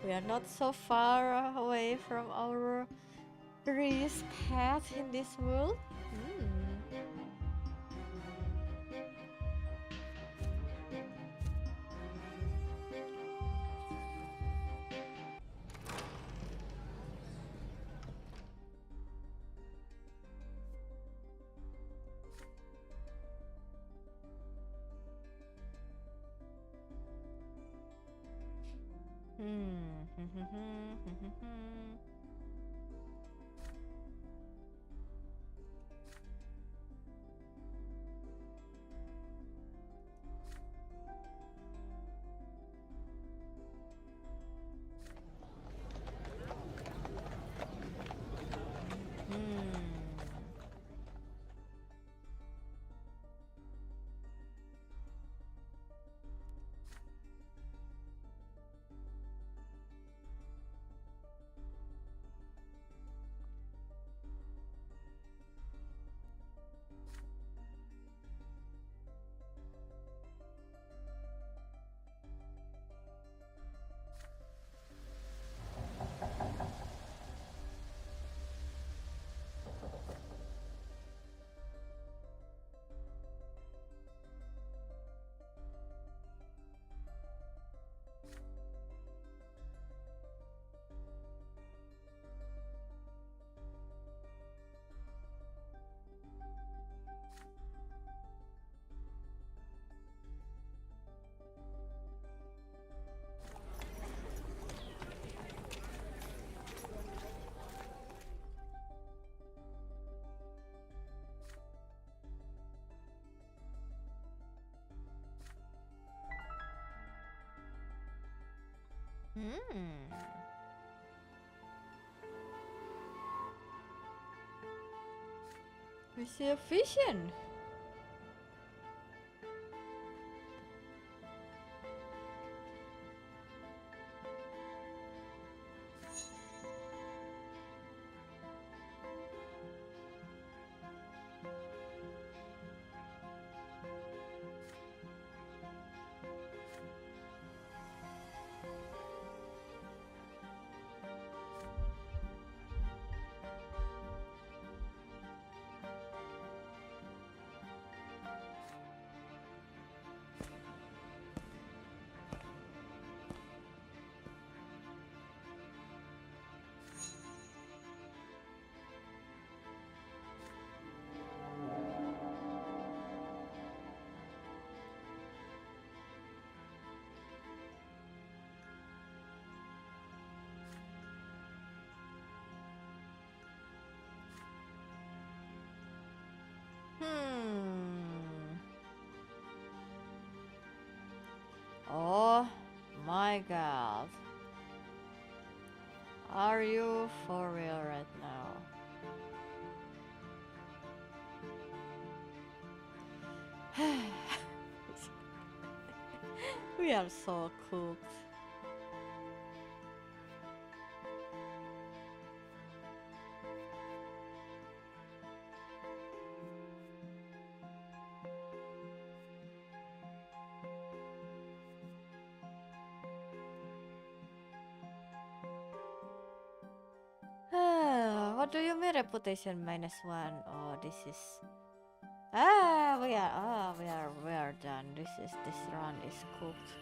We are not so far away from our Reese path in this world. Hmm. Hmm. We see a vision. Hmm. Oh my god. Are you for real right now? We are so cooked. What do you mean reputation -1? Oh, this is we are done. This run is cooked.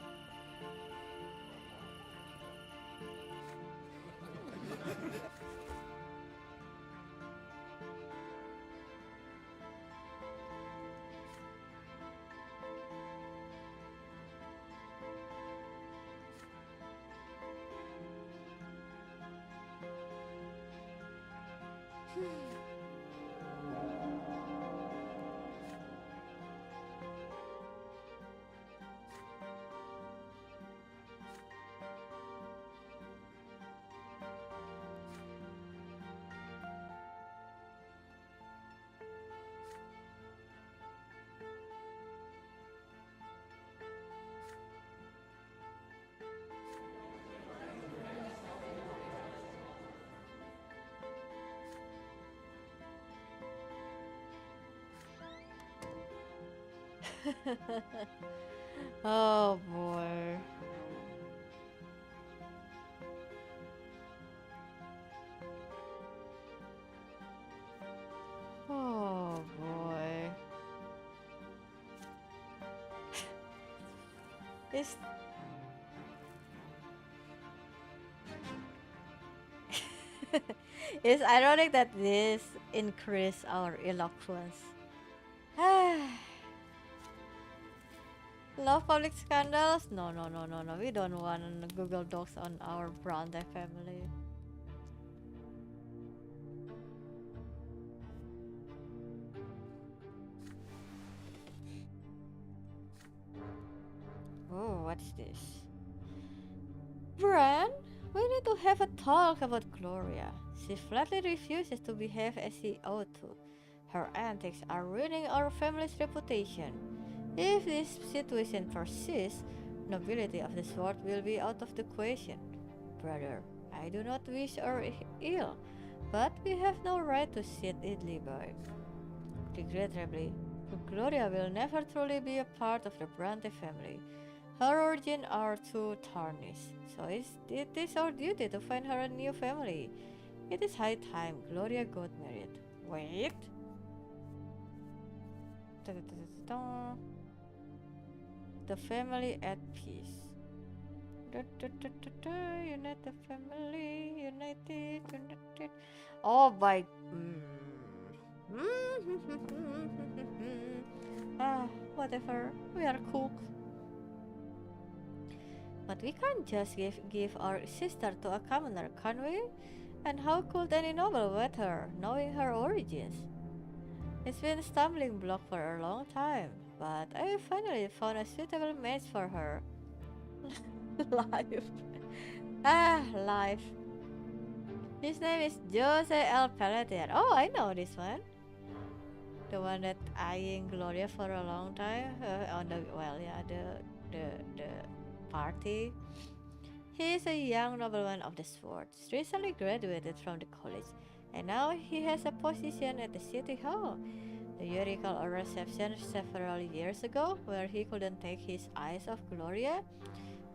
Oh boy. Oh boy. It's it's ironic that this increase our eloquence. Love public scandals? No, no, no, no, no. We don't want Google Docs on our Brante family. Oh, what's this? Bran, we need to have a talk about Gloria. She flatly refuses to behave as she ought to. Her antics are ruining our family's reputation. If this situation persists, nobility of the sword will be out of the question. Brother, I do not wish her ill, but we have no right to sit idly by. Regrettably, Gloria will never truly be a part of the Brante family. Her origins are too tarnished, so it is our duty to find her a new family. It is high time Gloria got married. Wait! Da-da-da-da-da. The family at peace. Da-da-da-da-da. United family, united. Oh, by. Whatever. We are cooked. But we can't just give our sister to a commoner, can we? And how could any noble wed her, knowing her origins? It's been a stumbling block for a long time, but I finally found a suitable match for her. Life. Life. His name is Jose El Pelletier. Oh, I know this one. The one that eyeing Gloria for a long time on the the party. He is a young nobleman of the sword, recently graduated from the college, and now he has a position at the city hall. Do you recall a reception several years ago where he couldn't take his eyes off Gloria?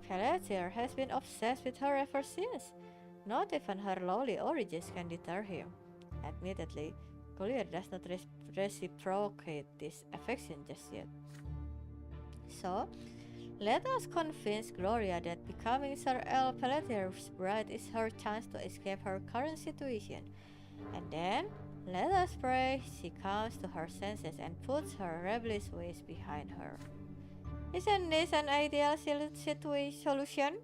Pelletier has been obsessed with her ever since. Not even her lowly origins can deter him. Admittedly, Gloria does not reciprocate this affection just yet. So, let us convince Gloria that becoming Sir El Pelletier's bride is her chance to escape her current situation. And then, let us pray she comes to her senses and puts her rebellious ways behind her. Isn't this an ideal solution?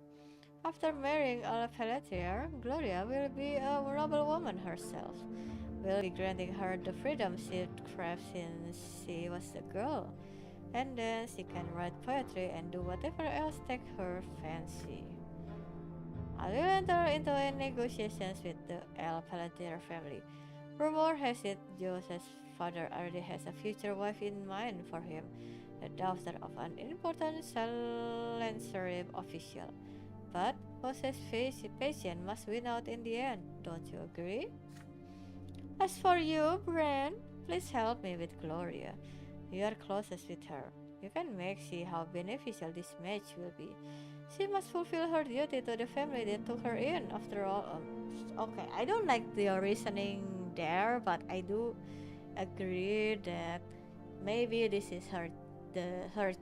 After marrying El Pelletier, Gloria will be a noble woman herself. We'll be granting her the freedom she craved since she was a girl. And then she can write poetry and do whatever else takes her fancy. I will enter into negotiations with the El Pelletier family. Rumor has it Jose's father already has a future wife in mind for him, the daughter of an important Silencery official. But Jose's patience must win out in the end, don't you agree? As for you, Bran, please help me with Gloria. You are closest with her. You can make see how beneficial this match will be. She must fulfill her duty to the family that took her in. After all, okay, I don't like the reasoning there, but I do agree that maybe this is her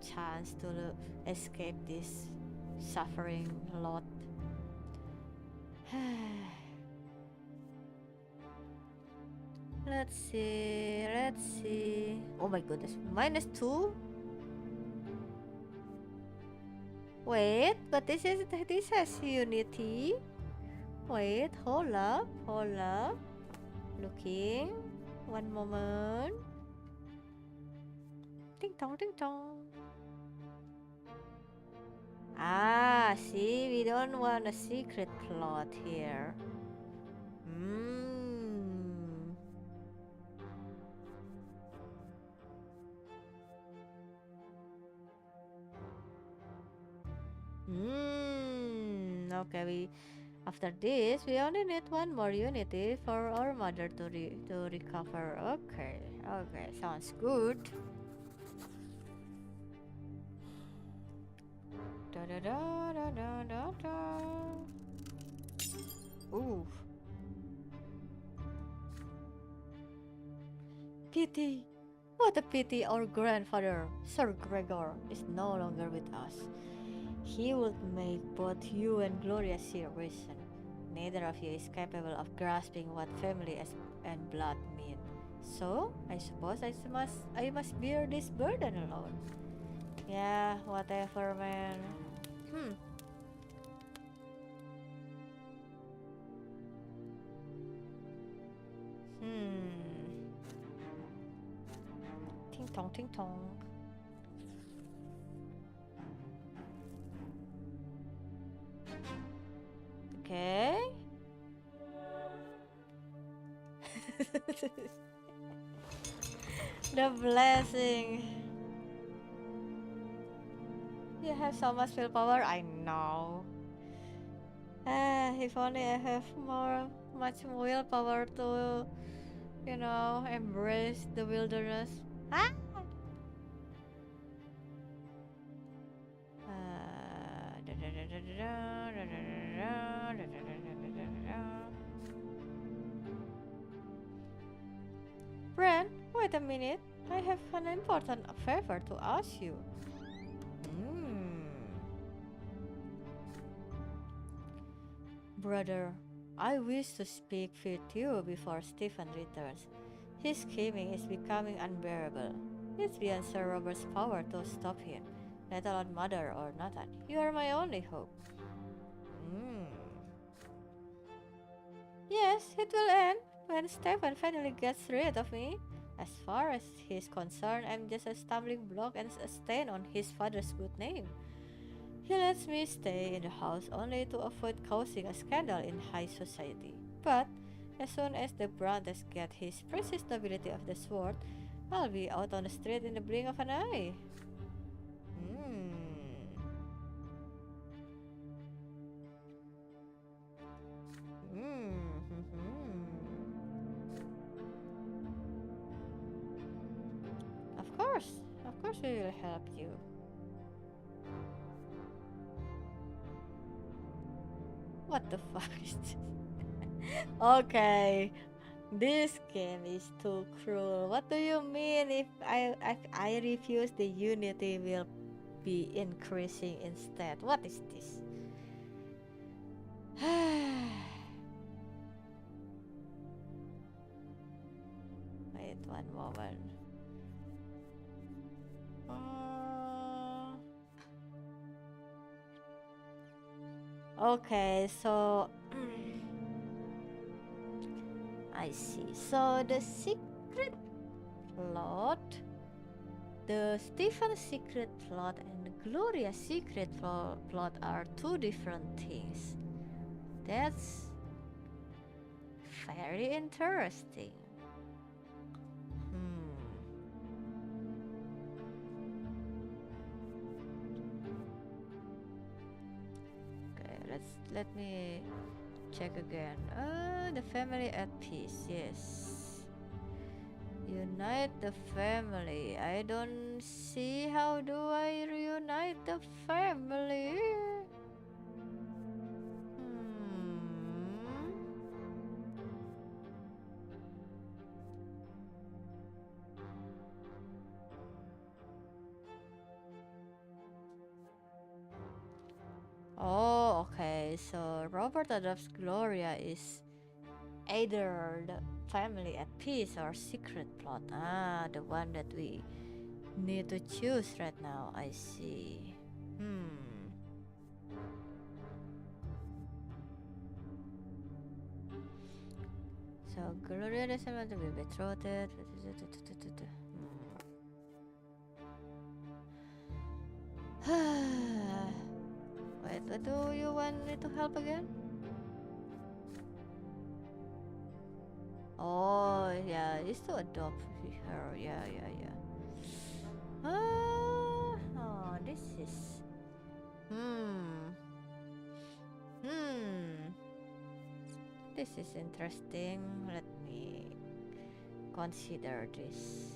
chance to escape this suffering lot. Let's see, let's see. Oh my goodness, -2. Wait, but this has unity. Wait, hold up, hold up. Looking. One moment. Ding dong, ding dong. Ah, see, we don't want a secret plot here. Hmm. Okay, after this, we only need one more unity for our mother to recover. Okay, okay, sounds good. Da da da da da da da. Ooh. Pity. What a pity our grandfather, Sir Gregor, is no longer with us. He would make both you and Gloria see reason. Neither of you is capable of grasping what family and blood mean. So, I suppose I must bear this burden alone. Yeah, whatever, man. Hmm. Hmm. Ting tong, ting tong. Okay. The blessing. You have so much willpower, I know. If only I have much willpower to, embrace the wilderness. Ah! Bran, wait a minute. I have an important favor to ask you. Hmm. Brother, I wish to speak with you before Stephen returns. His scheming is becoming unbearable. It's beyond Sir Robert's power to stop him, let alone Mother or Nathan. You are my only hope. Hmm. Yes, it will end when Stephen finally gets rid of me. As far as he's concerned, I'm just a stumbling block and a stain on his father's good name. He lets me stay in the house only to avoid causing a scandal in high society. But as soon as the Brantes get his precious nobility of the sword, I'll be out on the street in the blink of an eye. Hmm. Of course we will help you. What the fuck is this? Okay, this game is too cruel. What do you mean if I refuse the unity will be increasing instead? What is this? Wait one moment. Okay, so I see. So the secret plot, the Stephen secret plot and the Gloria secret plot are two different things. That's very interesting. Hmm. Okay, let me check again. The family at peace. Yes. Unite the family. I don't see how do I reunite the family. Robert adopts Gloria is either the family at peace or secret plot. Ah, the one that we need to choose right now. I see. So Gloria doesn't want to be betrothed. Wait, what do you want me to help again? Oh, yeah, it's to adopt her. Yeah. Oh, this is. This is interesting. Let me consider this.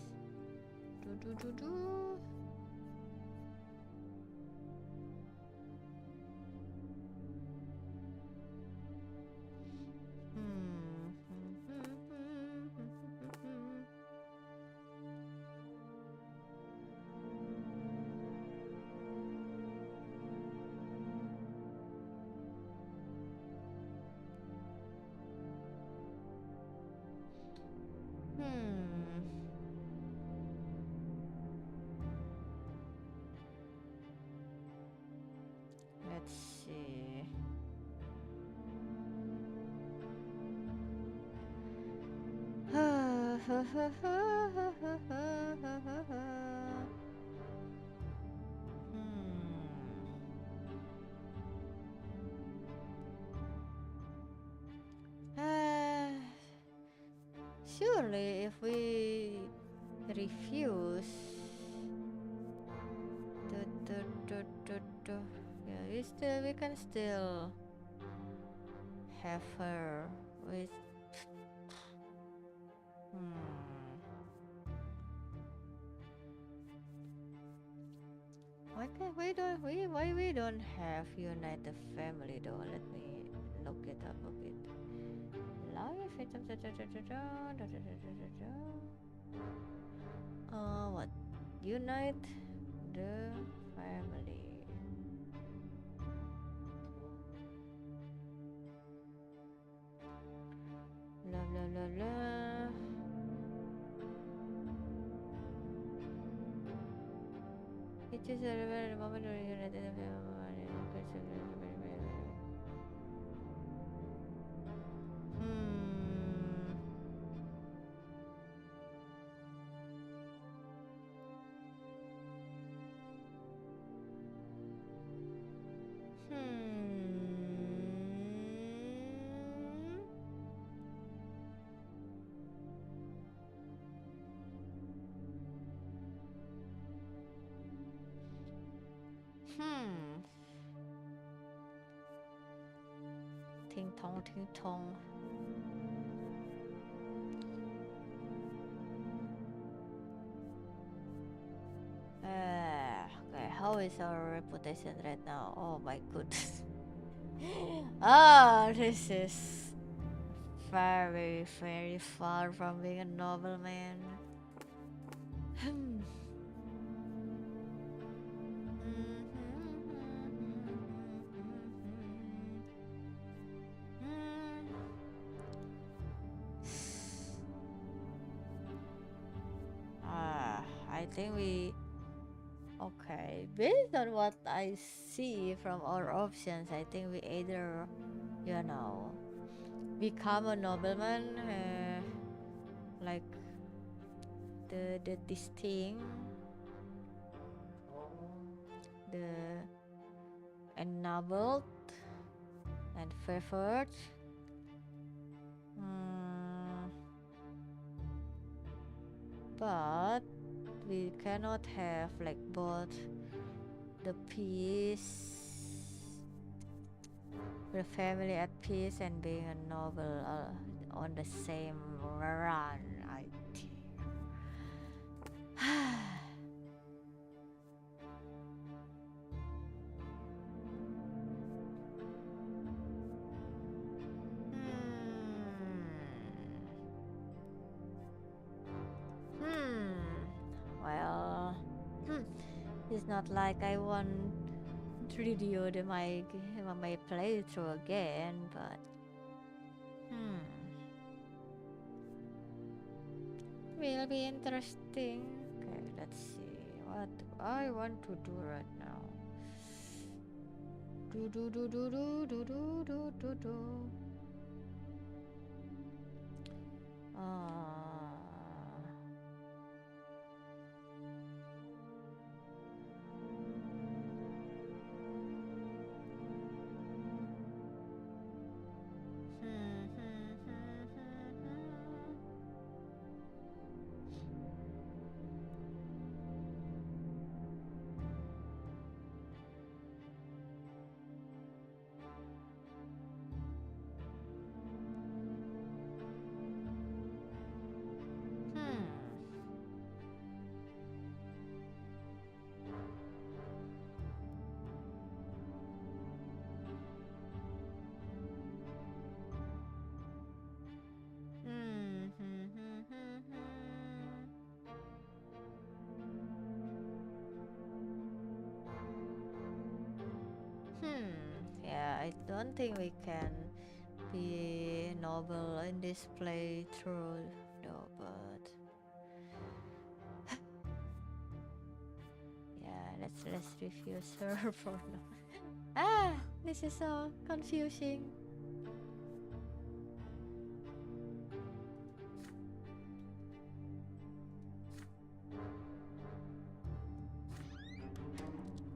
Let's see. Surely, if we refuse, yeah, we can still have her with. Why we don't have unite the family though? Let me look it up a bit. Life. What? Unite the family. Blah blah blah blah. It is a moment when united the family. Ting tong, ting tong. Okay, how is our reputation right now? Oh my goodness. This is very, very far from being a nobleman. I think okay, based on what I see from our options, I think we either, become a nobleman, like this thing, the ennobled and favored. But we cannot have like both the peace, the family at peace, and being a noble on the same run. I think. Well, it's not like I want redo my playthrough again, but hmm, will be interesting. Okay, let's see what I want to do right now. Do do do do do do do do do do. Ah. Hmm, hmm, hmm, hmm, hmm. Hmm, hmm, hmm, hmm, hmm. Hmm. Yeah, I don't think we can be noble in this playthrough, though. But yeah, let's refuse her for now. Ah, this is so confusing.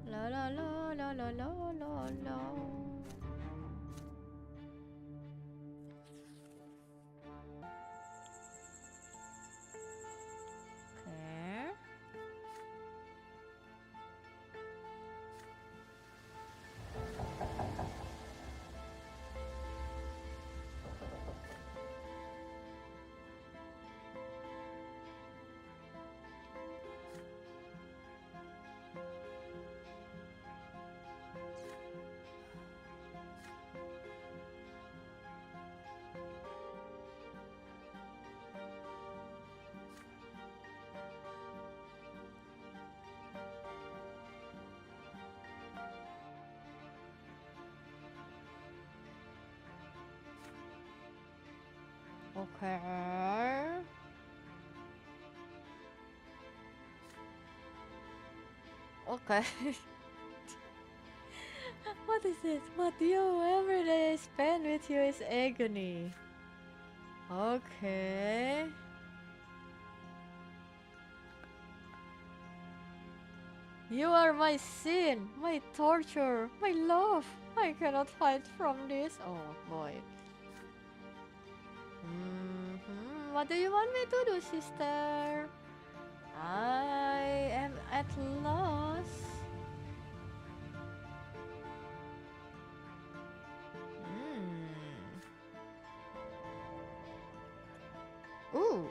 La la la la la la la la. Okay. Okay. Okay. What is it? What you every day spend with you is agony. Okay. You are my sin, my torture, my love. I cannot hide from this. Oh boy. What do you want me to do, sister? I am at loss. Hmm. Ooh.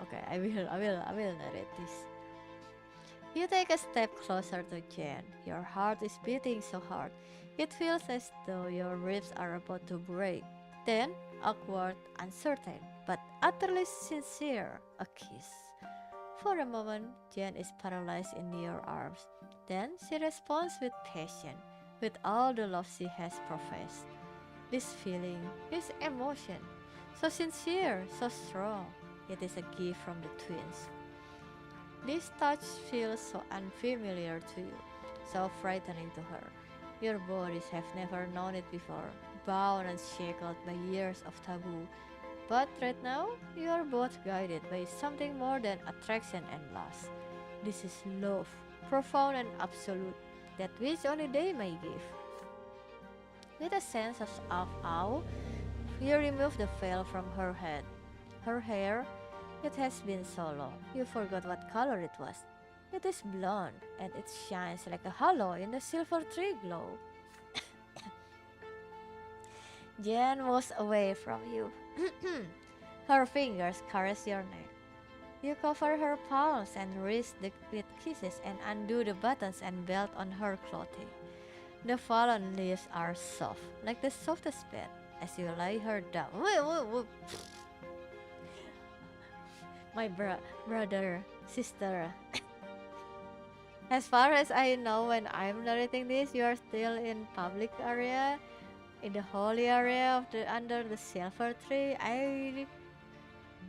Okay, I will narrate this. You take a step closer to Jen. Your heart is beating so hard. It feels as though your ribs are about to break. Then, awkward, uncertain, but utterly sincere, a kiss. For a moment, Jen is paralyzed in your arms. Then she responds with passion, with all the love she has professed. This feeling, this emotion, so sincere, so strong, it is a gift from the twins. This touch feels so unfamiliar to you, so frightening to her. Your bodies have never known it before, bound and shackled by years of taboo. But right now, you are both guided by something more than attraction and lust. This is love, profound and absolute, that which only they may give. With a sense of awe, you remove the veil from her head. Her hair, it has been so long, you forgot what color it was. It is blonde, and it shines like a halo in the silver tree glow. Jen moves away from you. Her fingers caress your neck. You cover her palms and wrists with kisses and undo the buttons and belt on her clothing. The fallen leaves are soft, like the softest bed, as you lay her down. My brother, sister. As far as I know, when I'm narrating this, you are still in public area, in the holy area of the under the silver tree. I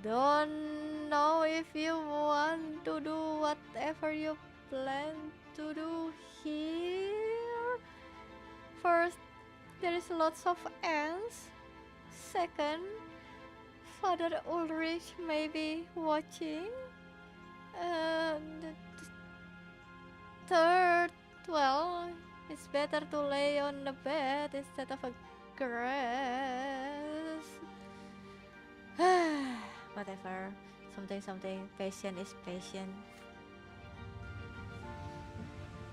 don't know if you want to do whatever you plan to do here. First, there is lots of ants. Second, Father Ulrich may be watching. And third, well, it's better to lay on the bed instead of a grass. Whatever. Something. Patient is patient.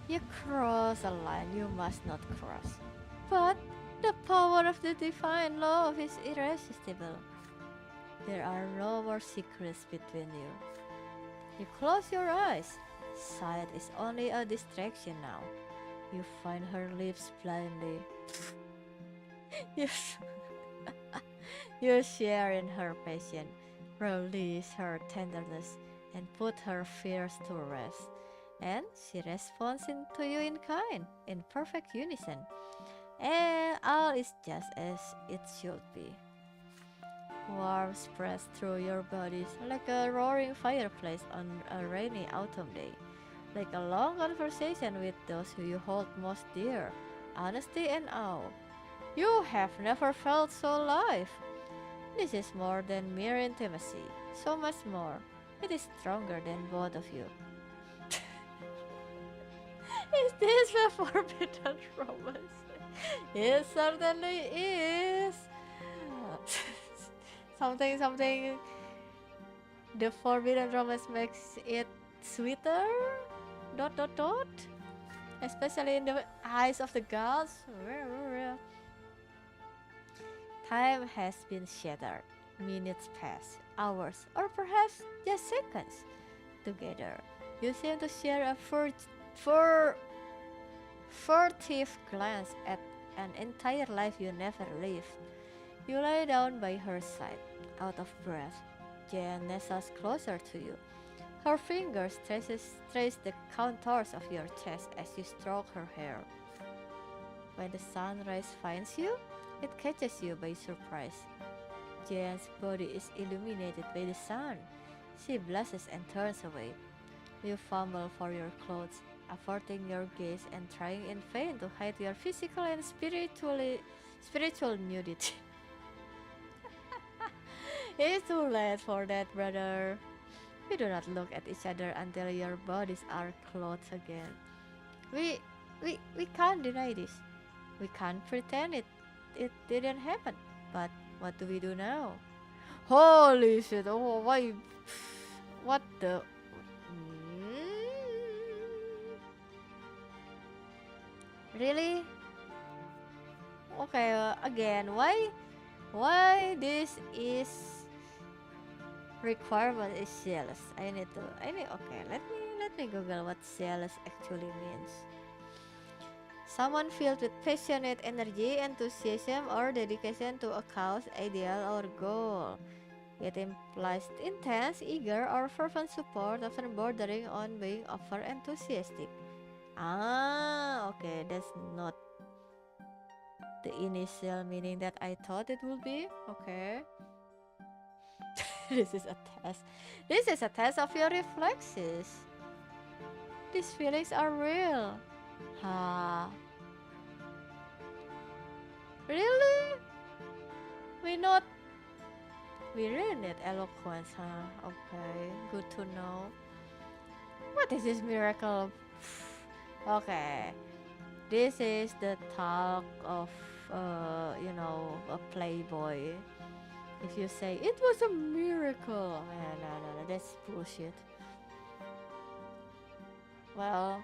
You cross a line you must not cross. But the power of the divine love is irresistible. There are no more secrets between you. You close your eyes. Sight is only a distraction now. You find her lips blindly. Yes. You share in her passion, release her tenderness, and put her fears to rest. And she responds to you in kind, in perfect unison. And all is just as it should be. Warmth spreads through your bodies like a roaring fireplace on a rainy autumn day, like a long conversation with those who you hold most dear, honesty and awe. You have never felt so alive. This is more than mere intimacy, so much more. It is stronger than both of you. Is this a forbidden romance? It certainly is. Something. The forbidden romance makes it sweeter. Dot. Especially in the eyes of the gods. Time has been shattered. Minutes pass, hours, or perhaps just seconds. Together, you seem to share a furtive glance at an entire life you never lived. You lie down by her side, out of breath. Jen nestles closer to you. Her fingers trace the contours of your chest as you stroke her hair. When the sunrise finds you, it catches you by surprise. Jen's body is illuminated by the sun. She blushes and turns away. You fumble for your clothes, averting your gaze and trying in vain to hide your physical and spiritual nudity. It's too late for that, brother. You do not look at each other until your bodies are clothed again. We can't deny this. We can't pretend it didn't happen. But what do we do now? Holy shit! Oh, why? What the? Really? Okay, again, why this is requirement is jealous? Okay, let me Google what jealous actually means. Someone filled with passionate energy, enthusiasm, or dedication to a cause, ideal, or goal. It implies intense, eager, or fervent support, often bordering on being over enthusiastic. Ah, okay, that's not the initial meaning that I thought it would be. Okay. This is a test. This is a test of your reflexes. These feelings are real. Ha. Really? We not. We really need eloquence, huh? Okay, good to know. What is this miracle? Okay, this is the talk of, a playboy. If you say it was a miracle, no, that's bullshit. Well,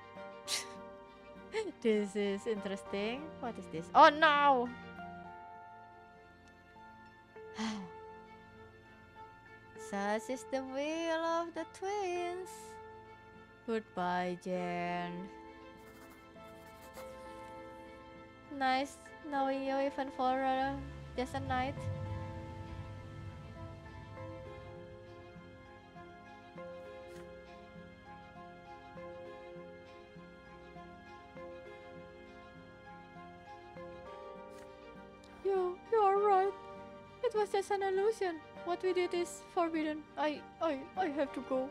this is interesting. What is this? Oh no! Such is the will of the twins. Goodbye, Jen. Nice knowing you even for just a night. was just an illusion. What we did is forbidden. I have to go.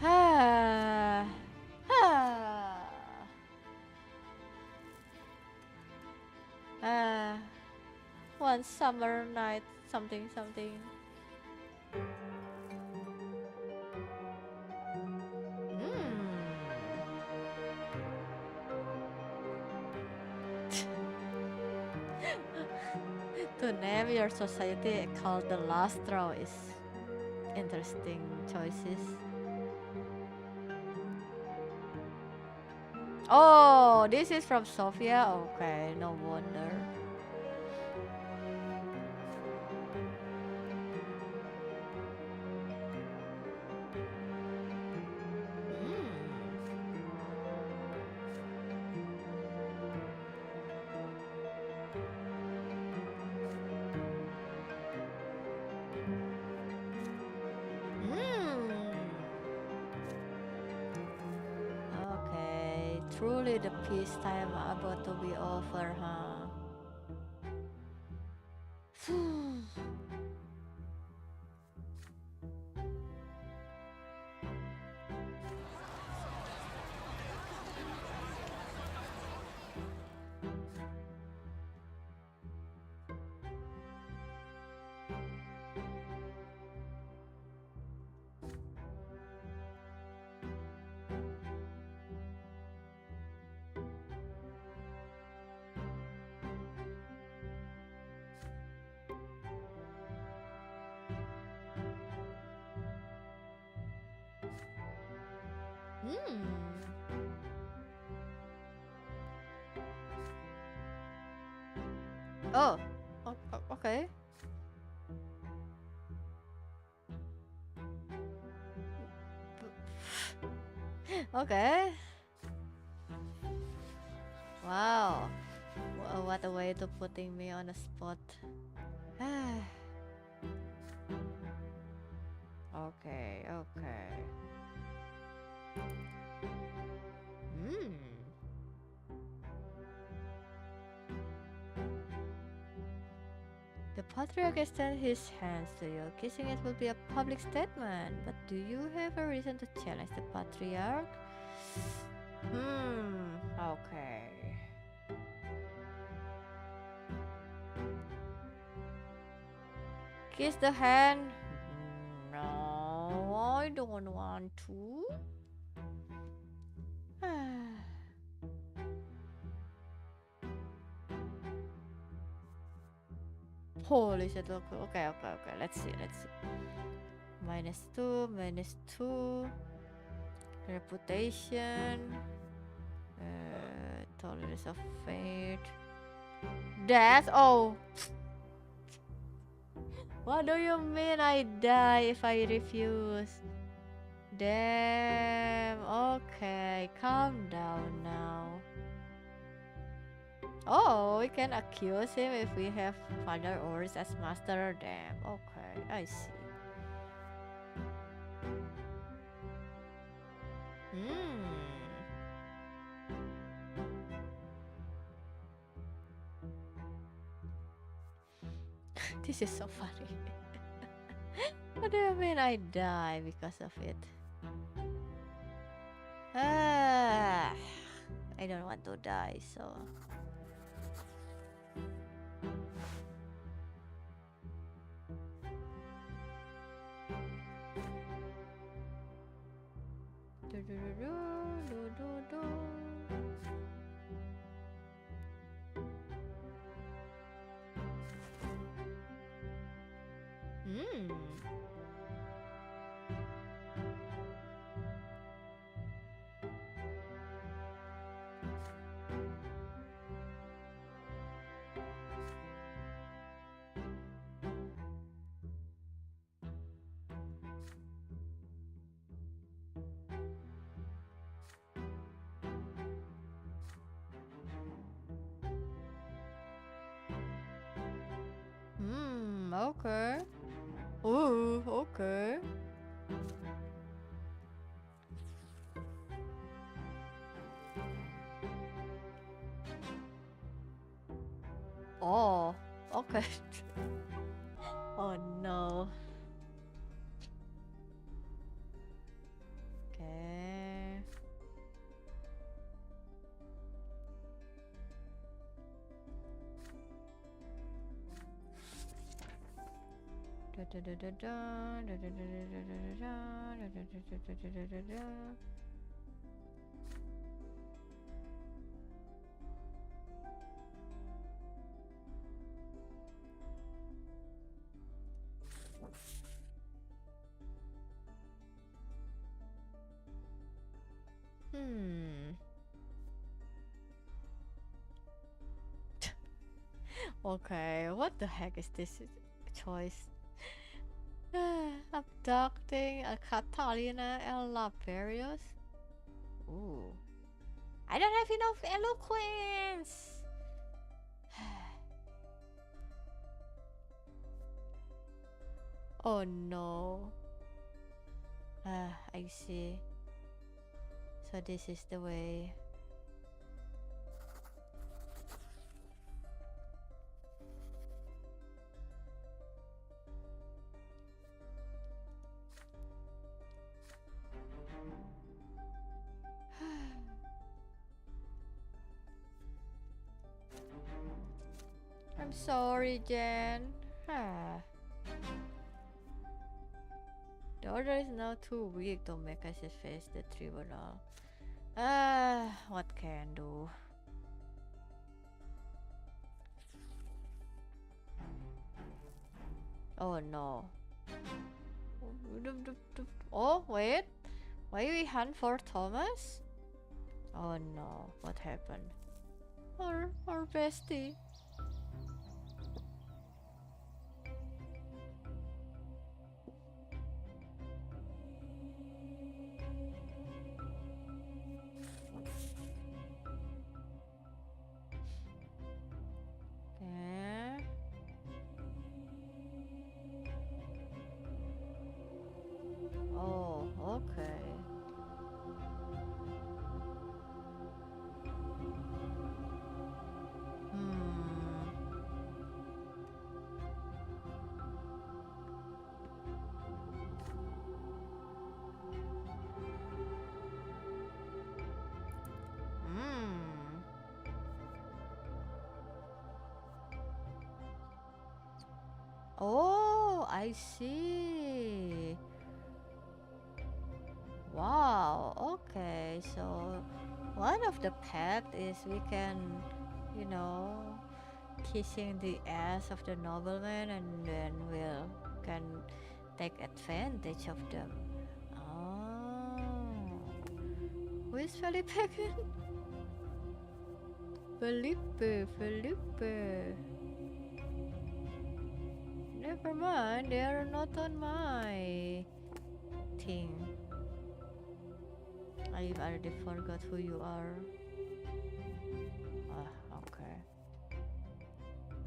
Ah. Ah. Ah. One summer night, something, something. To name your society called the last straw is interesting choices. Oh, this is from Sofia. Okay, no wonder. Okay, truly the peacetime about to be over, huh? Oh, okay. Okay. Wow. What a way to putting me on a spot. Okay, okay. The patriarch extends his hands to you. Kissing it will be a public statement, but do you have a reason to challenge the patriarch? Okay. Kiss the hand? No, I don't want to. Holy shit, okay, let's see. -2, -2. Reputation. Tolerance of fate. Death? Oh. What do you mean I die if I refuse? Damn, okay, calm down now. Oh, we can accuse him if we have Father Oris as master. Damn, okay, I see. This is so funny. What do you mean I die because of it? I don't want to die, so... Okay. Ooh, okay. Oh, okay. Oh no. Okay. Hmm. Okay, what the heck is this choice? Abducting a Catalina and Laperius? Ooh. I don't have enough eloquence! Oh no. I see. So this is the way. I'm sorry, Jen. The order is now too weak to make us face the tribunal. What can I do? Oh no. Oh, wait. Why we hunt for Thomas? Oh no, what happened? Our bestie. Okay. Oh, okay. Hmm. Hmm. Oh, I see. Wow, okay. So one of the path is we can, you know, kissing the ass of the nobleman and then we'll can take advantage of them. Oh. Who is Felipe again? Felipe. Never mind, they are not on my thing. I already forgot who you are. Okay.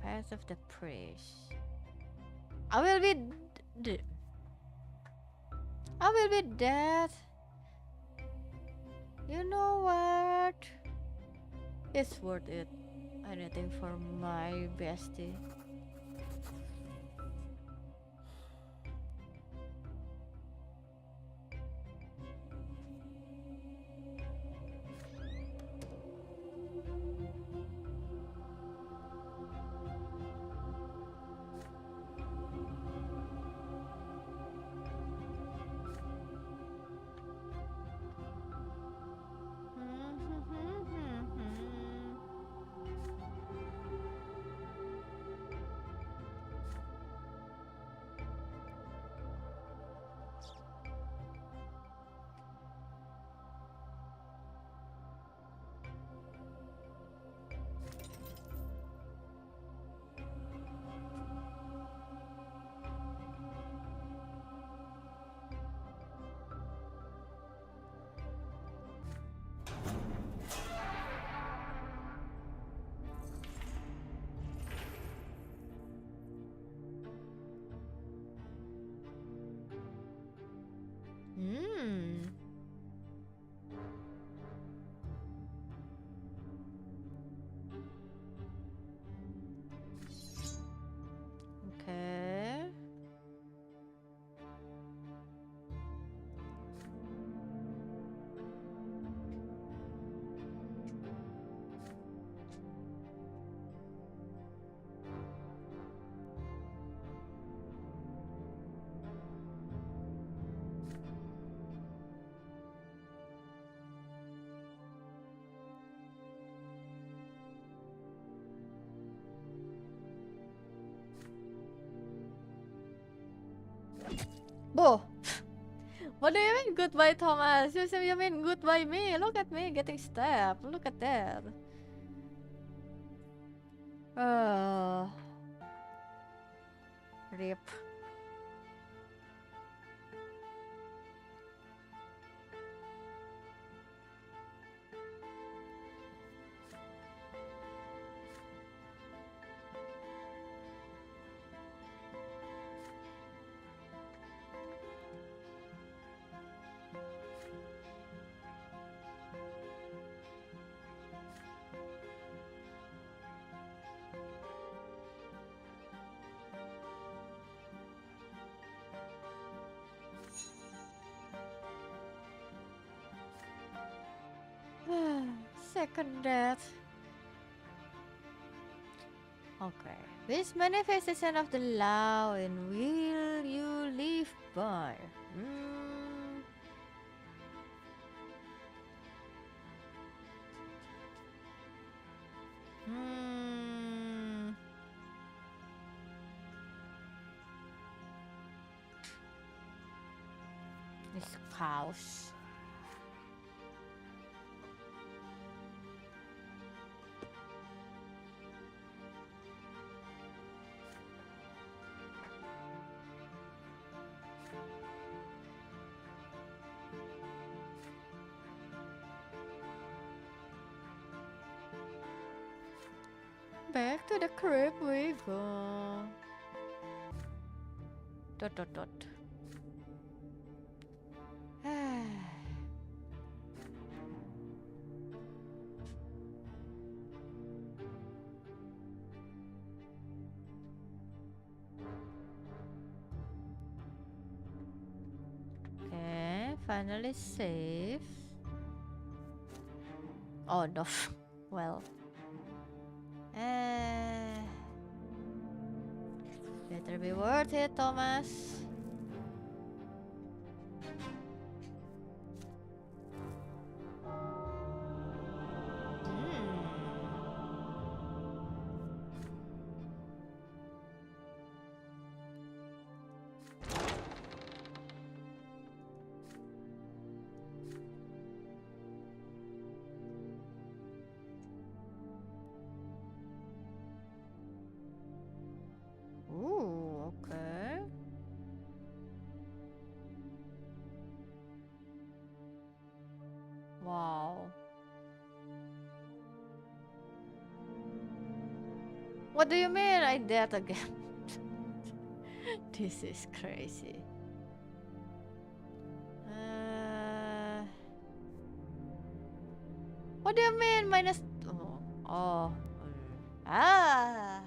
Path of the Priest. I will be I will be dead. You know what? It's worth it. Anything for my bestie. Boo! What do you mean goodbye, Thomas? You mean goodbye me? Look at me getting stabbed. Look at that. Uh, Rip. Second death. Okay. Which manifestation of the law and will you live by? This cows. Back to the crib we go. Dot dot dot. Okay, finally safe. Oh no. Well. Better be worth it, Thomas. Ooh, okay. Wow. What do you mean I dead again? This is crazy. What do you mean minus? Oh. Ah.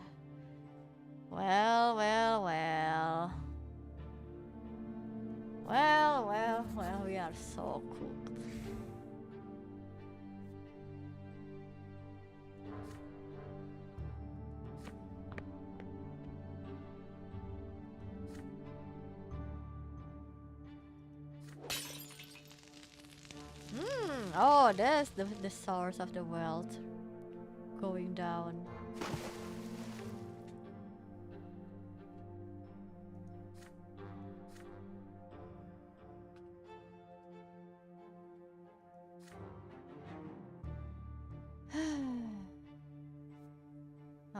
Well, well, well. Well, well, well, we are so cooked. Oh, that's the source of the wealth going down.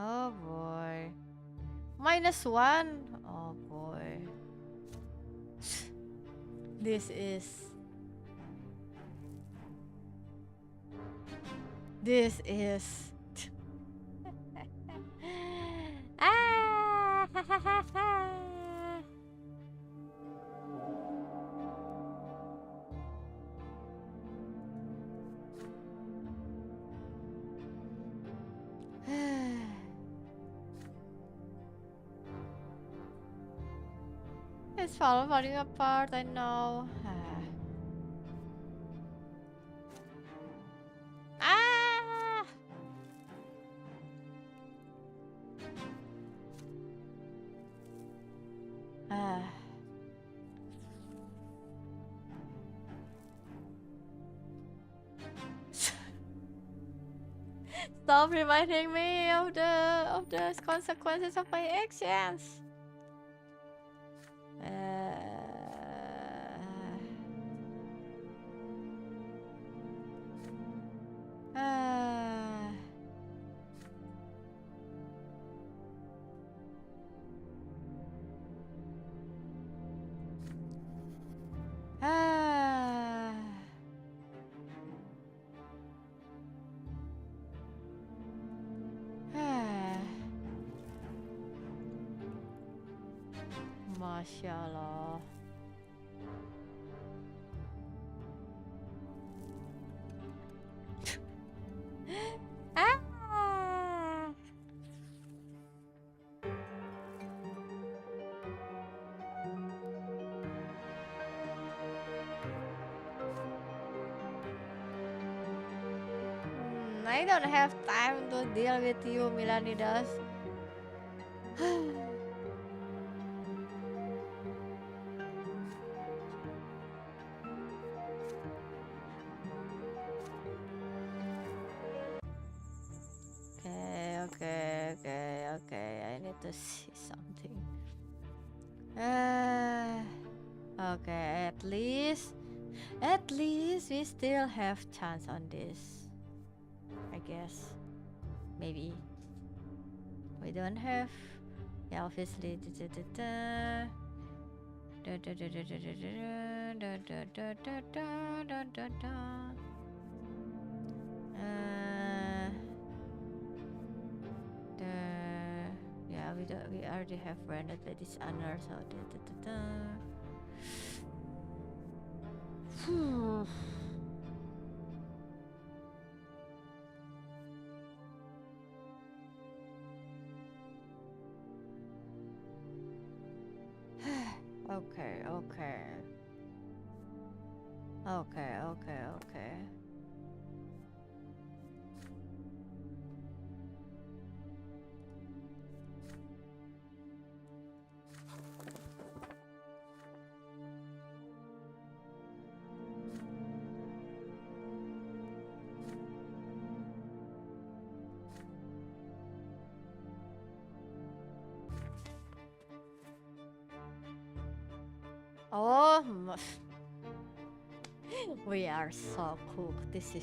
Oh boy. -1. Oh boy. This is ah. It's falling apart, I know. Ah! Stop reminding me of the consequences of my actions. Mashallah. Ah! I don't have time to deal with you, Milanidas. Okay, okay, okay, okay. I need to see something. Uh, okay, at least we still have chance on this. I guess. Maybe. We don't have. Yeah, obviously. Uh, the yeah, we already have branded by this honor, so Phew. Okay, okay. Okay, okay, okay. Oh, we are so cooked. This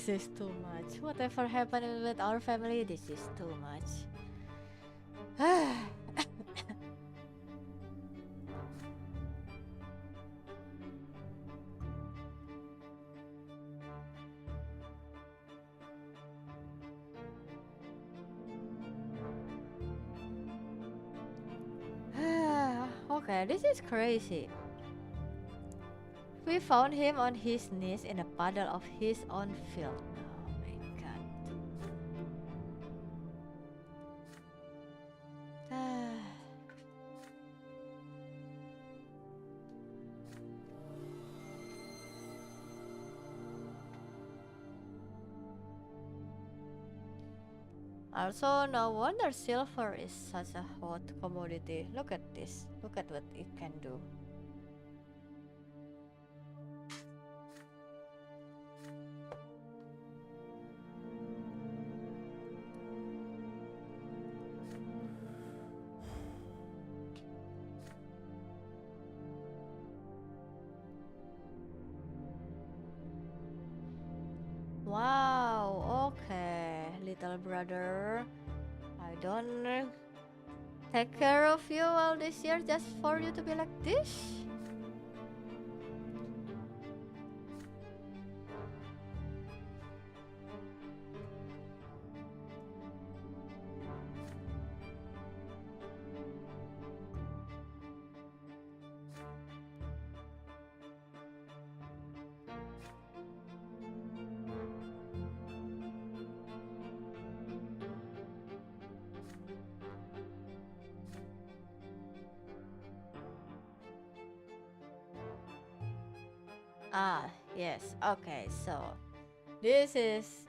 is too much. Whatever happened with our family, this is too much. Okay, this is crazy. We found him on his knees in a puddle of his own filth. Oh my god. Also, no wonder silver is such a hot commodity. Look at this. Look at what it can do. Wow, okay, little brother. I don't take care of you all this year just for you to be like this? Ah, yes, okay, so this is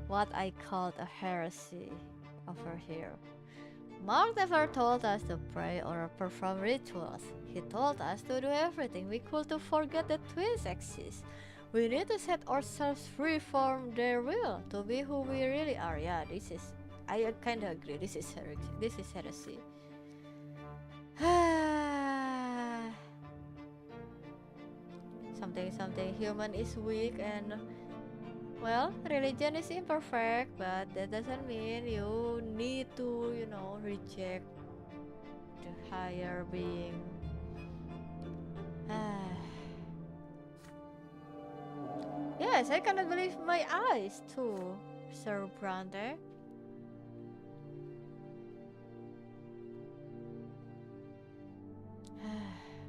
what I called a heresy over here. Mark never told us to pray or perform rituals. He told us to do everything we could to forget that twins exist. We need to set ourselves free from their will to be who we really are. Yeah, I kinda agree. This is heresy. This is heresy. Something human is weak and well, religion is imperfect, but that doesn't mean you need to, reject the higher being. Yes, I cannot believe my eyes too, Sir Brante.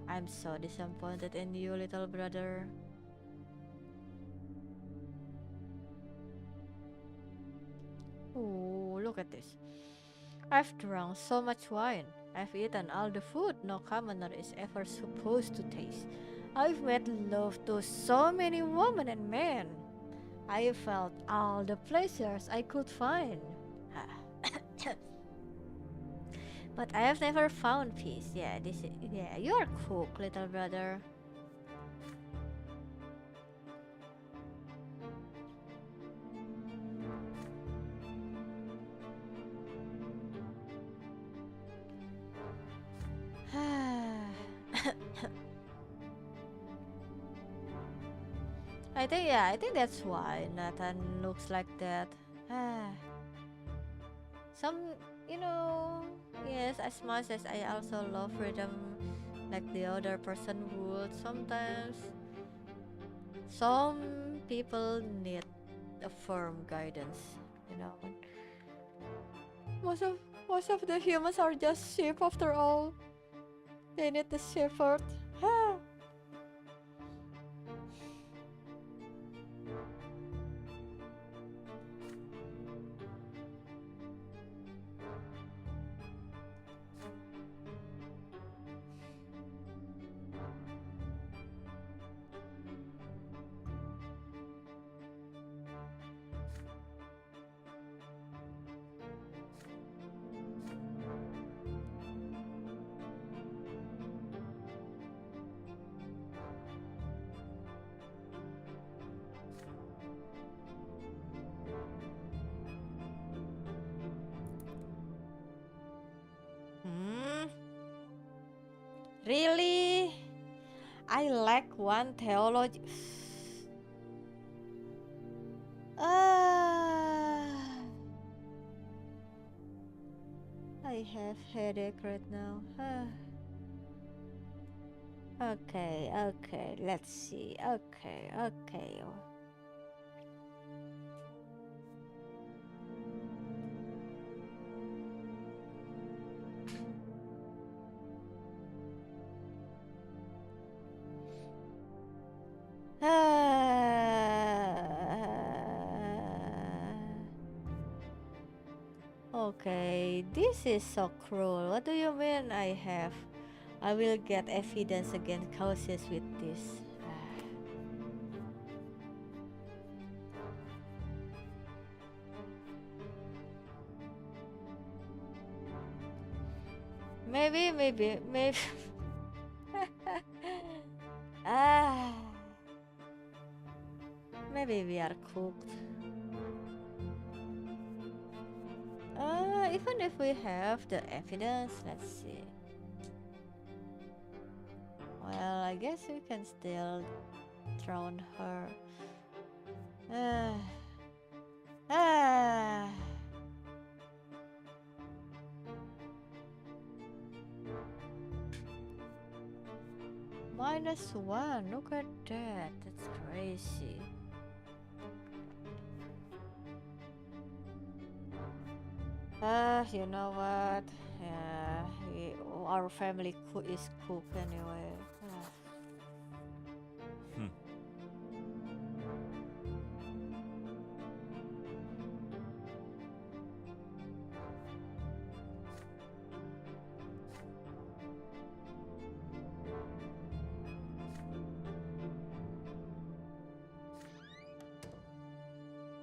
I'm so disappointed in you, little brother. Oh, look at this. I've drunk so much wine. I've eaten all the food no commoner is ever supposed to taste. I've made love to so many women and men. I felt all the pleasures I could find. But I have never found peace. Yeah, you are cook, little brother. I think that's why Nathan looks like that. Some, you know, yes, as much as I also love freedom like the other person would, sometimes some people need a firm guidance, you know. Most of most of the humans are just sheep after all. They need the shepherd. Hmm? Really? I lack one theology. Ah, I have headache right now. Okay, let's see. Okay. Okay, this is so cruel. What do you mean I will get evidence against causes with this? Maybe. ah, maybe we are cooked. Even if we have the evidence, let's see. Well, I guess we can still drown her. Ah, ah. -1. Look at that. That's crazy. You know what? Yeah, our family is cook anyway. Hmm.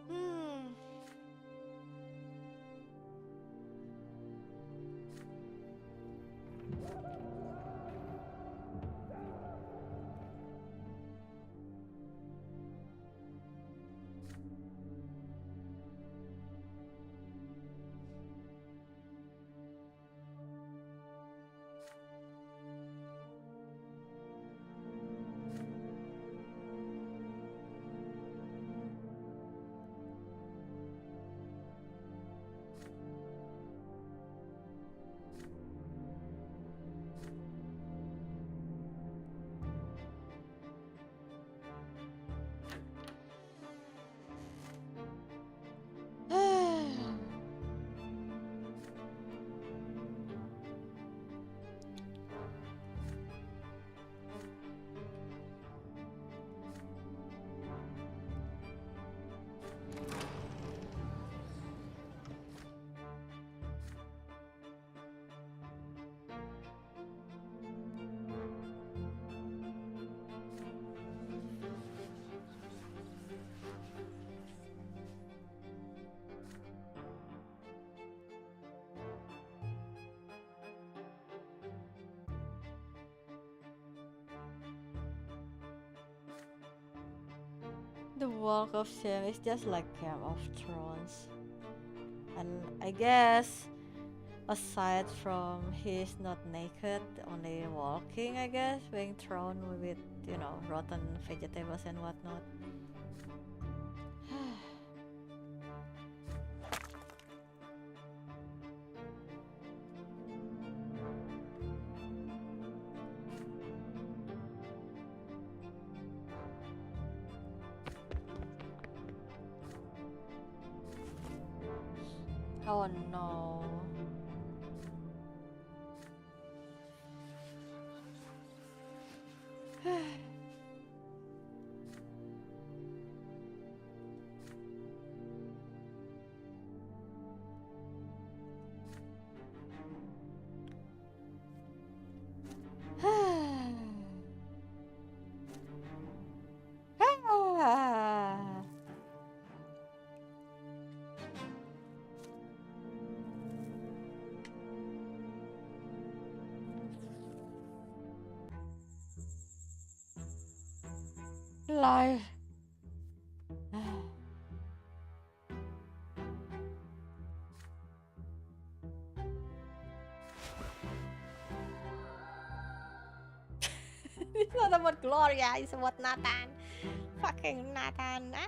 Hmm. The Walk of Shame is just like Game of Thrones. And I guess, aside from he's not naked, only walking, I guess, being thrown with, rotten vegetables and whatnot. Oh no. Life. It's not about Gloria, it's about Nathan. Fucking Nathan. Ah.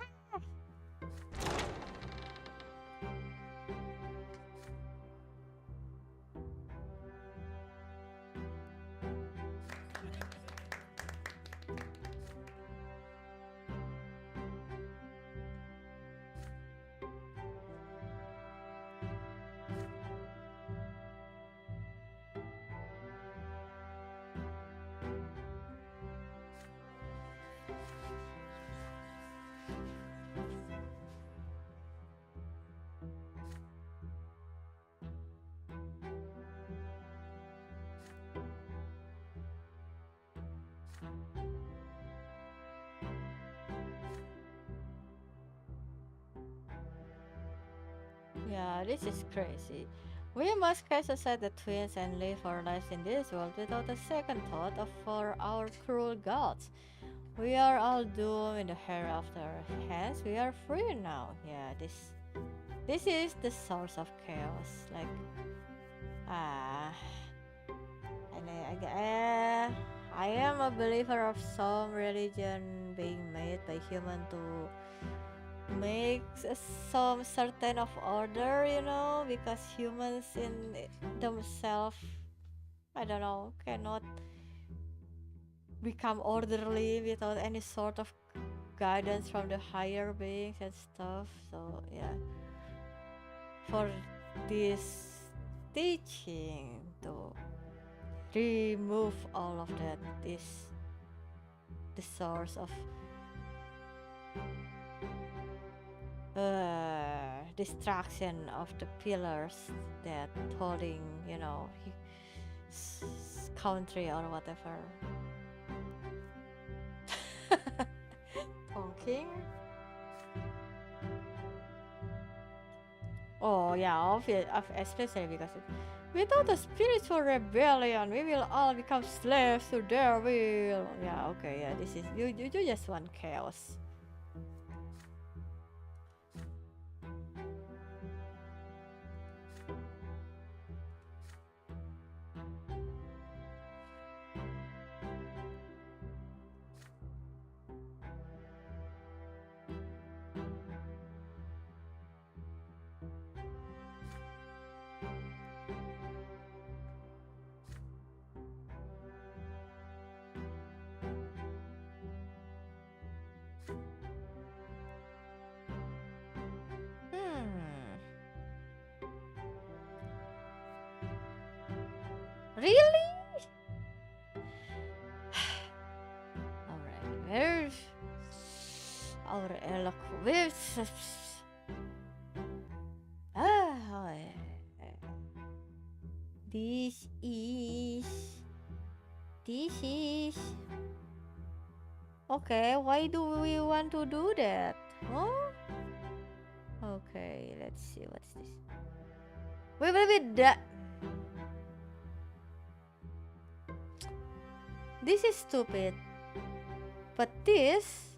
Yeah, this is crazy. We must cast aside the twins and live our lives in this world without a second thought of for our cruel gods. We are all doomed in the hereafter. Hence, we are free now. Yeah, this is the source of chaos. Like, ah, and I am a believer of some religion being made by human to makes some certain of order, because humans in themselves, I don't know, cannot become orderly without any sort of guidance from the higher beings and stuff. So yeah, for this teaching to remove all of that is the source of distraction of the pillars that holding, country or whatever. Talking. Oh yeah, especially because without a spiritual rebellion, we will all become slaves to their will. Yeah, okay, yeah, this is you just want chaos. Hmm. Really? Alright, where's our eloquence? Ah, this is. This is. Okay, why do we want to do that? Huh? Okay, let's see what's this. Wait. This is stupid. But this.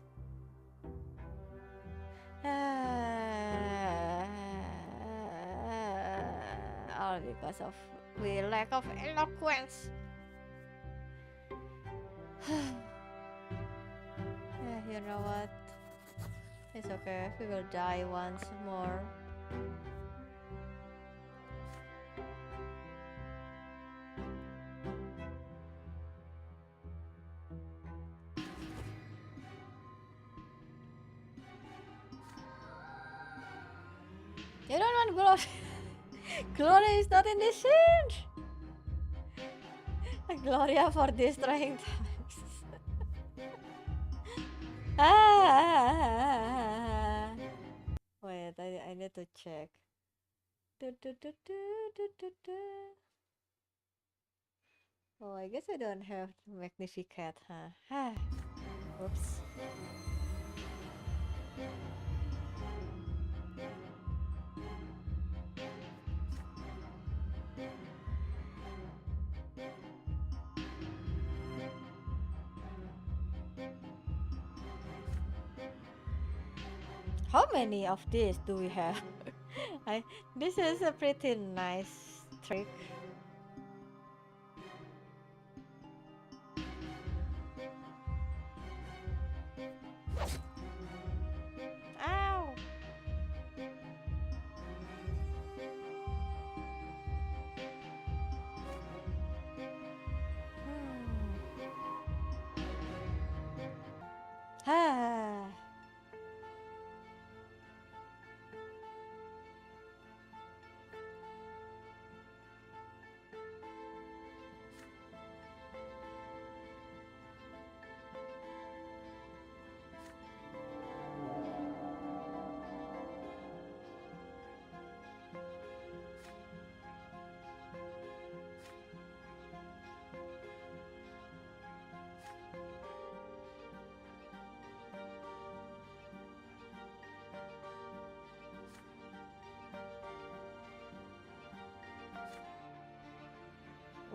All because of we lack of eloquence. You know what? It's okay. We will die once more. You don't want glory. Glory is not in this scene. Gloria for destroying times. Wait, I need to check. Du, du, du, du, du, du, du. Oh, I guess I don't have Magnificat, huh? Oops. How many of these do we have? I this is a pretty nice trick. Ow! Ah.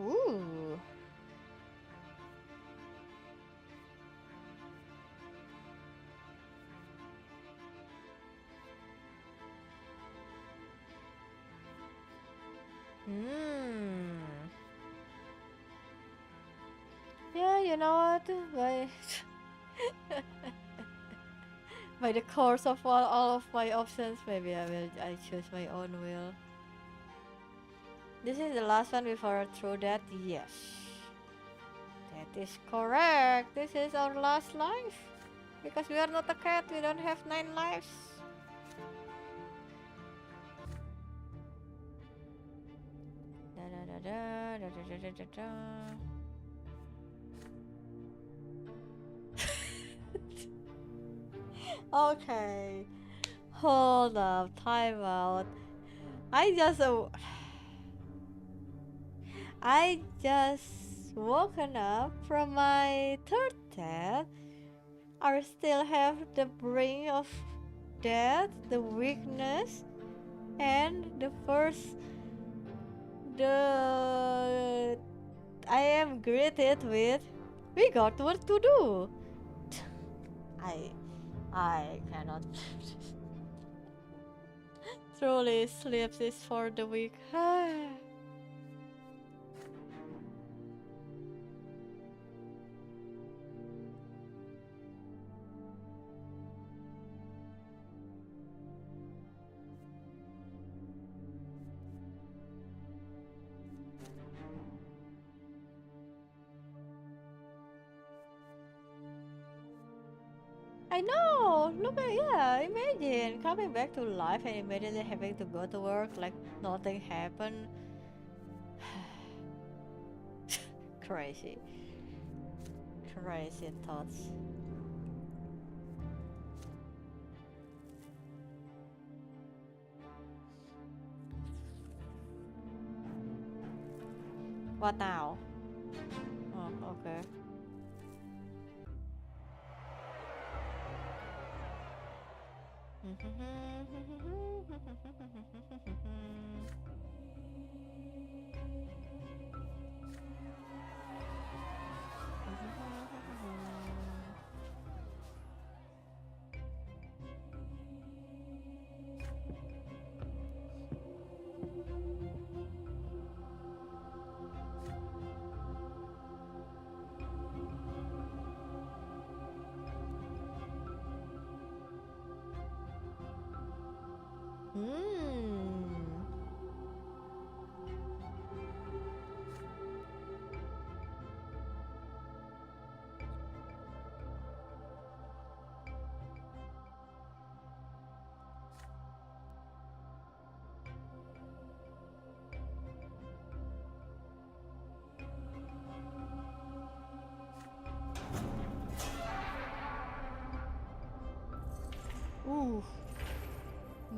Ooh. Hmm. Yeah, you know what? By the course of all of my options, maybe I choose my own will. This is the last one before through that. Yes. That is correct. This is our last life. Because we are not a cat, we don't have 9 lives. Da, da, da, da, da, da, da, da, da. Okay. Hold up, time out. I just I just woken up from my third death. I still have the brain of death, the weakness, and the first the I am greeted with we got work to do. I I cannot truly sleep is for the weak. I know. Look at yeah. Imagine coming back to life and immediately having to go to work like nothing happened. Crazy, crazy thoughts. What now? Oh, okay.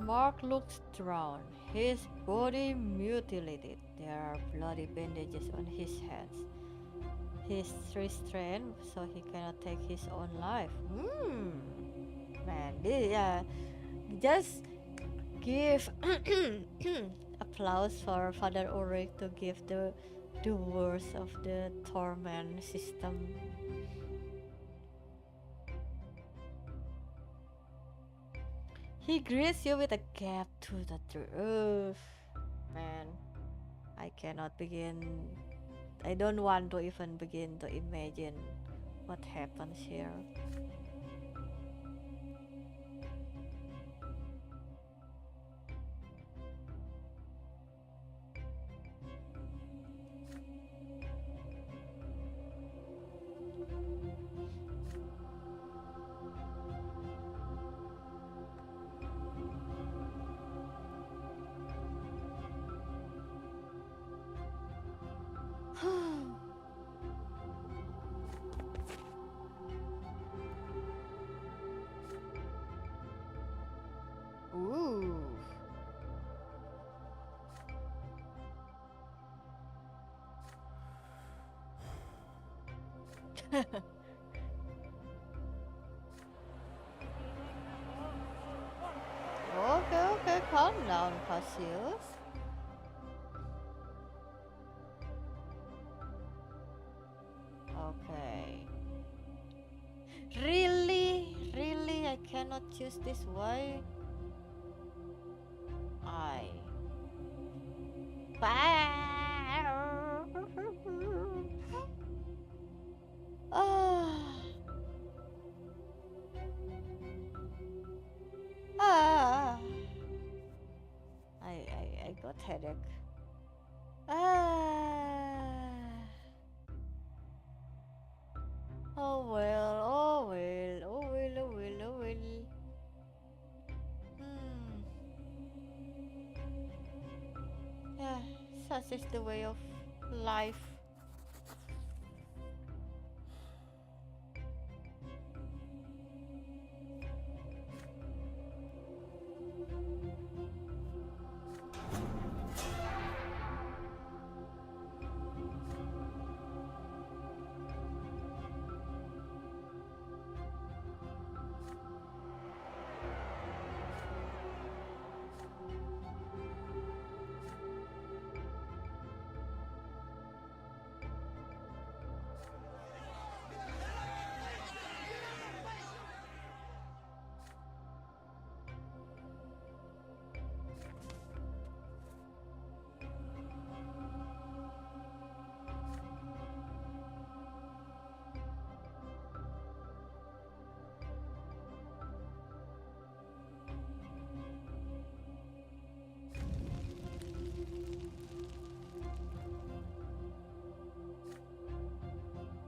Mark looks drowned, his body mutilated. There are bloody bandages on his hands. He's restrained so he cannot take his own life. Man, just give applause for Father Ulrich to give the worst of the torment system. He greets you with a gap to the roof. Man, I cannot begin. I don't want to even begin to imagine what happens here. Ooh. Okay, okay, calm down, Cassius. Okay. Really? Really? I cannot choose this way? I. Ah. Ah. I got headache. Ah. Oh well, oh well, oh well, oh well, oh well. Hmm. Yeah, such is the way of life.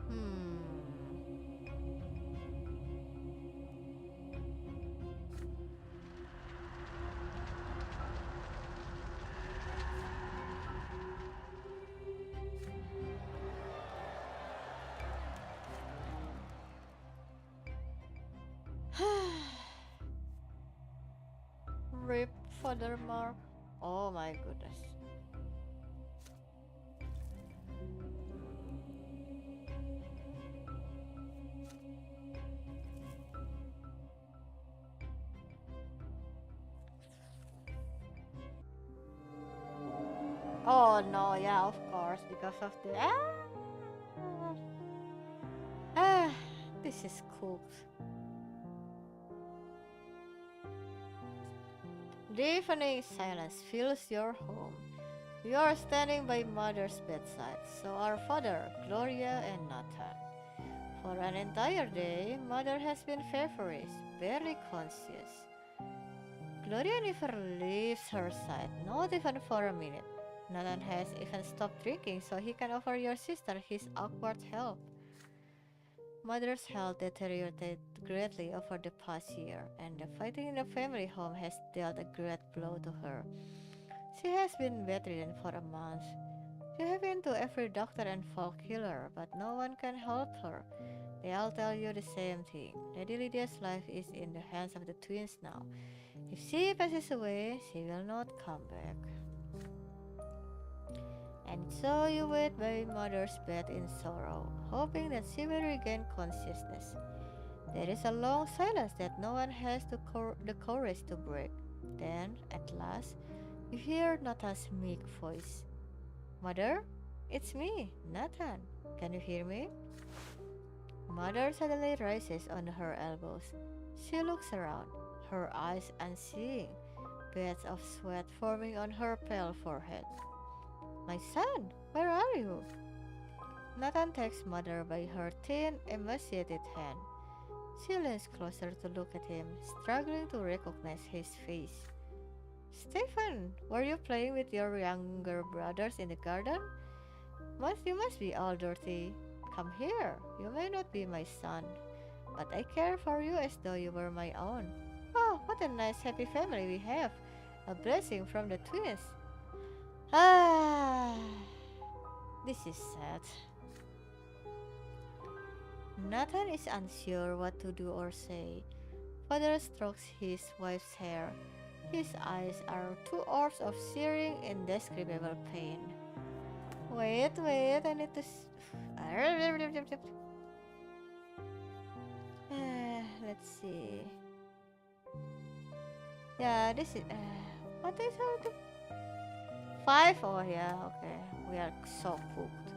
Hmm. Rip Father Mark. Oh my goodness. Oh no, yeah, of course, because of the ah, this is cooked. Deafening silence fills your home. You are standing by mother's bedside, so are father, Gloria, and Nathan. For an entire day, mother has been feverish, barely conscious. Gloria never leaves her side, not even for a minute. Nathan has even stopped drinking so he can offer your sister his awkward help. Mother's health deteriorated greatly over the past year, and the fighting in the family home has dealt a great blow to her. She has been bedridden for a month. She has been to every doctor and folk healer, but no one can help her. They all tell you the same thing. Lady Lydia's life is in the hands of the twins now. If she passes away, she will not come back. And so you wait by mother's bed in sorrow, hoping that she will regain consciousness. There is a long silence that no one has the courage to break. Then, at last, you hear Nathan's meek voice. Mother, it's me, Nathan. Can you hear me? Mother suddenly rises on her elbows. She looks around, her eyes unseeing, beads of sweat forming on her pale forehead. My son, where are you? Nathan takes Mother by her thin, emaciated hand. She leans closer to look at him, struggling to recognize his face. Stephen, were you playing with your younger brothers in the garden? You must be all dirty. Come here. You may not be my son, but I care for you as though you were my own. Oh, what a nice happy family we have. A blessing from the twins. Ah, this is sad. Nathan is unsure what to do or say. Father strokes his wife's hair. His eyes are two orbs of searing, indescribable pain. Wait, I need to. Let's see. Yeah, this is. What is how to. 5? Oh, yeah, okay. We are so cooked.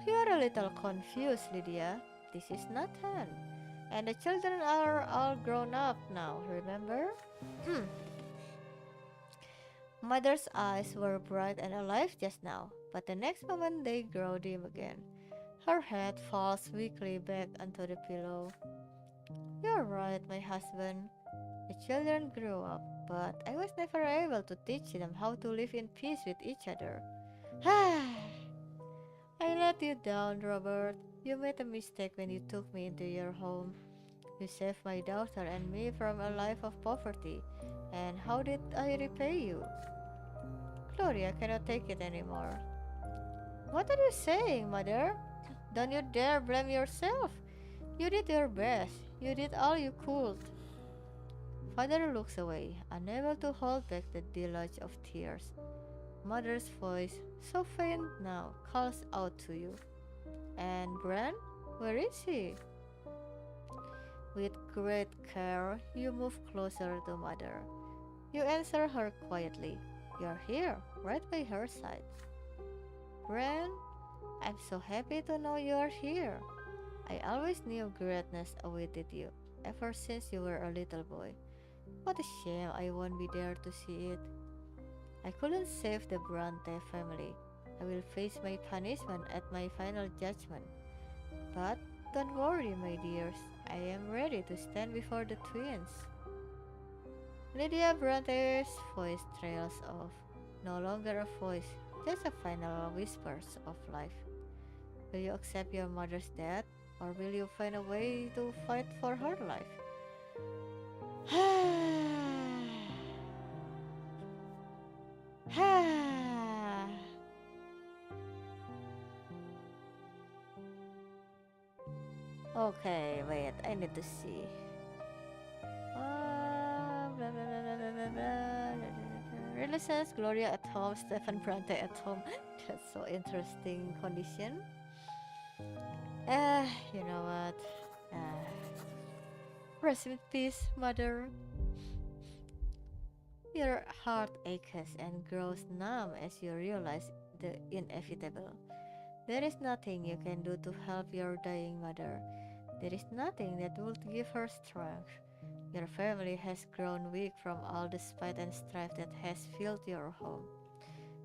You are a little confused, Lydia. This is Nathan. And the children are all grown up now, remember? Mother's eyes were bright and alive just now, but the next moment they grow dim again. Her head falls weakly back onto the pillow. You're right, my husband. The children grew up, but I was never able to teach them how to live in peace with each other. I let you down, Robert. You made a mistake when you took me into your home. You saved my daughter and me from a life of poverty. And how did I repay you? Gloria cannot take it anymore. What are you saying, Mother? Don't you dare blame yourself. You did your best. You did all you could. Father looks away, unable to hold back the deluge of tears. Mother's voice, so faint now, calls out to you. And Bran? Where is he? With great care, you move closer to Mother. You answer her quietly. You're here, right by her side. Bran, I'm so happy to know you are here. I always knew greatness awaited you, ever since you were a little boy. What a shame I won't be there to see it. I couldn't save the Brante family. I will face my punishment at my final judgment. But don't worry, my dears. I am ready to stand before the twins. Lydia Brante's voice trails off. No longer a voice, just a final whispers of life. Will you accept your mother's death, or will you find a way to fight for her life? Okay, wait, I need to see. Blah, blah, blah, blah, blah, blah, blah. Renaissance, Gloria at home, Stefan Brante at home. That's so interesting condition. You know what? Rest in peace, Mother. Your heart aches and grows numb as you realize the inevitable. There is nothing you can do to help your dying mother. There is nothing that would give her strength. Your family has grown weak from all the spite and strife that has filled your home.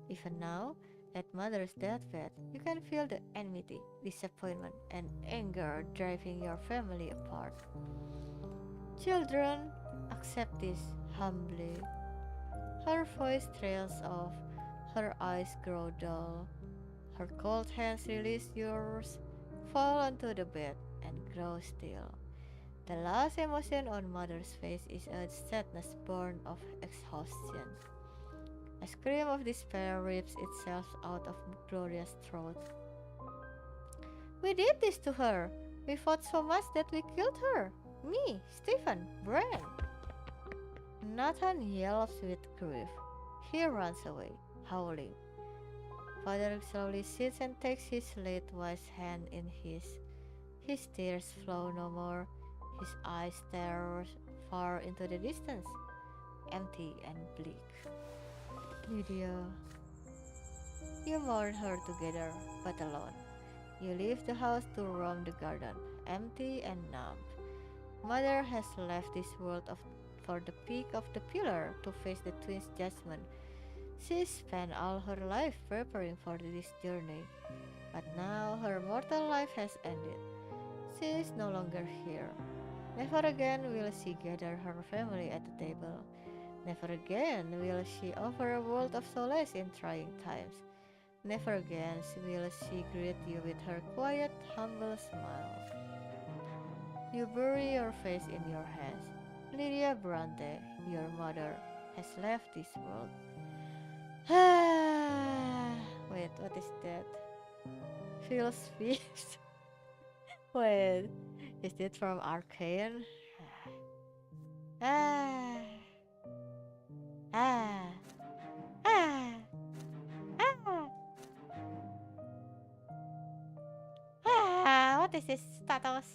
Even now, at mother's deathbed, you can feel the enmity, disappointment, and anger driving your family apart. Children, accept this humbly. Her voice trails off, her eyes grow dull. Her cold hands release yours, fall onto the bed, and grow still. The last emotion on mother's face is a sadness born of exhaustion. A scream of despair rips itself out of Gloria's throat. We did this to her. We fought so much that we killed her. Me, Stephen, Bran. Nathan yells with grief. He runs away, howling. Father slowly sits and takes his late wife's hand in his. His tears flow no more. His eyes stare far into the distance, empty and bleak. Lydia, you mourn her together, but alone. You leave the house to roam the garden, empty and numb. Mother has left this world for the peak of the pillar to face the twins' judgment. She spent all her life preparing for this journey, but now her mortal life has ended. She is no longer here. Never again will she gather her family at the table. Never again will she offer a world of solace in trying times. Never again will she greet you with her quiet, humble smile. You bury your face in your hands. Lydia Brante, your mother, has left this world. Wait, what is that? Feels peace. Wait, is it from Arcane? Ah, ah, ah, ah, what is this status?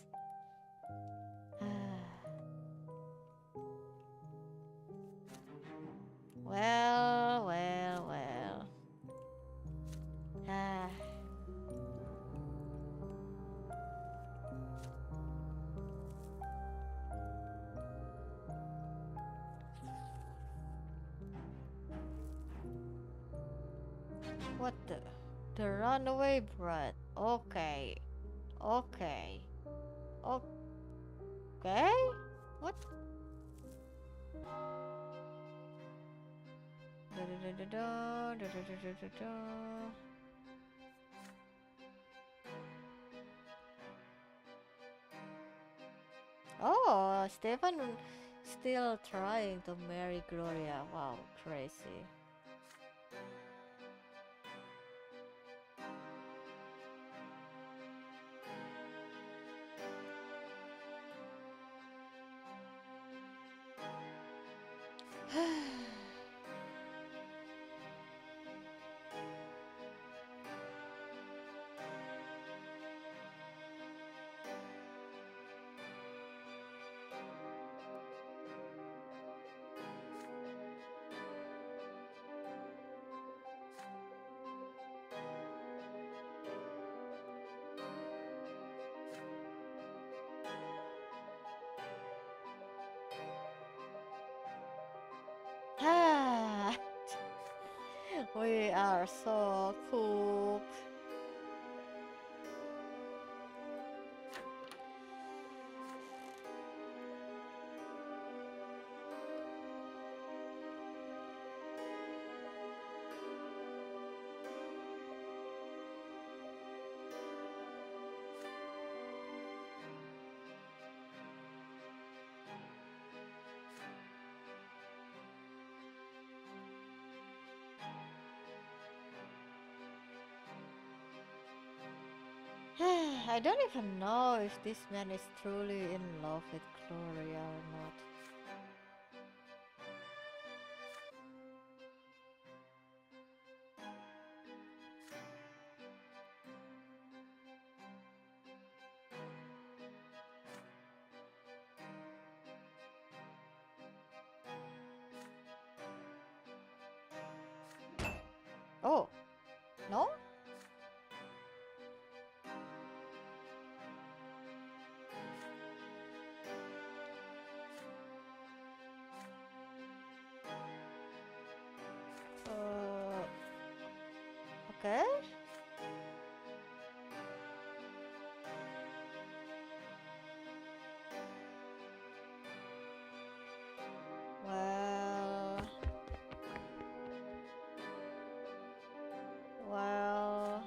Well, well, well. Ah. What the? The runaway brat. Okay. Okay. Okay? What? Da-da-da-da-da, da-da-da-da-da-da. Oh, Stefan still trying to marry Gloria. Wow, crazy. We are so cooked. I don't even know if this man is truly in love with Gloria or not. Oh, no? Okay. Well, well.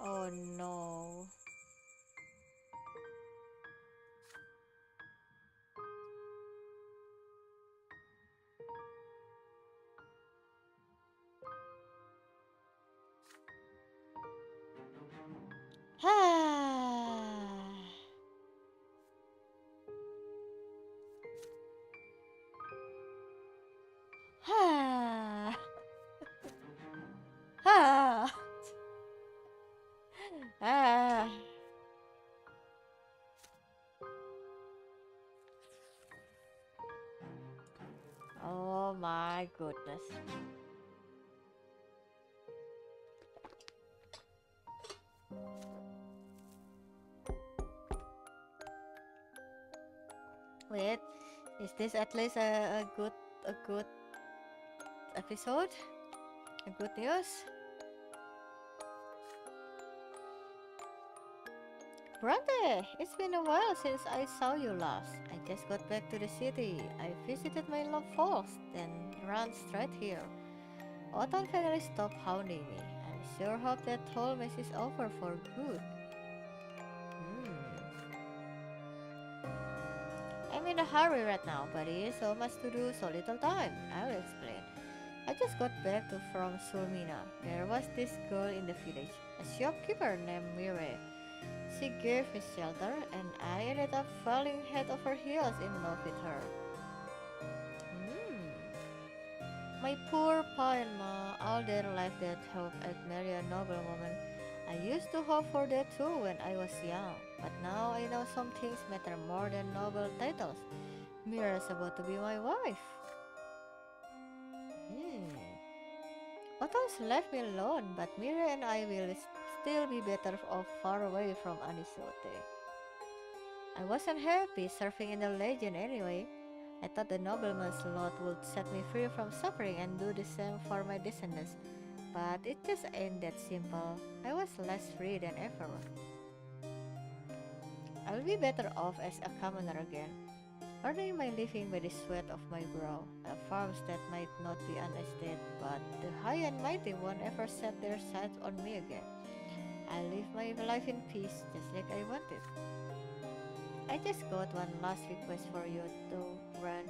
Oh no. Ah. Ah. Ah. Ah. Oh my goodness. Wait, is this at least a good episode? A good news? Brante, it's been a while since I saw you last. I just got back to the city. I visited my love falls, then ran straight here. Autumn finally stopped hounding me. I'm sure hope that whole mess is over for good. Hmm. I'm in a hurry right now, buddy. So much to do, so little time. I'll explain. I just got back from Sulmina. There was this girl in the village, a shopkeeper named Mire. She gave me shelter, and I ended up falling head over heels in love with her. Hmm. My poor pa and ma, all their life that hope I'd marry a noble woman. I used to hope for that too when I was young, but now I know some things matter more than noble titles. Mira's about to be my wife. Hmm. Otto's left me alone, but Mira and I will still be better off far away from Anisote. I wasn't happy surfing in the legend anyway. I thought the nobleman's lot would set me free from suffering and do the same for my descendants, but it just ain't that simple. I was less free than ever. I'll be better off as a commoner again, earning my living by the sweat of my brow. A farmstead might not be an estate, but the high and mighty won't ever set their sights on me again. I'll live my life in peace, just like I wanted. I just got one last request for you, though, Ran.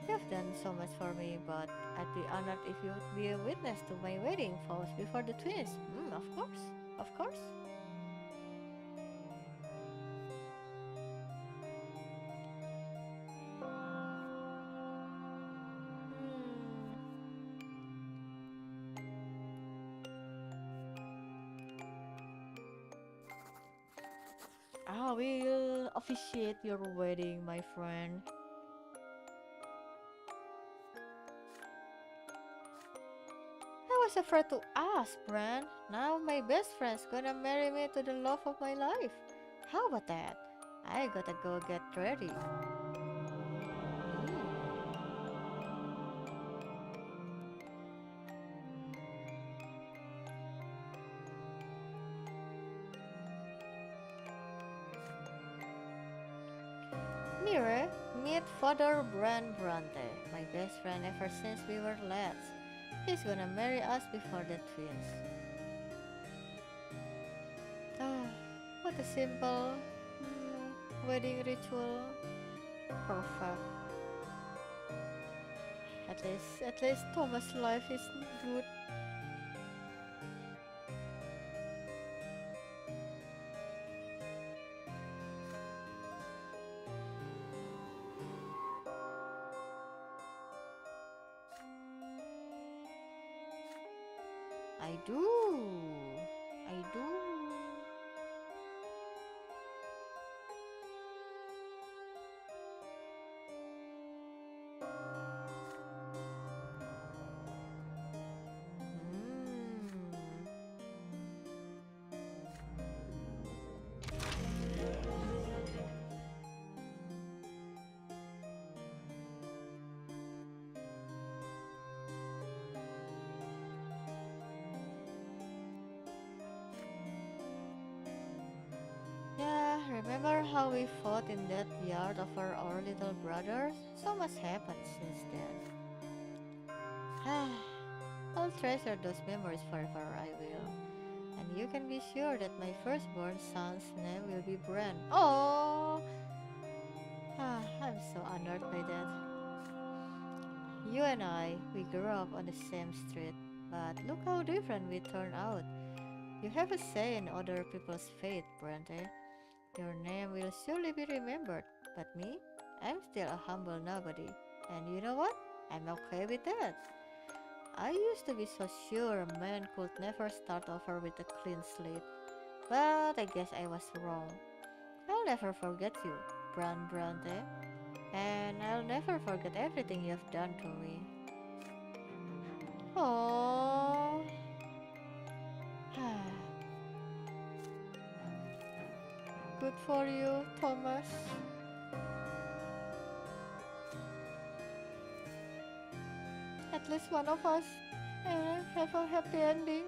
You've done so much for me, but I'd be honored if you would be a witness to my wedding vows before the twins. Of course, of course. Hmm. I will officiate your wedding, my friend. I was afraid to ask, Bran. Now my best friend's gonna marry me to the love of my life. How about that? I gotta go get ready. Mire, meet Father Bran Brante, my best friend ever since we were lads. He's gonna marry us before the twins. Ah, what a simple wedding ritual. Perfect. At least Thomas' life is good. I do. I do. Mm. Yeah, remember how we fought in that yard over our little brothers? So much happened since then. I'll treasure those memories forever, I will. And you can be sure that my firstborn son's name will be Bran. Oh! I'm so honored by that. You and I, we grew up on the same street, but look how different we turned out. You have a say in other people's fate, Brante. Your name will surely be remembered, but me? I'm still a humble nobody. And you know what? I'm okay with that. I used to be so sure a man could never start over with a clean slate, but I guess I was wrong. I'll never forget you, Brante, and I'll never forget everything you've done to me. Oh, good for you, Thomas. At least one of us have a happy ending.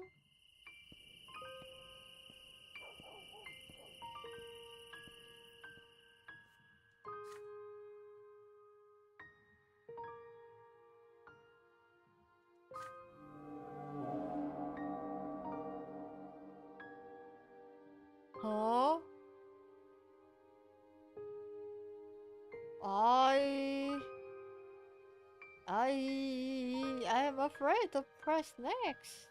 Oh, I, I am afraid to press next.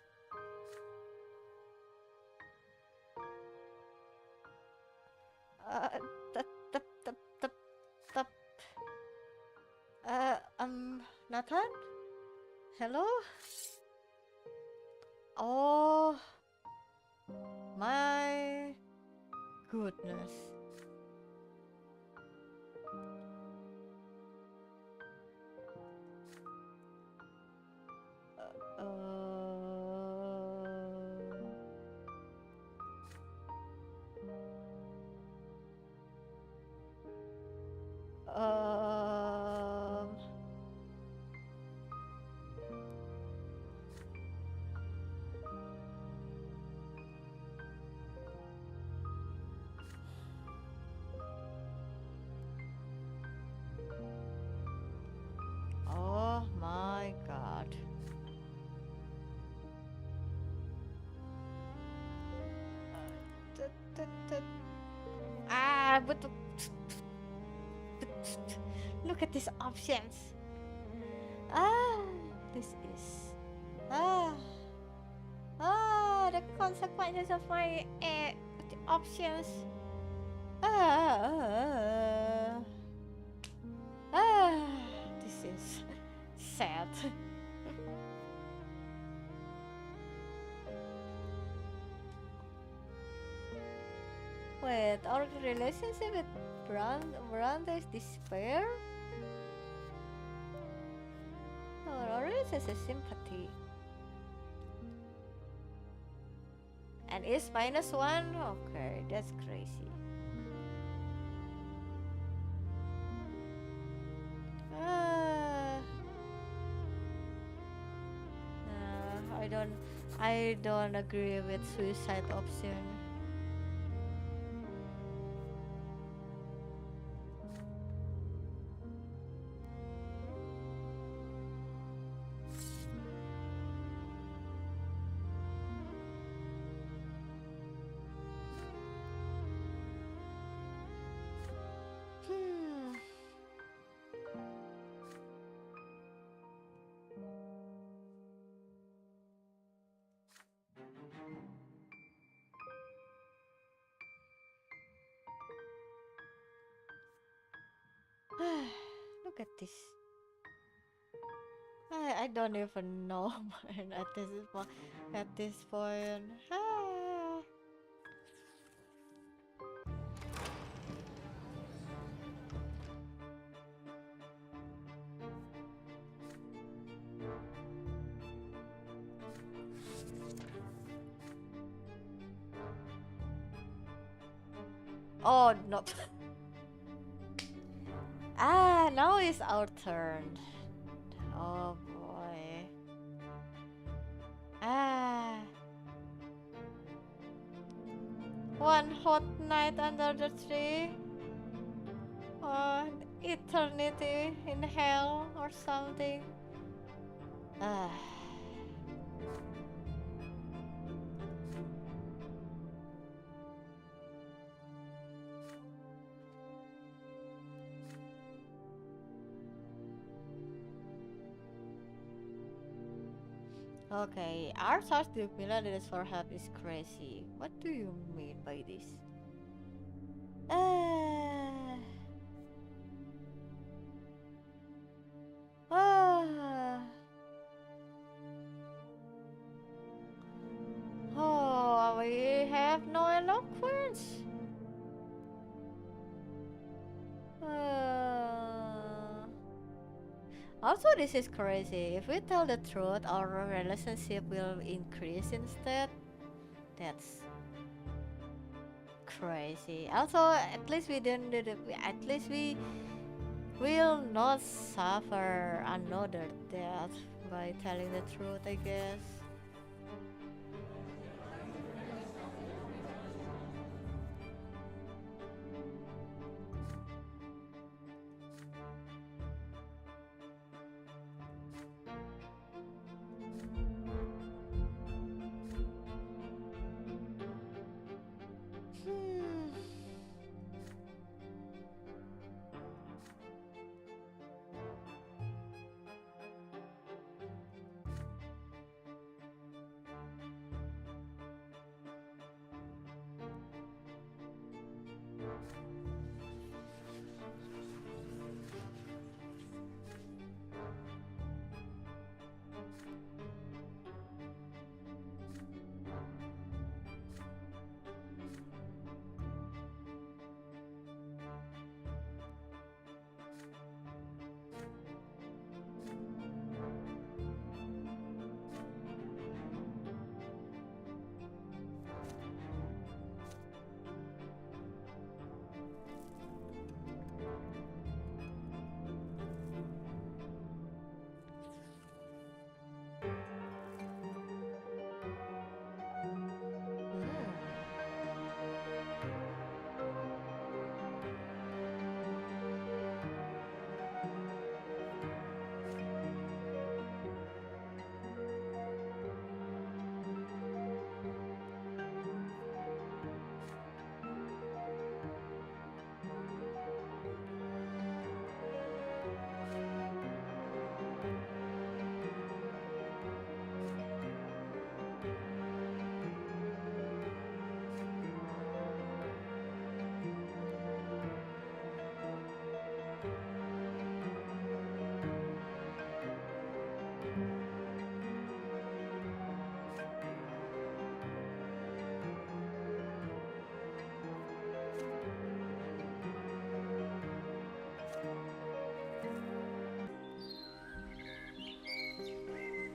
Uh, tup, tup, tup, tup, tup. Nathan? Hello? Oh, my goodness. Um, oh my god. But look at these options. Ah, this is. Ah, the consequences of my the options. Ah, ah, this is sad. Wait, our relationship with Brande's despair? Or is this a sympathy? And is -1? Okay, that's crazy. Ah, I don't agree with suicide option. Hmm. Look at this. I don't even know man, at this point. Ah. Oh, not. Now it's our turn. Oh boy. Ah, one hot night under the tree, or eternity in hell, or something. Ah, Okay, our source millimeters for help is crazy. What do you mean by this? Uh, ah, oh, we have no eloquence. Uh, Also, this is crazy. If we tell the truth, our relationship will increase instead. That's crazy. Also, at least we didn't. At least we will not suffer another death by telling the truth, I guess. Hmm. Hmm.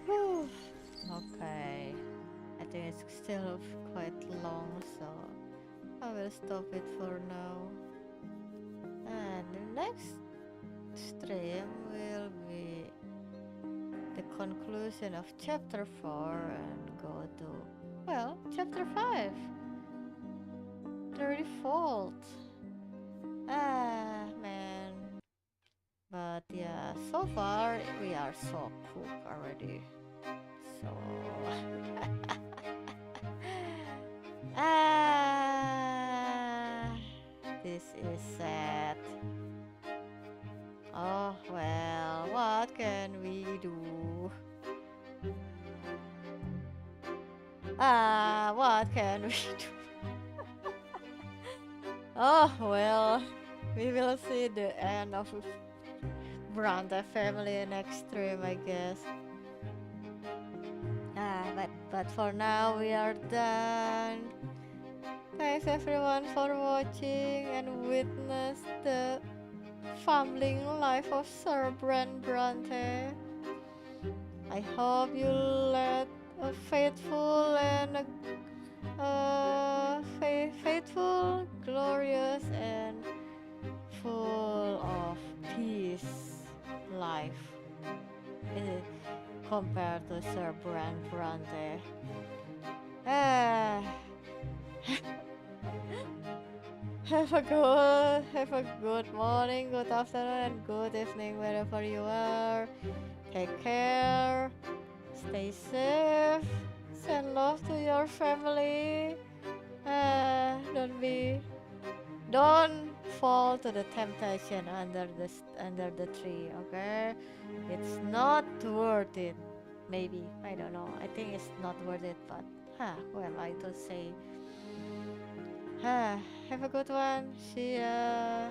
Whew. Okay. I think it's still quite long, so I will stop it for now. And the next stream will be the conclusion of chapter 4 and go to, well, chapter 5, the revolt. Ah, man. But yeah, so far we are so cooked already. So. ah, this is sad. Oh well, what can we do? What can we do? Oh well, we will see the end of Brante family next stream, I guess. But for now we are done. Thanks everyone for watching and witness the fumbling life of Sir Brante. I hope you led a faithful and faithful, glorious, and full of peace life eh, compared to Sir Brante. Ah, have a good morning, good afternoon, and good evening wherever you are. Take care. Stay safe. Send love to your family. Don't fall to the temptation under the tree. Okay, it's not worth it. Maybe. I don't know. I think it's not worth it, but who am I to say? Have a good one. See ya.